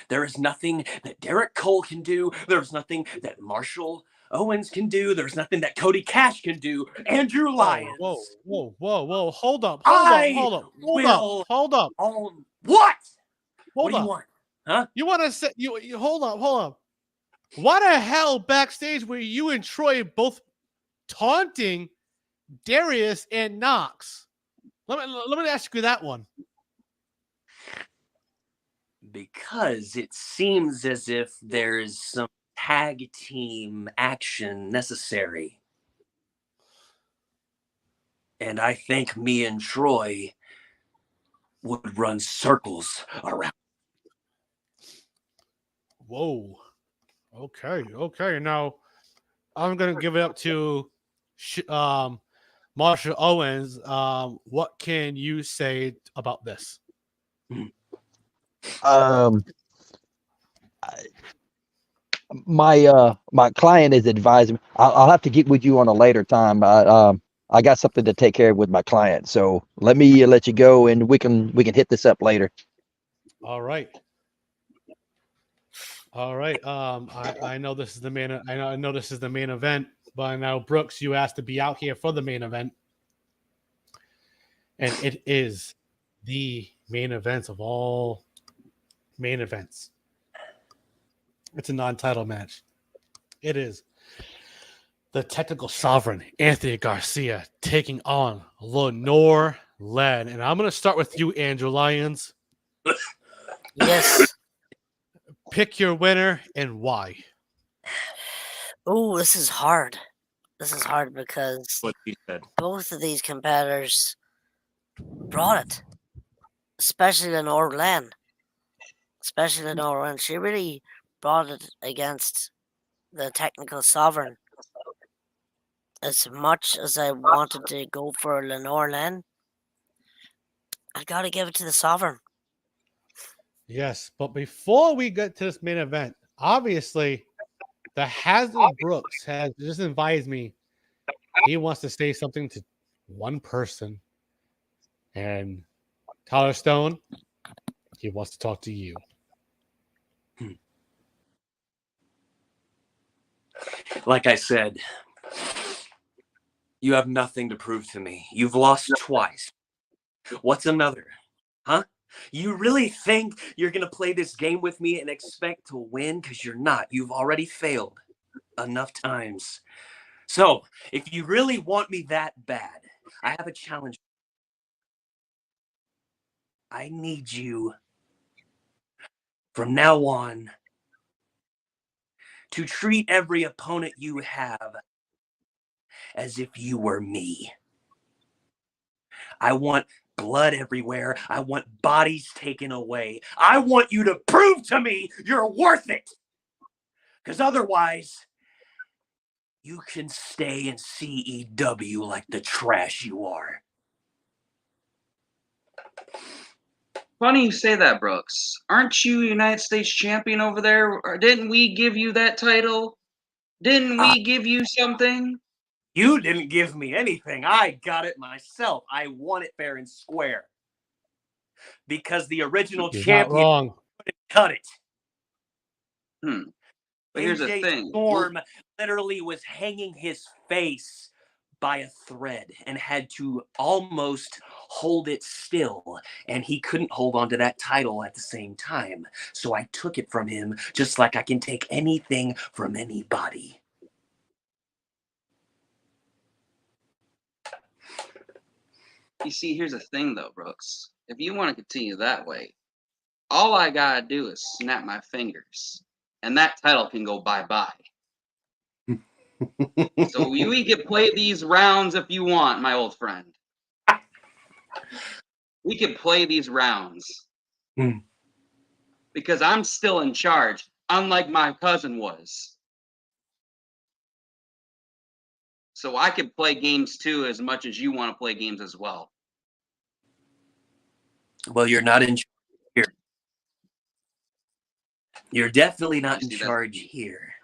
Speaker 8: there is nothing that Derek Cole can do. There's nothing that Marshall Owens can do. There's nothing that Cody Cash can do. Andrew Lyons.
Speaker 1: Whoa. Hold up.
Speaker 8: What?
Speaker 1: What
Speaker 8: do you want? Huh?
Speaker 1: You want to say you hold up. Why the hell backstage were you and Troy both taunting Darius and Knox? Let me ask you that one.
Speaker 8: Because it seems as if there's some tag team action necessary. And I think me and Troy would run circles around.
Speaker 1: Whoa. Okay. Now I'm gonna give it up to Marshall Owens. What can you say about this?
Speaker 4: My client is advising me. I'll have to get with you on a later time. I got something to take care of with my client, so let me let you go, and we can hit this up later.
Speaker 1: All right. I know this is the main. I know this is the main event, but now Brooks, you asked to be out here for the main event, and it is the main event of all main events. It's a non-title match. It is the technical sovereign Anthony Garcia taking on Lenore Len, and I'm going to start with you, Andrew Lyons.
Speaker 2: Yes.
Speaker 1: Pick your winner and why.
Speaker 2: Oh, this is hard. This is hard because
Speaker 8: What he said.
Speaker 2: both of these competitors brought it, especially Lenore Len. She really brought it against the technical sovereign. As much as I wanted to go for Lenore Len, I got to give it to the sovereign.
Speaker 1: Yes, but before we get to this main event, obviously, the Hazard Brooks has just advised me he wants to say something to one person, and Tyler Stone, he wants to talk to you.
Speaker 8: Like I said, you have nothing to prove to me. You've lost twice. What's another? Huh? You really think you're going to play this game with me and expect to win? Because you're not. You've already failed enough times. So, if you really want me that bad, I have a challenge. I need you from now on to treat every opponent you have as if you were me. I want blood everywhere. I want bodies taken away. I want you to prove to me you're worth it. Because otherwise, you can stay in CEW like the trash you are.
Speaker 5: Funny you say that, Brooks. Aren't you United States champion over there? Or didn't we give you that title? Didn't we give you something?
Speaker 8: You didn't give me anything. I got it myself. I won it fair and square. Because the original
Speaker 1: You're
Speaker 8: champion
Speaker 1: not wrong.
Speaker 8: couldn't cut it.
Speaker 5: But here's the
Speaker 8: AJ
Speaker 5: thing.
Speaker 8: Storm literally was hanging his face by a thread and had to almost hold it still, and he couldn't hold on to that title at the same time. So I took it from him, just like I can take anything from anybody.
Speaker 5: You see, here's the thing, though, Brooks. If you want to continue that way, all I gotta do is snap my fingers, and that title can go bye-bye. So we can play these rounds if you want, my old friend. We can play these rounds. Because I'm still in charge, unlike my cousin was. So I can play games too as much as you want to play games as well.
Speaker 8: Well, you're not in charge here. You're definitely not in charge here.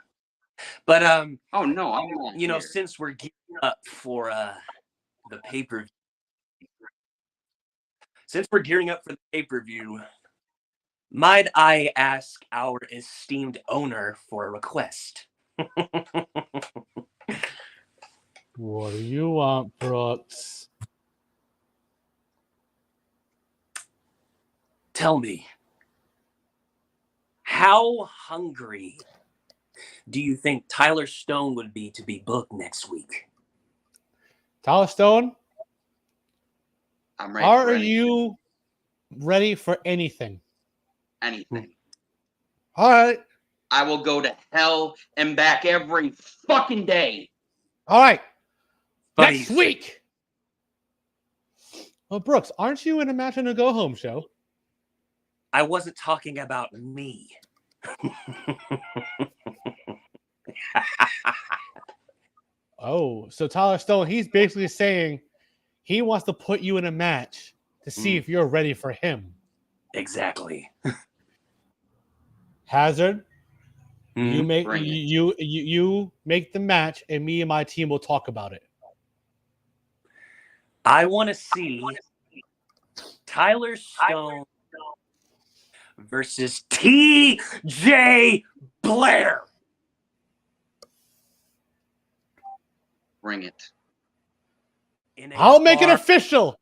Speaker 8: But
Speaker 5: oh no, I'm not.
Speaker 8: You know, since we're gearing up for the pay-per-view, might I ask our esteemed owner for a request?
Speaker 1: What do you want, Brooks?
Speaker 8: Tell me, how hungry do you think Tyler Stone would be to be booked next week?
Speaker 1: Tyler Stone?
Speaker 5: I'm ready.
Speaker 1: Are you ready for anything?
Speaker 5: Anything.
Speaker 1: All right.
Speaker 5: I will go to hell and back every fucking day.
Speaker 1: All right.
Speaker 8: Funny
Speaker 1: Next
Speaker 8: you say-
Speaker 1: week. Well, Brooks, aren't you in a match on a go home show?
Speaker 8: I wasn't talking about me.
Speaker 1: Oh, so Tyler Stone, he's basically saying he wants to put you in a match to see if you're ready for him.
Speaker 8: Exactly.
Speaker 1: Hazard, you
Speaker 8: Mhm.
Speaker 1: make
Speaker 5: Bring it.
Speaker 1: you make the match, and me and my team will talk about it.
Speaker 8: I want to see Tyler Stone versus TJ Blair.
Speaker 5: Bring it.
Speaker 1: I'll make it official.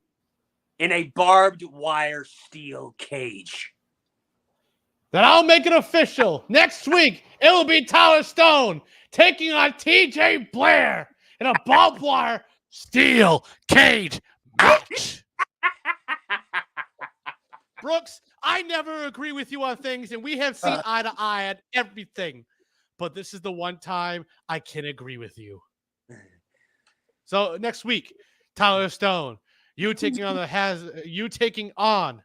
Speaker 8: In a barbed wire steel cage.
Speaker 1: Then I'll make it official. Next week, it will be Tyler Stone taking on TJ Blair in a barbed wire steel cage match. Brooks, I never agree with you on things, and we have seen eye to eye on everything. But this is the one time I can agree with you. So next week, Tyler Stone, you taking on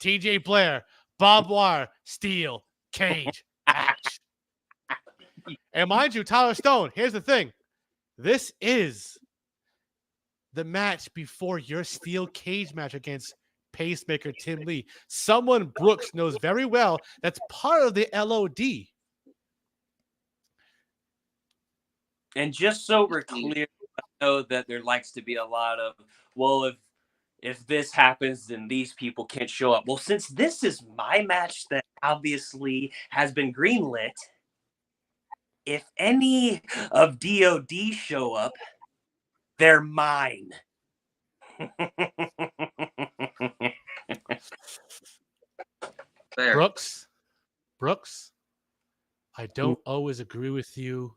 Speaker 1: TJ Blair, barbed wire steel cage match. And mind you, Tyler Stone, here's the thing. This is the match before your steel cage match against pacemaker Tim Lee. Someone Brooks knows very well that's part of the LOD.
Speaker 8: And just so we're clear, I know that there likes to be a lot of, well, if this happens, then these people can't show up. Well, since this is my match that obviously has been greenlit, if any of DOD show up, they're mine.
Speaker 5: There.
Speaker 1: Brooks, I don't always agree with you,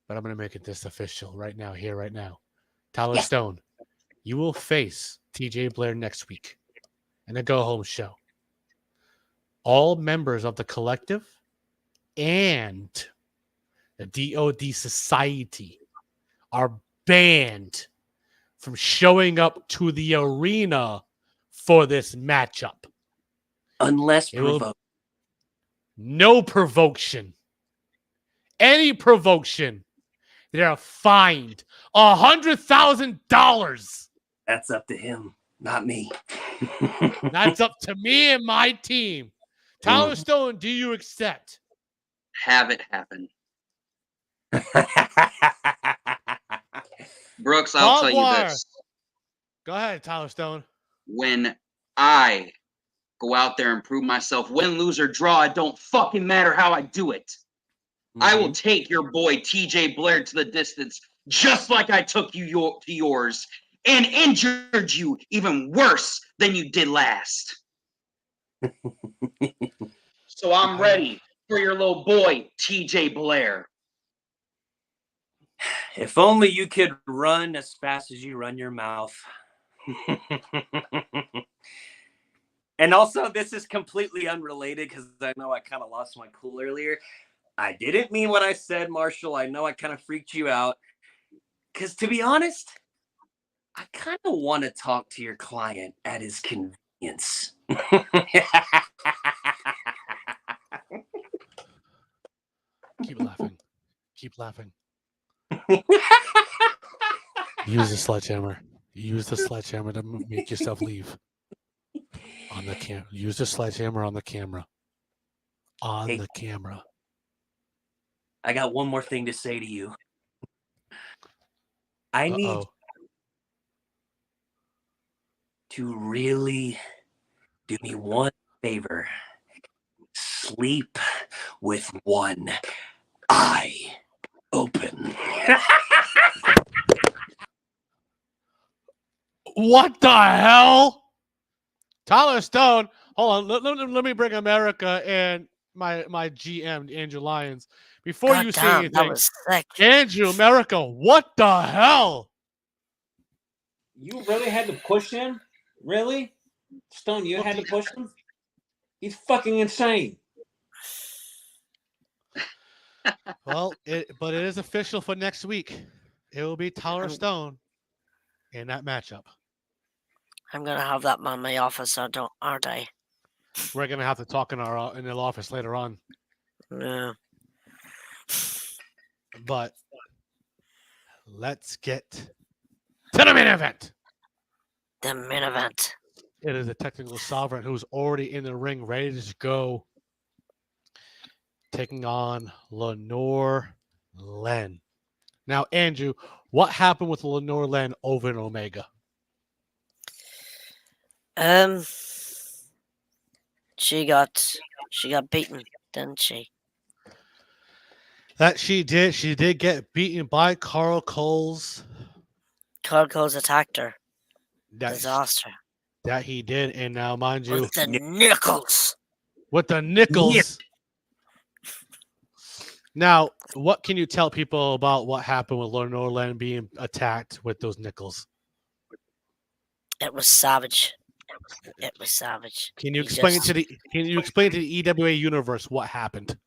Speaker 1: but I'm going to make it this official right now, here, right now. Tyler Stone, you will face TJ Blair next week in a go-home show. All members of the collective and the DOD Society are banned from showing up to the arena for this matchup.
Speaker 8: Unless
Speaker 1: It will-
Speaker 8: provoked.
Speaker 1: No provocation. Any provocation, they are fined $100,000.
Speaker 8: That's up to him, not me.
Speaker 1: That's up to me and my team. Tyler Stone, do you accept?
Speaker 5: Have it happen. Brooks, I'll tell you this.
Speaker 1: Go ahead, Tyler Stone.
Speaker 5: When I go out there and prove myself, win, lose, or draw, it don't fucking matter how I do it. I will take your boy TJ Blair to the distance, just like I took you to yours, and injured you even worse than you did last. So I'm ready for your little boy, TJ Blair.
Speaker 8: If only you could run as fast as you run your mouth. And also, this is completely unrelated because I know I kind of lost my cool earlier. I didn't mean what I said, Marshall. I know I kind of freaked you out. Because to be honest, I kind of want to talk to your client at his convenience.
Speaker 1: Keep laughing. Keep laughing. Use the sledgehammer. Use the sledgehammer to make yourself leave. On the camera. Use the sledgehammer on the camera. On the camera.
Speaker 8: I got one more thing to say to you. I need to really do me one favor. Sleep with one eye open.
Speaker 1: What the hell? Tyler Stone. Hold on. Let me bring America and my GM, Andrew Lyons. Before you say anything,
Speaker 2: that was sick.
Speaker 1: Andrew, America, what the hell?
Speaker 3: You really had to push him? Really? Stone, you had to push him? He's fucking insane.
Speaker 1: Well, but it is official for next week. It will be Tyler
Speaker 2: I'm,
Speaker 1: Stone in that matchup.
Speaker 2: I'm gonna have that in my office, aren't I?
Speaker 1: We're gonna have to talk in the office later on.
Speaker 2: Yeah.
Speaker 1: But let's get to the main event.
Speaker 2: The main event.
Speaker 1: It is a technical sovereign who's already in the ring, ready to go, taking on Lenore Len. Now, Andrew, what happened with Lenore Len over in Omega?
Speaker 2: She got beaten, didn't she?
Speaker 1: That she did. She did get beaten by Carl Coles.
Speaker 2: Carl Coles attacked her.
Speaker 1: That
Speaker 2: Disaster.
Speaker 1: that he did, and now, mind you,
Speaker 2: With the nickels.
Speaker 1: with the nickels. Now, what can you tell people about what happened with Lenore Len being attacked with those nickels?
Speaker 2: It was savage. It was savage.
Speaker 1: Can you
Speaker 2: He
Speaker 1: explain
Speaker 2: just-
Speaker 1: to the EWA universe what happened?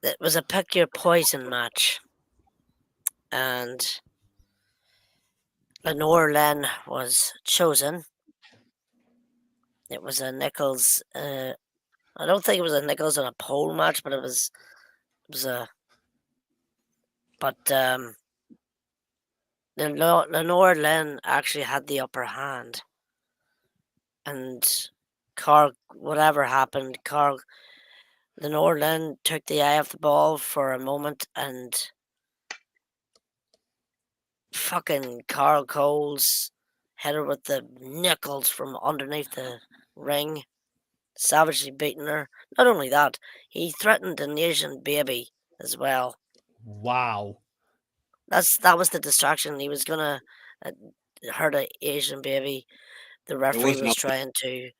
Speaker 2: It was a pick your poison match. And Lenore Len was chosen. It was a nickels. I don't think it was a nickels and a pole match, but it was a. But Lenore Len actually had the upper hand, and whatever happened, Lenore Len took the eye off the ball for a moment, and fucking Carl Coles hit her with the nickels from underneath the ring, savagely beating her. Not only that, he threatened an Asian baby as well.
Speaker 1: Wow.
Speaker 2: That was the distraction. He was gonna hurt an Asian baby. The referee was trying to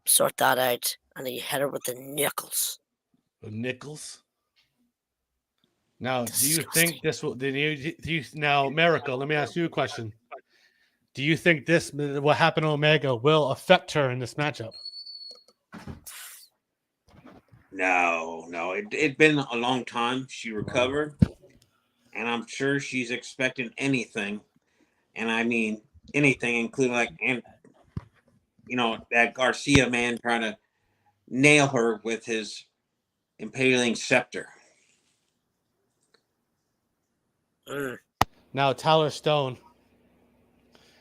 Speaker 2: sort that out, and he hit her with the nickels.
Speaker 1: The nickels. Now,
Speaker 2: Disgusting.
Speaker 1: do you think this will? Now, America? Let me ask you a question. Do you think what happened to Omega will affect her in this matchup?
Speaker 3: No. It'd been a long time. She recovered, and I'm sure she's expecting anything. And I mean anything, including that Garcia man trying to nail her with his impaling scepter.
Speaker 1: Now, Tyler Stone.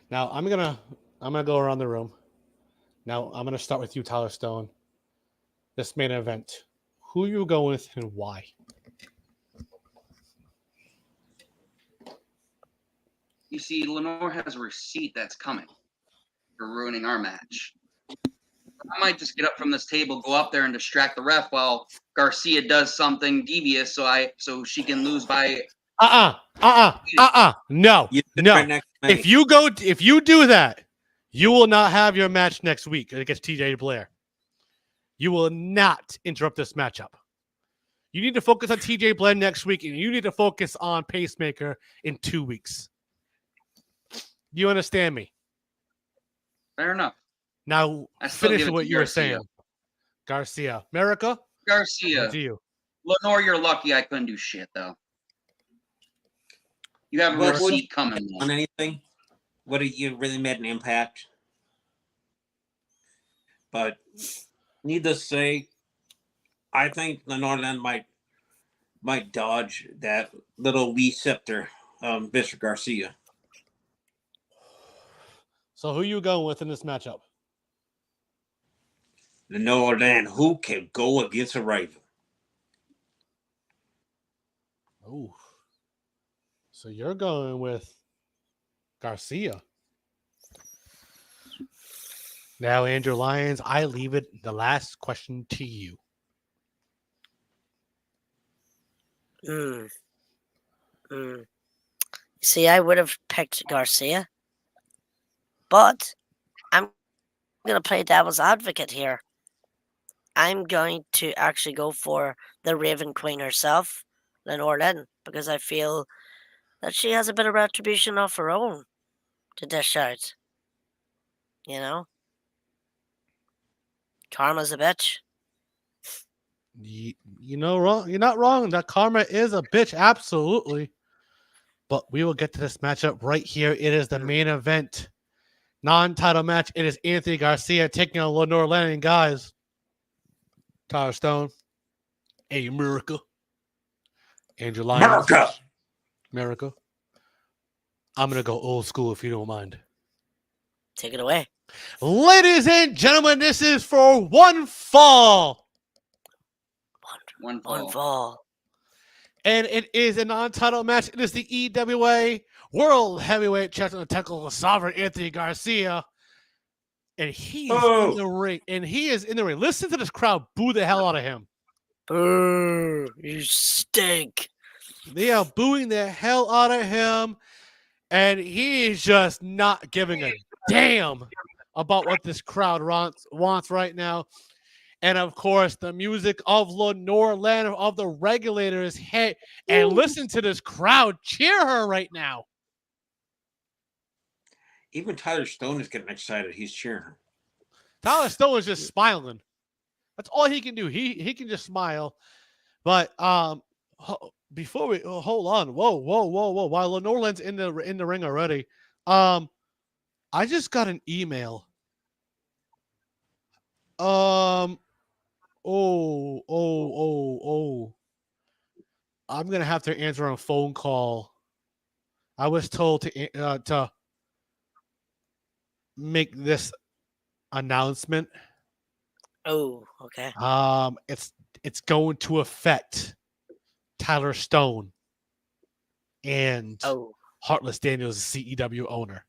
Speaker 1: Now, I'm gonna go around the room. Now, I'm gonna start with you, Tyler Stone. This main event. Who you go with and why?
Speaker 5: You see, Lenore has a receipt that's coming for ruining our match. I might just get up from this table, go up there, and distract the ref while Garcia does something devious, so she can lose by.
Speaker 1: No.
Speaker 3: Right,
Speaker 1: if you do that, you will not have your match next week against TJ Blair. You will not interrupt this matchup. You need to focus on TJ Blair next week, and you need to focus on Pacemaker in 2 weeks. You understand me?
Speaker 5: Fair enough.
Speaker 1: Now, finish what you were saying. Garcia. America?
Speaker 5: Garcia.
Speaker 1: To you.
Speaker 5: Lenore, you're lucky I couldn't do shit, though. You have a receipt coming.
Speaker 3: On anything? What you really made an impact? But needless to say, I think Lenore Len might dodge that little wee scepter, Mr. Garcia.
Speaker 1: So who you going with in this matchup?
Speaker 3: Lenore Len, who can go against a rival?
Speaker 1: Oh. So you're going with Garcia. Now, Andrew Lyons, I leave the last question to you.
Speaker 2: See, I would have picked Garcia, but I'm going to play devil's advocate here. I'm going to actually go for the Raven Queen herself, Lenore Len, because I feel that she has a bit of retribution of her own to dish out. You know? Karma's a bitch.
Speaker 1: You know wrong. You're not wrong. That Karma is a bitch, absolutely. But we will get to this matchup right here. It is the main event, non-title match. It is Anthony Garcia taking on Lenore Lanning, guys. Tyler Stone, America, Andrew Lyons, America. I'm gonna go old school if you don't mind.
Speaker 2: Take it away.
Speaker 1: Ladies and gentlemen, this is for one fall.
Speaker 5: One
Speaker 2: fall.
Speaker 1: And it is a non-title match. It is the EWA World Heavyweight Champion, Technical Sovereign Anthony Garcia. And he's in the ring. Listen to this crowd boo the hell out of him.
Speaker 2: Boo, you stink.
Speaker 1: They are booing the hell out of him. And he is just not giving a damn about what this crowd wants right now. And of course, the music of Lenore Lanning of the Regulators hit. And listen to this crowd cheer her right now.
Speaker 3: Even Tyler Stone is getting excited. He's cheering her.
Speaker 1: Tyler Stone is just smiling. That's all he can do. He can just smile. But before we hold on, whoa. While Lenore Lanning's in the ring already, I just got an email. I'm gonna have to answer a phone call. I was told to make this announcement.
Speaker 2: Oh, okay.
Speaker 1: It's going to affect Tyler Stone and Heartless Daniels, the CEW owner.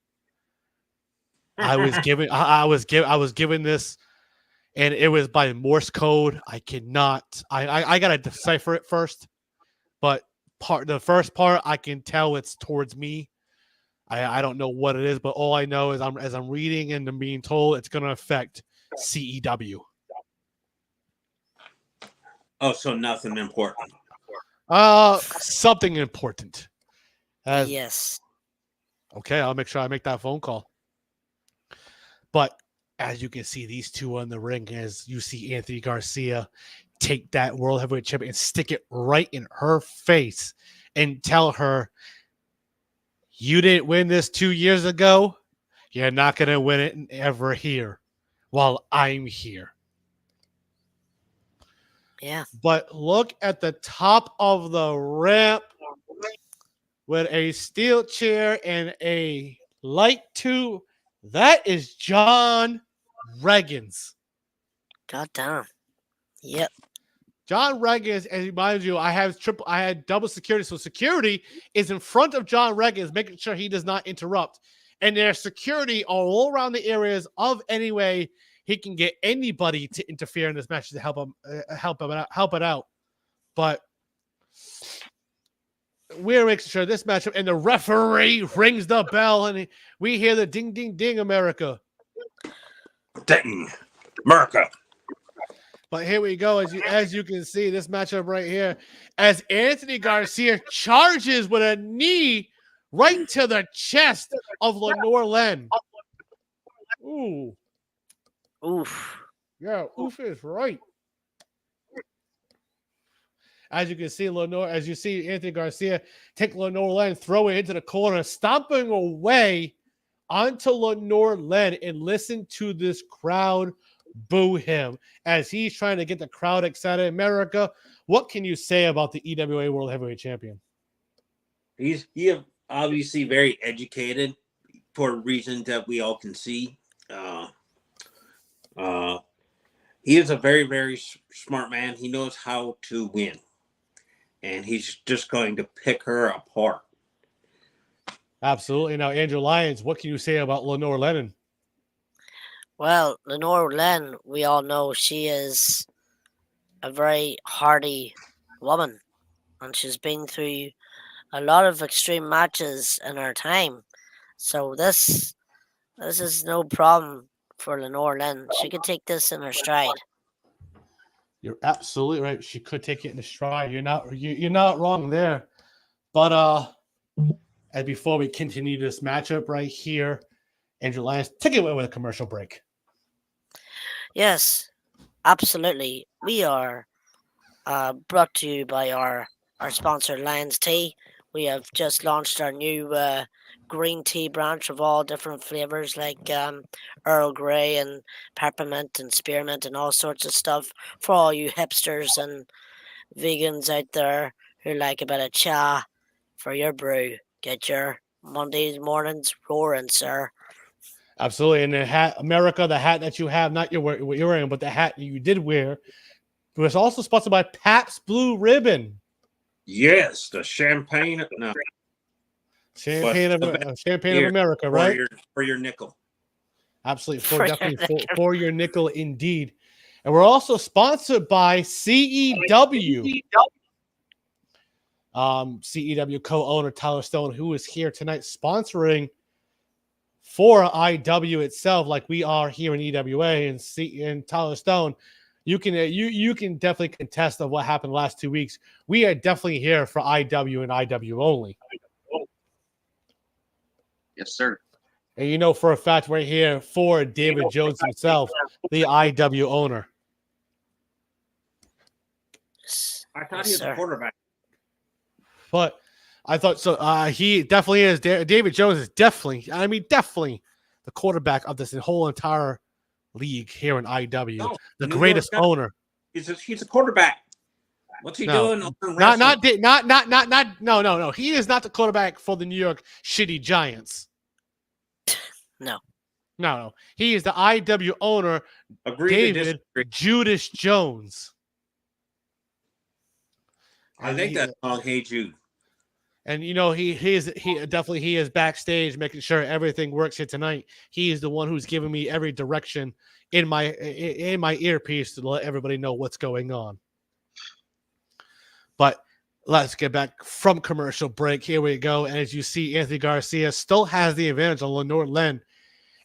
Speaker 1: I was given this, and it was by Morse code. I gotta decipher it first, but the first part I can tell it's towards me. I don't know what it is, but all I know is as I'm reading and I'm being told it's going to affect CEW.
Speaker 3: Oh, so nothing important.
Speaker 1: Something important.
Speaker 2: Yes.
Speaker 1: Okay, I'll make sure I make that phone call. But as you can see, these two on the ring, as you see Anthony Garcia take that World Heavyweight Champion and stick it right in her face and tell her, you didn't win this 2 years ago. You're not going to win it ever here while I'm here.
Speaker 2: Yeah.
Speaker 1: But look at the top of the ramp with a steel chair and a light tube. That is John Reagans.
Speaker 2: God damn. Yep.
Speaker 1: John Reagans, and remind you, I had double security. So security is in front of John Reagans, making sure he does not interrupt. And there's security all around the areas of any way he can get anybody to interfere in this match to help it out. But we're making sure this matchup, and the referee rings the bell, and we hear the ding, ding, ding, America.
Speaker 3: Ding, America.
Speaker 1: But here we go. As you can see, this matchup right here, as Anthony Garcia charges with a knee right to the chest of Lenore Lanning. Ooh.
Speaker 2: Oof.
Speaker 1: Yeah, oof is right. As you can see, Anthony Garcia take Lenore Lanning, throw it into the corner, stomping away onto Lenore Lanning, and listen to this crowd boo him as he's trying to get the crowd excited. America, what can you say about the EWA World Heavyweight Champion?
Speaker 3: He's obviously very educated for reasons that we all can see. He is a very, very smart man. He knows how to win. And he's just going to pick her apart.
Speaker 1: Absolutely. Now, Andrew Lyons, what can you say about Lenore Lanning?
Speaker 2: Well, Lenore Lanning, we all know she is a very hardy woman. And she's been through a lot of extreme matches in her time. So this is no problem for Lenore Lanning. She could take this in her stride.
Speaker 1: You're absolutely right. She could take it in a stride. You're not wrong there. But and before we continue this matchup right here, Andrew Lyons, take it away with a commercial break.
Speaker 2: Yes, absolutely. We are brought to you by our sponsor, Lions Tea. We have just launched our new green tea branch of all different flavors, like Earl Grey and peppermint and spearmint and all sorts of stuff for all you hipsters and vegans out there who like a bit of cha for your brew. Get your Monday mornings roaring, sir.
Speaker 1: Absolutely. And the hat, America, the hat that you have, not what you're wearing, but the hat you did wear, was also sponsored by Pabst Blue Ribbon.
Speaker 3: Yes, the champagne. No,
Speaker 1: Champagne of America,
Speaker 3: for
Speaker 1: right?
Speaker 3: For your nickel.
Speaker 1: Absolutely. For your nickel, indeed. And we're also sponsored by CEW. CEW co-owner Tyler Stone, who is here tonight sponsoring for IW itself, like we are here in EWA and Tyler Stone. You can definitely contest of what happened the last 2 weeks. We are definitely here for IW and IW only.
Speaker 5: Yes, sir.
Speaker 1: And you know for a fact we're here for David Jones himself, the IW owner.
Speaker 3: I thought he was a quarterback.
Speaker 1: But I thought so. He definitely is. David Jones is definitely the quarterback of this whole entire league here in IW.
Speaker 3: No,
Speaker 1: the greatest owner.
Speaker 3: He's a quarterback. What's he doing?
Speaker 1: No. He is not the quarterback for the New York shitty Giants. No. He is the IW owner, David Judas Jones.
Speaker 3: I think that song, "Hey Jude."
Speaker 1: And you know he is backstage making sure everything works here tonight. He is the one who's giving me every direction in my earpiece to let everybody know what's going on. But let's get back from commercial break. Here we go. And as you see, Anthony Garcia still has the advantage on Lenore Len.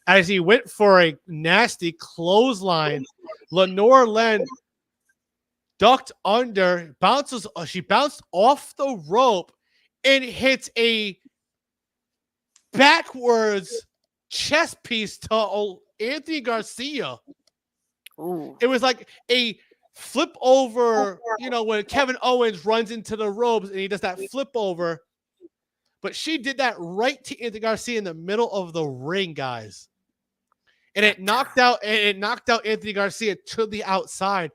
Speaker 1: As he went for a nasty clothesline, Lenore Len ducked under, she bounced off the rope and hits a backwards chest piece to Anthony Garcia.
Speaker 2: Ooh.
Speaker 1: It was like a flip over, when Kevin Owens runs into the ropes and he does that flip over. But she did that right to Anthony Garcia in the middle of the ring, guys. And it knocked out Anthony Garcia to the outside.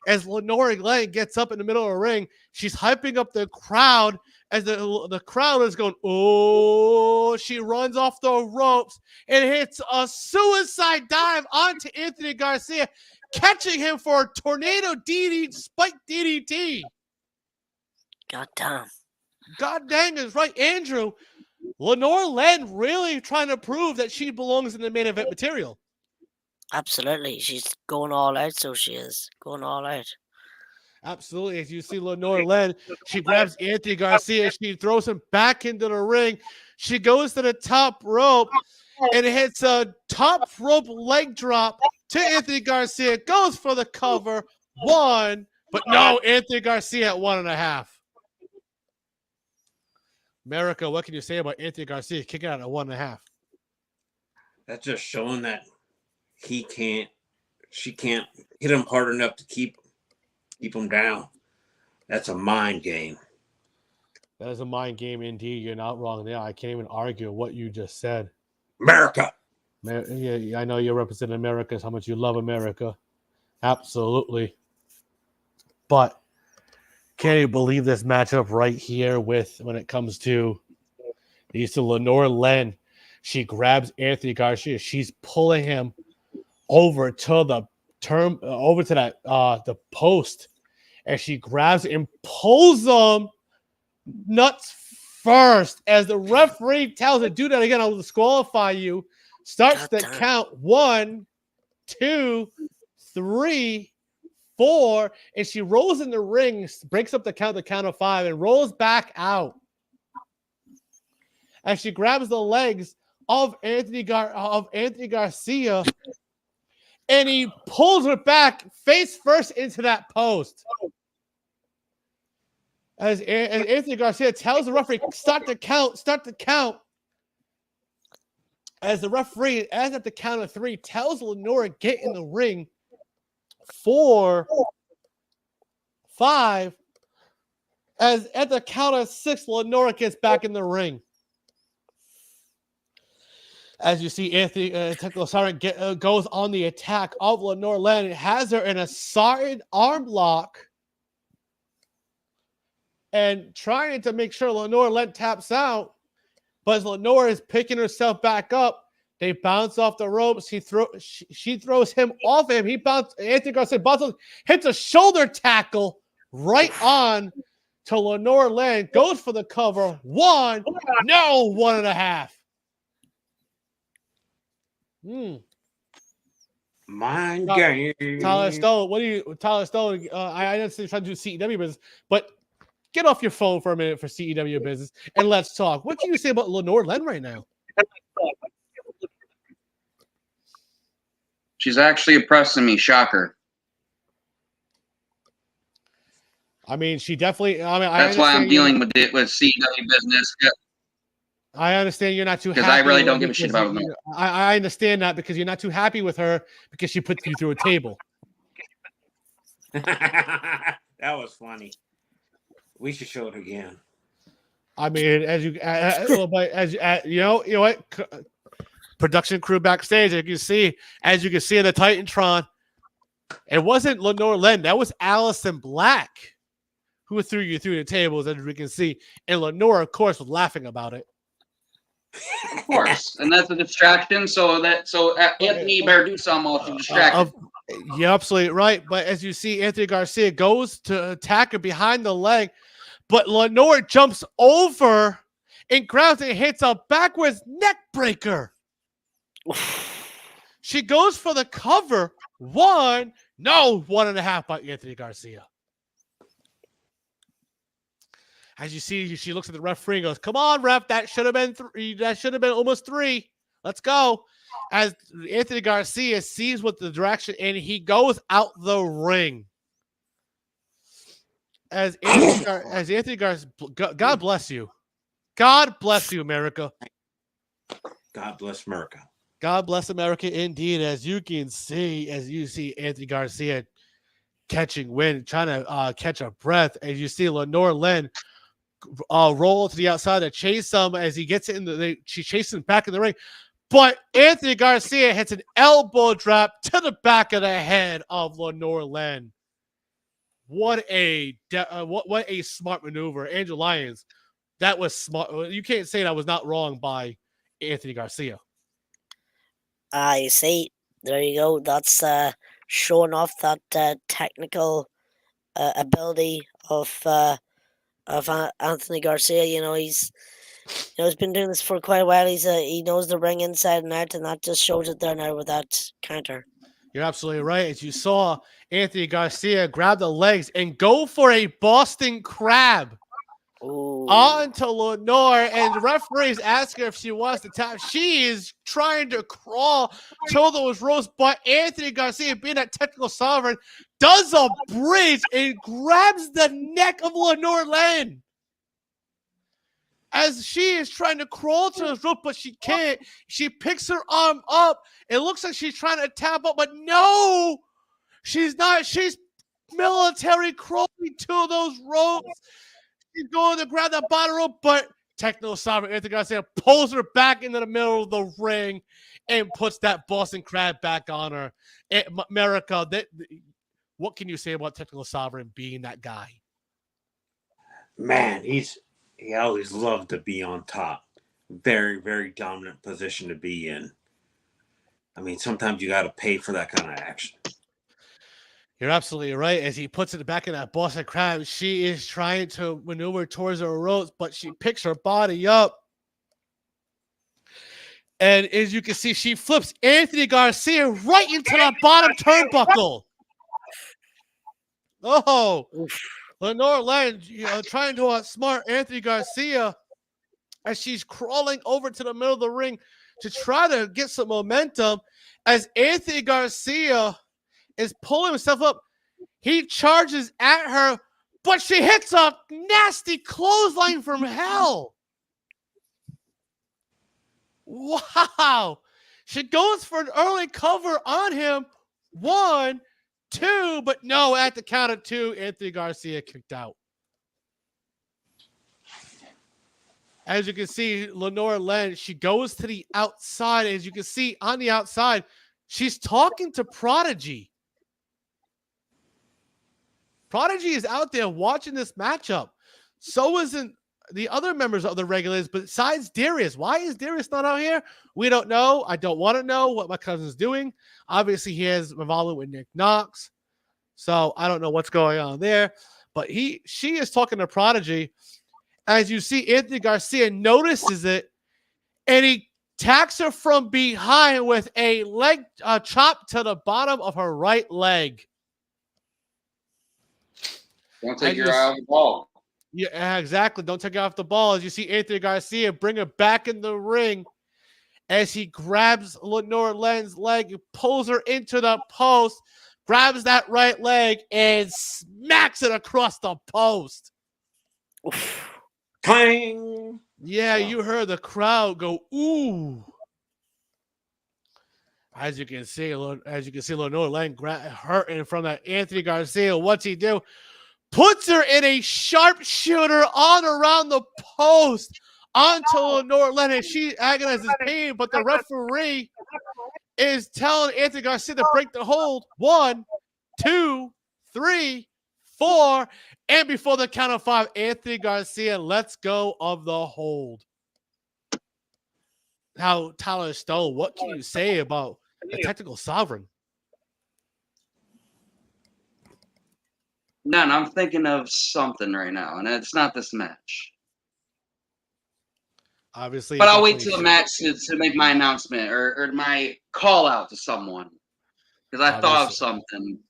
Speaker 1: As Lenore Len gets up in the middle of the ring, she's hyping up the crowd as the crowd is going, oh, she runs off the ropes and hits a suicide dive onto Anthony Garcia, catching him for a tornado spike DDT. God dang is right, Andrew. Lenore Len really trying to prove that she belongs in the main event material.
Speaker 2: Absolutely. She's going all out, so she is. Going all out.
Speaker 1: Absolutely. As you see Lenore Len, she grabs Anthony Garcia. She throws him back into the ring. She goes to the top rope and hits a top rope leg drop to Anthony Garcia. Goes for the cover. One. But no, Anthony Garcia at 1.5. America, what can you say about Anthony Garcia kicking out at 1.5?
Speaker 3: That's just showing that she can't hit him hard enough to keep him down. That's a mind game.
Speaker 1: That is a mind game indeed. You're not wrong there. I can't even argue what you just said.
Speaker 3: America.
Speaker 1: Yeah, I know you represent America. How much you love America. Absolutely. But can you believe this matchup right here when it comes to Lenore Len? She grabs Anthony Garcia. She's pulling him over to the the post, and she grabs and pulls him nuts first. As the referee tells her, "Do that again, I'll disqualify you." Starts the count 1, 2, 3, 4, and she rolls in the ring, breaks up the count of 5, and rolls back out. As she grabs the legs of Anthony Garcia, and he pulls her back face first into that post. As Anthony Garcia tells the referee, start the count. As the referee, as at the count of 3, tells Lenore, get in the ring for 5. As at the count of 6, Lenora gets back in the ring. As you see, Anthony Technical Sovereign goes on the attack of Lenore Lynn. It has her in a side arm lock. And trying to make sure Lenore Lynn taps out. But as Lenore is picking herself back up, they bounce off the ropes. She throws him off him. He bounces. Anthony Garcia bounces, hits a shoulder tackle right on to Lenore Lynn. Goes for the cover. 1. No, 1.5.
Speaker 3: Mind game.
Speaker 1: Tyler Stone, Tyler Stone, I understand you're trying to do CEW business, but get off your phone for a minute for CEW business and let's talk. What can you say about Lenore Lynn right now?
Speaker 5: She's actually impressing me. Shocker.
Speaker 1: I mean, she definitely.
Speaker 5: That's why I'm dealing with it with CW business.
Speaker 1: I understand you're not too happy.
Speaker 5: Because I really don't give a shit about her.
Speaker 1: I understand that because you're not too happy with her because she put you through a table.
Speaker 3: That was funny. We should show it again.
Speaker 1: I mean, as you know what. Production crew backstage, as you can see in the Titantron, it wasn't Lenore Lynn, that was Allison Black who threw you through the tables, as we can see. And Lenore, of course, was laughing about it.
Speaker 5: Of course, and that's a distraction. So Anthony better do something to distract him.
Speaker 1: You're absolutely right. But as you see, Anthony Garcia goes to attack her behind the leg, but Lenore jumps over and grabs and hits a backwards neck breaker. She goes for the cover. 1, no, 1.5 by Anthony Garcia. As you see, she looks at the referee and goes, "Come on, ref, that should have been 3. That should have been almost 3. Let's go." As Anthony Garcia sees what the direction, and he goes out the ring. As Anthony Garcia, God bless you. God bless you, America.
Speaker 3: God bless America.
Speaker 1: God bless America indeed. As you see Anthony Garcia catching wind, trying to catch a breath. As you see Lenore Lynn roll to the outside to chase him. As he gets she chases him back in the ring. But Anthony Garcia hits an elbow drop to the back of the head of Lenore Lynn. What a smart maneuver. Angel Lyons, that was smart. You can't say that was not wrong by Anthony Garcia.
Speaker 2: You see, there you go. That's showing off that technical ability of Anthony Garcia. He's been doing this for quite a while. He knows the ring inside and out, and that just shows it there now with that counter.
Speaker 1: You're absolutely right. As you saw Anthony Garcia grab the legs and go for a Boston Crab.
Speaker 2: Ooh.
Speaker 1: On to Lenore, and the referees ask her if she wants to tap. She is trying to crawl to those ropes, but Anthony Garcia, being that technical sovereign, does a bridge and grabs the neck of Lenore Lynn. As she is trying to crawl to the rope, but she can't. She picks her arm up. It looks like she's trying to tap up, but no, she's not. She's military crawling to those ropes. She's going to grab the bottom rope, but technical sovereign Anthony Garcia pulls her back into the middle of the ring and puts that Boston Crab back on her. America, what can you say about technical sovereign being that guy?
Speaker 3: Man, he always loved to be on top. Very, very dominant position to be in. I mean, sometimes you got to pay for that kind of action.
Speaker 1: You're absolutely right. As he puts it back in that Boston Crab, she is trying to maneuver towards her ropes, but she picks her body up. And as you can see, she flips Anthony Garcia right into the bottom turnbuckle. Oh, Lenore Lynn trying to outsmart Anthony Garcia as she's crawling over to the middle of the ring to try to get some momentum. As Anthony Garcia is pulling himself up, he charges at her, but she hits a nasty clothesline from hell. Wow. She goes for an early cover on him. 1, 2, but no, at the count of 2, Anthony Garcia kicked out. As you can see, Lenore Len, she goes to the outside. As you can see on the outside, she's talking to Prodigy. Prodigy is out there watching this matchup. So isn't the other members of the Regulators, besides Darius. Why is Darius not out here? We don't know. I don't want to know what my cousin's doing. Obviously, he has involvement with Nick Knox. So I don't know what's going on there. But she is talking to Prodigy. As you see, Anthony Garcia notices it, and he attacks her from behind with a leg chop to the bottom of her right leg.
Speaker 5: Don't take your eye off the ball.
Speaker 1: Yeah, exactly. Don't take it off the ball. As you see Anthony Garcia bring her back in the ring as he grabs Lenore Len's leg, pulls her into the post, grabs that right leg, and smacks it across the post.
Speaker 2: Oof.
Speaker 3: Clang!
Speaker 1: Yeah, you heard the crowd go, ooh. As you can see, Lenore Len hurting from that Anthony Garcia. What's he do? Puts her in a sharpshooter on around the post onto Lenore Len, and she agonizes pain, but the referee is telling Anthony Garcia to break the hold. 1, 2, 3, 4, and before the count of 5, Anthony Garcia lets go of the hold. Now, Tyler Stone, what can you say about the technical sovereign?
Speaker 5: None. I'm thinking of something right now, and it's not this match.
Speaker 1: Obviously,
Speaker 5: but I'll wait till the match to make my announcement or my call out to someone because I thought of something.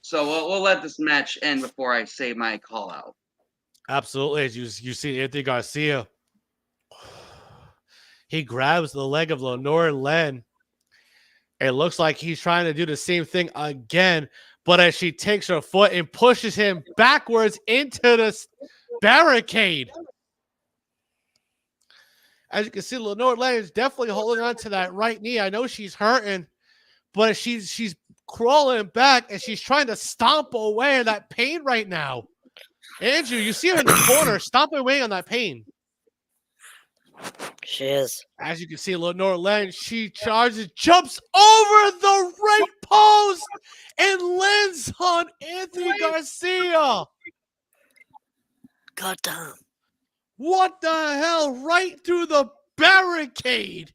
Speaker 5: So we'll let this match end before I say my call out.
Speaker 1: Absolutely. As you see Anthony Garcia, he grabs the leg of Lenore Len. It looks like he's trying to do the same thing again, but as she takes her foot and pushes him backwards into the barricade. As you can see, Lenore Len is definitely holding on to that right knee. I know she's hurting, but she's crawling back and she's trying to stomp away that pain right now. Andrew, you see her in the corner stomping away on that pain.
Speaker 2: She is.
Speaker 1: As you can see, Lenore Len, she charges, jumps over the right post, and lands on Anthony Garcia.
Speaker 2: God damn.
Speaker 1: What the hell? Right through the barricade.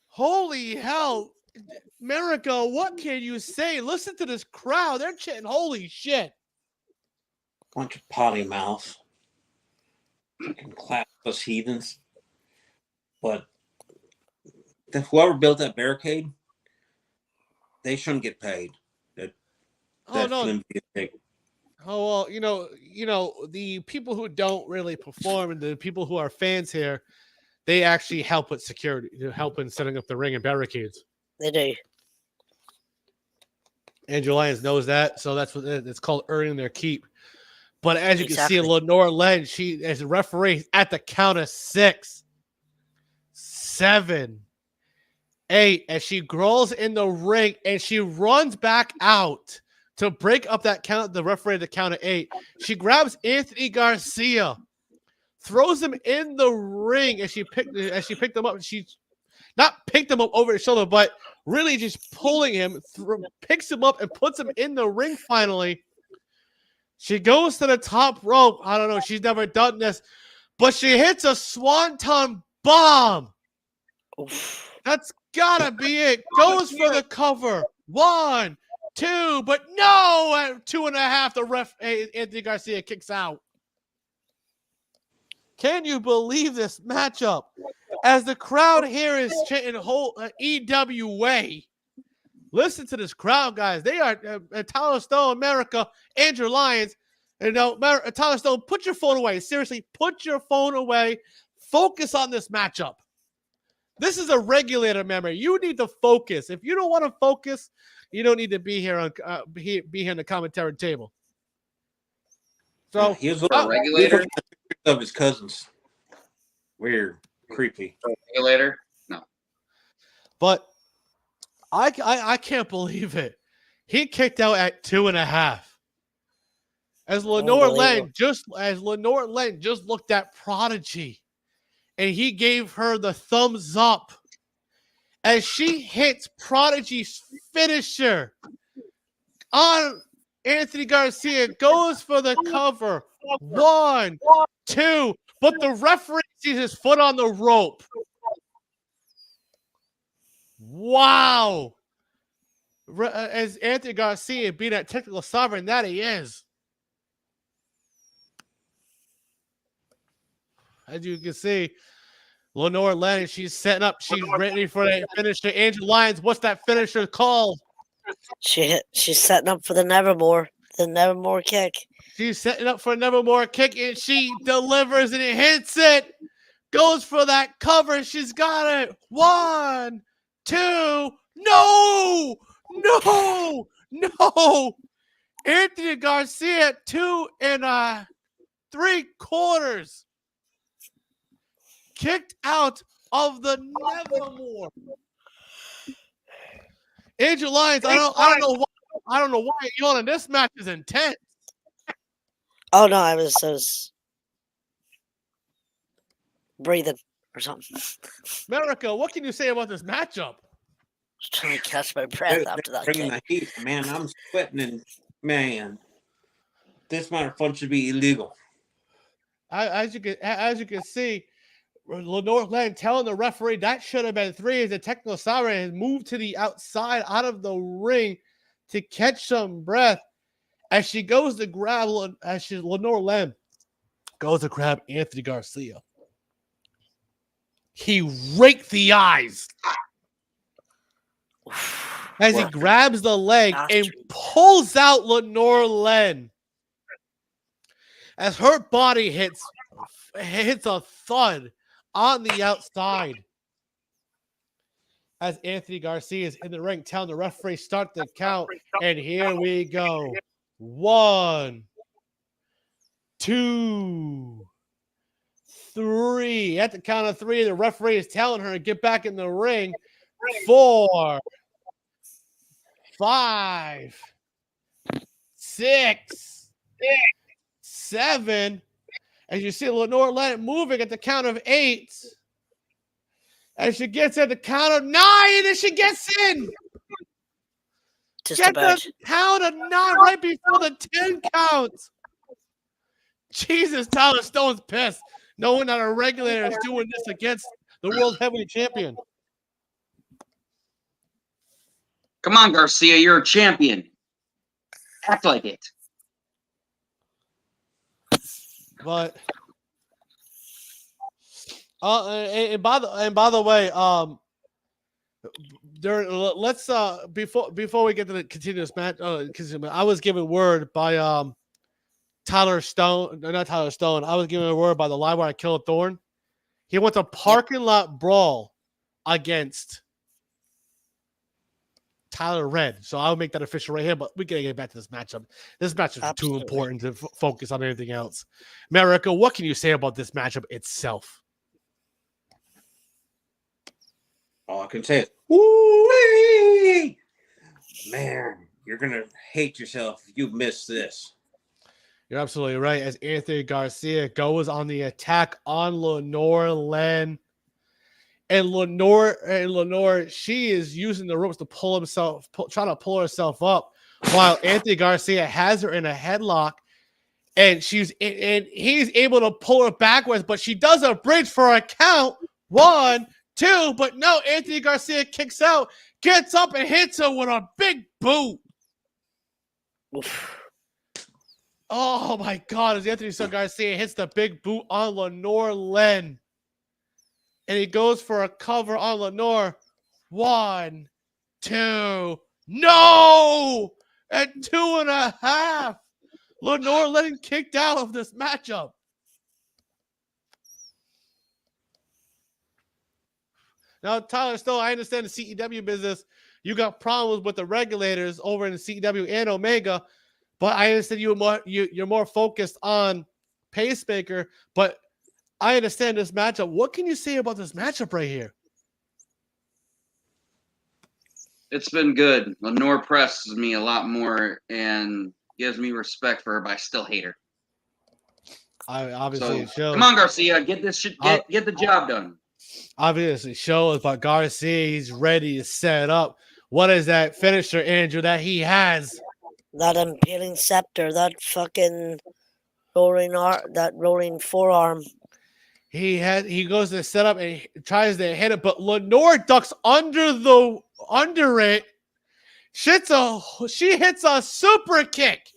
Speaker 1: Holy hell. America, what can you say? Listen to this crowd. They're chanting, holy shit.
Speaker 3: Bunch of potty mouths. Fucking classless heathens. But whoever built that barricade, they shouldn't get paid.
Speaker 1: Oh, well, you know, the people who don't really perform and the people who are fans here, they actually help with security, help in setting up the ring and barricades.
Speaker 2: They do.
Speaker 1: Andrew Lyons knows that, so that's what it's called, earning their keep. But as you can see,
Speaker 2: Exactly.
Speaker 1: Lenore Len, she as a referee at the count of 6, 7, 8, as she crawls in the ring and she runs back out to break up that count. The referee at the count of 8. She grabs Anthony Garcia, throws him in the ring as she picked him up. She not picked him up over his shoulder, but really just pulling him, picks him up and puts him in the ring finally. She goes to the top rope. I don't know. She's never done this, but she hits a swanton bomb.
Speaker 2: Oof.
Speaker 1: That's gotta be it. Goes for the cover. 1, 2, but no, at 2.5, the ref Anthony Garcia kicks out. Can you believe this matchup? As the crowd here is chanting whole EWA. Listen to this crowd, guys. They are Tyler Stone, America, Andrew Lyons. Tyler Stone, put your phone away. Seriously, put your phone away. Focus on this matchup. This is a regulator member. You need to focus. If you don't want to focus, you don't need to be here on be here in the commentary table. So
Speaker 3: he was
Speaker 5: a regulator
Speaker 3: of his cousins. Weird, creepy.
Speaker 5: Regulator? No.
Speaker 1: But I can't believe it. He kicked out at 2.5. As Lenore Len just looked at Prodigy, and he gave her the thumbs up as she hits Prodigy's finisher on Anthony Garcia, goes for the cover. 1, 2, but the referee sees his foot on the rope. Wow. As Anthony Garcia being that technical sovereign that he is. As you can see, Lenore Len, she's setting up. She's ready for that finisher. Angel Lyons, what's that finisher called?
Speaker 2: She's setting up for the Nevermore. The Nevermore kick.
Speaker 1: She's setting up for a Nevermore kick, and she delivers and it hits it. Goes for that cover. She's got it. 1, 2. No! No! No! Anthony Garcia, 2 3/4. Kicked out of the Nevermore. Angel Lyons, I don't know why you're yelling. This match is intense.
Speaker 2: Oh no, I was breathing or something.
Speaker 1: America, what can you say about this matchup?
Speaker 2: Just trying to catch my breath after that
Speaker 3: Bringing
Speaker 2: kick.
Speaker 3: the heat, man. I'm sweating, and man, this amount of fun should be illegal.
Speaker 1: As you can see, Lenore Len telling the referee that should have been 3 as the technical sovereign has moved to the outside out of the ring to catch some breath as she goes to grab Lenore Len goes to grab Anthony Garcia. He raked the eyes as he grabs the leg and pulls out Lenore Len as her body hits a thud on the outside. As Anthony Garcia is in the ring, telling the referee start the count, and here we go. 1, 2, 3. At the count of 3, the referee is telling her to get back in the ring. 4, 5, 6, 7. As you see Lenore Len moving at the count of 8. As she gets at the count of 9, and she gets in.
Speaker 2: Just
Speaker 1: Get
Speaker 2: about.
Speaker 1: the count of 9 right before the 10 count. Jesus, Tyler Stone's pissed, knowing that a regulator is doing this against the world heavyweight champion.
Speaker 5: Come on, Garcia, you're a champion. Act like it.
Speaker 1: But and by the way, let's before we get to the continuous match, I was given word by Tyler Stone, not Tyler Stone. I was given a word by the live wire Killer Thorne. He wants a parking lot brawl against Tyler Red. So I'll make that official right here, but we gotta get back to this matchup. This matchup is too important to focus on anything else. America, what can you say about this matchup itself?
Speaker 3: All I can say is, woo-wee! Man, you're gonna hate yourself if you miss this.
Speaker 1: You're absolutely right. As Anthony Garcia goes on the attack on Lenore Len. And Lenore, she is using the ropes to trying to pull herself up, while Anthony Garcia has her in a headlock, and he's able to pull her backwards, but she does a bridge for a count. 1, 2, but no, Anthony Garcia kicks out, gets up and hits her with a big boot.
Speaker 2: Oof.
Speaker 1: Oh my God! As Anthony Garcia hits the big boot on Lenore Len. And he goes for a cover on Lenore. 1, 2. No! At 2.5. Lenore Len kicked out of this matchup. Now, Tyler Stone, I understand the CEW business. You got problems with the regulators over in the CEW and Omega, but I understand you're more focused on Pacemaker, but I understand this matchup. What can you say about this matchup right here?
Speaker 5: It's been good. Lenore presses me a lot more and gives me respect for her, but I still hate her.
Speaker 1: I obviously
Speaker 5: So
Speaker 1: shows.
Speaker 5: come on, Garcia, get this shit. Get the job done.
Speaker 1: Obviously shows, but Garcia, he's ready to set up. What is that finisher, Andrew, that he has?
Speaker 2: That impaling scepter, that fucking rolling forearm.
Speaker 1: He goes to set up and tries to hit it, but Lenore ducks under it. She hits a super kick.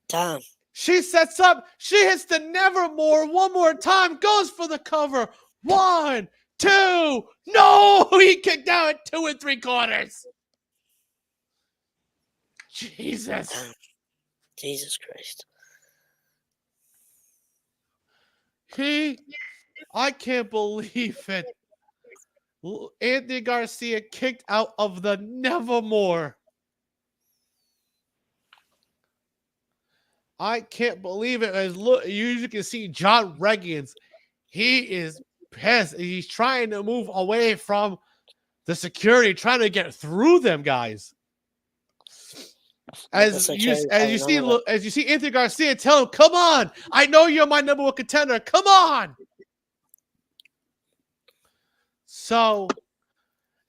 Speaker 2: Damn.
Speaker 1: She sets up. She hits the Nevermore one more time. Goes for the cover. 1, 2. No, he kicked out at 2 3/4. Jesus.
Speaker 2: Damn. Jesus Christ.
Speaker 1: I can't believe it. Anthony Garcia kicked out of the Nevermore. I can't believe it. As you can see, John Reggins, he is pissed. He's trying to move away from the security, trying to get through them guys. As you see Anthony Garcia tell him, "Come on! I know you're my number 1 contender. Come on!" So,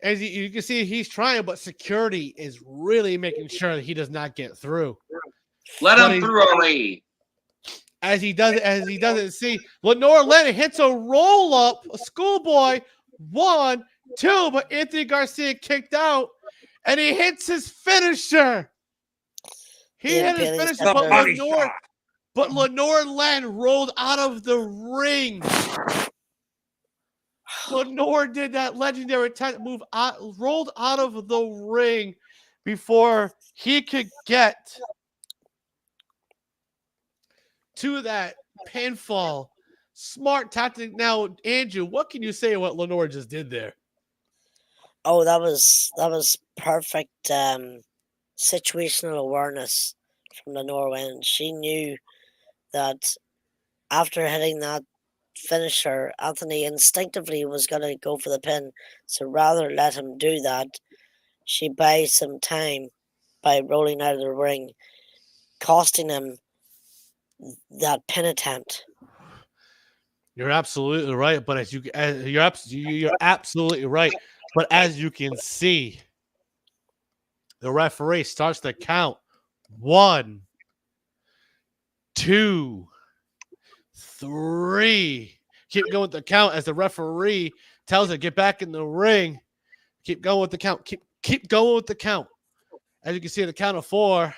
Speaker 1: as you can see, he's trying, but security is really making sure that he does not get through.
Speaker 5: Let him through already.
Speaker 1: As he doesn't see, Lenore Lennon hits a roll up, a schoolboy, 1, 2, but Anthony Garcia kicked out, and he hits his finisher. He hit his finisher, but Lenore Len rolled out of the ring. Lenore did that legendary move, rolled out of the ring before he could get to that pinfall. Smart tactic. Now, Andrew, what can you say about what Lenore just did there?
Speaker 2: Oh, that was perfect situational awareness from Lenore Wen. She knew that after hitting that finisher, Anthony instinctively was going to go for the pin. So rather let him do that, she buys some time by rolling out of the ring, costing him that pin attempt.
Speaker 1: You're absolutely right, but you're absolutely right. But as you can see, the referee starts to count 1, 2, 3. Keep going with the count as the referee tells her, "Get back in the ring." Keep going with the count. Keep going with the count. As you can see, at the count of 4,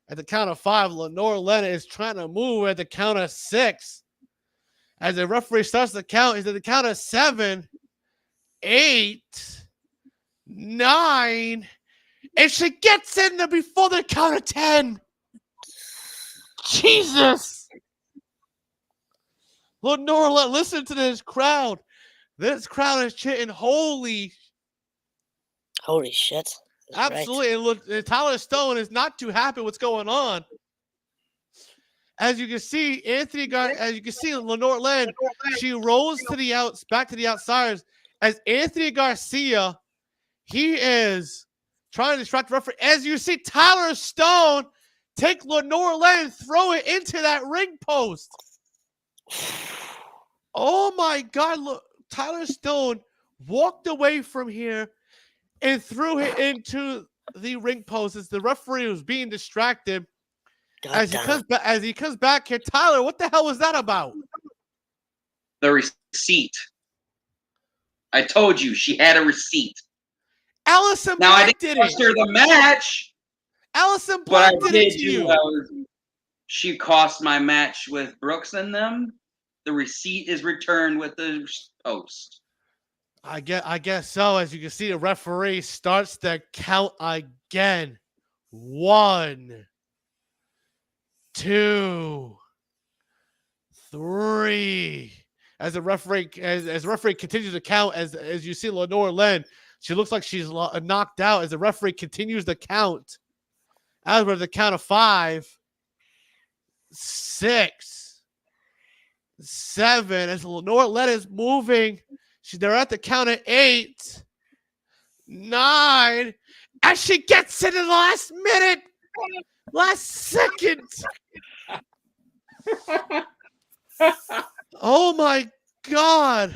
Speaker 1: at the count of 5, Lenore Lennon is trying to move at the count of 6. As the referee starts the count, he's at the count of 7, 8, 9, and she gets in there before the count of 10. Jesus. Lenore, listen to this crowd. This crowd is chanting, holy
Speaker 2: shit.
Speaker 1: Absolutely. Right. And look, Tyler Stone is not too happy what's going on. As you can see, Lenore Len, she rolls to back to the outsiders. As Anthony Garcia, he is trying to distract the referee. As you see Tyler Stone take Lenore Len and throw it into that ring post. Oh my God, look, Tyler Stone walked away from here and threw it into the ring post as the referee was being distracted. As he comes back here, Tyler, what the hell was that about?
Speaker 5: The receipt. I told you she had a receipt.
Speaker 1: Allison Black did it.
Speaker 5: Now I didn't cost her the match.
Speaker 1: Allison Black did it to you.
Speaker 5: She cost my match with Brooks and them. The receipt is returned with the post.
Speaker 1: I guess so. As you can see, the referee starts the count again. 1, 2, 3. As the referee continues to count, as you see Lenore Len, she looks like she's knocked out. As the referee continues the count, as we're at the count of 5, 6, 7. As Lenore Len is moving, they're at the count of 8, 9, and she gets it in the last minute, last second. Oh my God.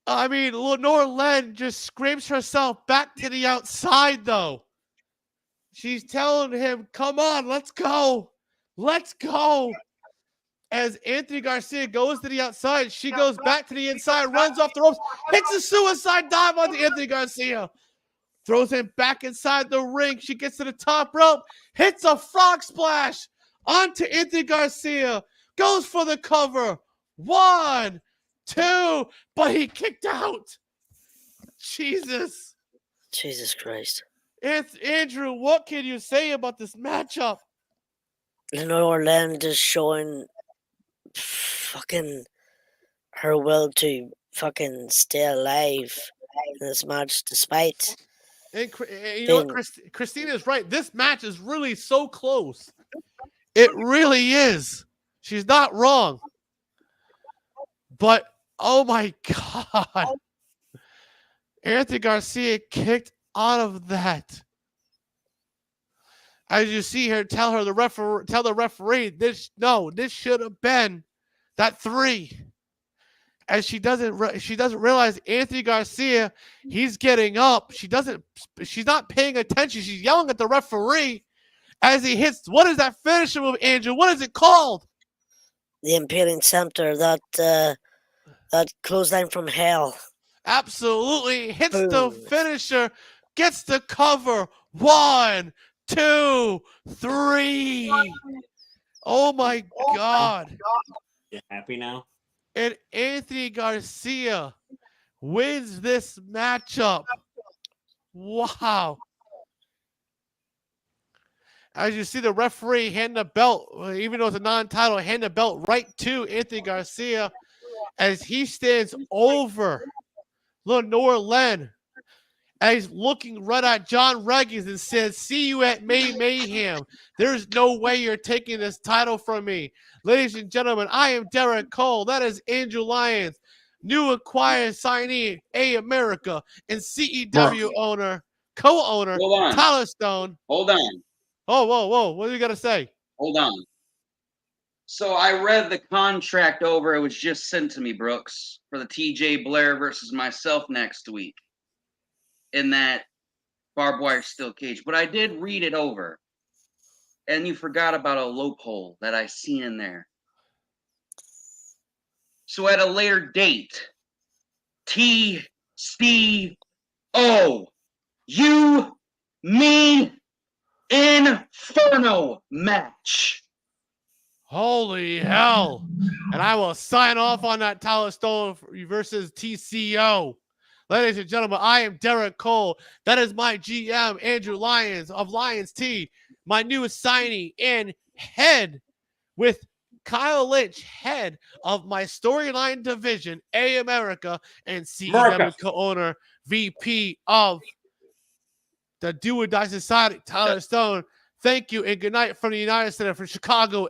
Speaker 1: I mean, Lenore Len just screams herself back to the outside, though. She's telling him, come on, let's go. Let's go. As Anthony Garcia goes to the outside, she goes back to the inside, runs off the ropes, hits a suicide dive onto Anthony Garcia. Throws him back inside the ring. She gets to the top rope, hits a frog splash onto Anthony Garcia. Goes for the cover. 1, 2, but he kicked out. Jesus
Speaker 2: Christ.
Speaker 1: Andrew, what can you say about this matchup?
Speaker 2: Lenore Len just showing fucking her will to fucking stay alive in this match, despite.
Speaker 1: And you know what, Christina's right. This match is really so close. It really is. She's not wrong. But, oh my God. Anthony Garcia kicked out of that. As you see her, tell the referee, this should have been that 3. As she doesn't realize Anthony Garcia, he's getting up. She's not paying attention. She's yelling at the referee as he hits. What is that finisher move, Andrew? What is it called?
Speaker 2: The Impaling Center, that clothesline from hell.
Speaker 1: Absolutely. Hits the finisher, gets the cover. 1, 2, 3. Oh my God.
Speaker 3: You happy now?
Speaker 1: And Anthony Garcia wins this matchup. Wow. As you see the referee hand the belt, even though it's a non-title, hand the belt right to Anthony Garcia as he stands over Lenore Len. And he's looking right at John Reggins and says, see you at Mayhem. There's no way you're taking this title from me. Ladies and gentlemen, I am Derek Cole. That is Andrew Lyons, new acquired signee, A-America, and CEW co-owner, Tyler Stone.
Speaker 5: Hold on.
Speaker 1: Oh, whoa. What do you got to say?
Speaker 5: Hold on. So I read the contract over. It was just sent to me, Brooks, for the TJ Blair versus myself next week in that barbed wire steel cage. But I did read it over. And you forgot about a loophole that I seen in there. So at a later date, TCO, you mean Inferno match.
Speaker 1: Holy hell. And I will sign off on that Tyler Stone versus TCO. Ladies and gentlemen, I am Derek Cole. That is my GM, Andrew Lyons of Lyons T, my newest signee and head with Kyle Lynch, head of my storyline division, A-America, and CEW co-owner, VP of the Do or Die Society, Tyler Stone. Thank you and good night from the United Center for Chicago,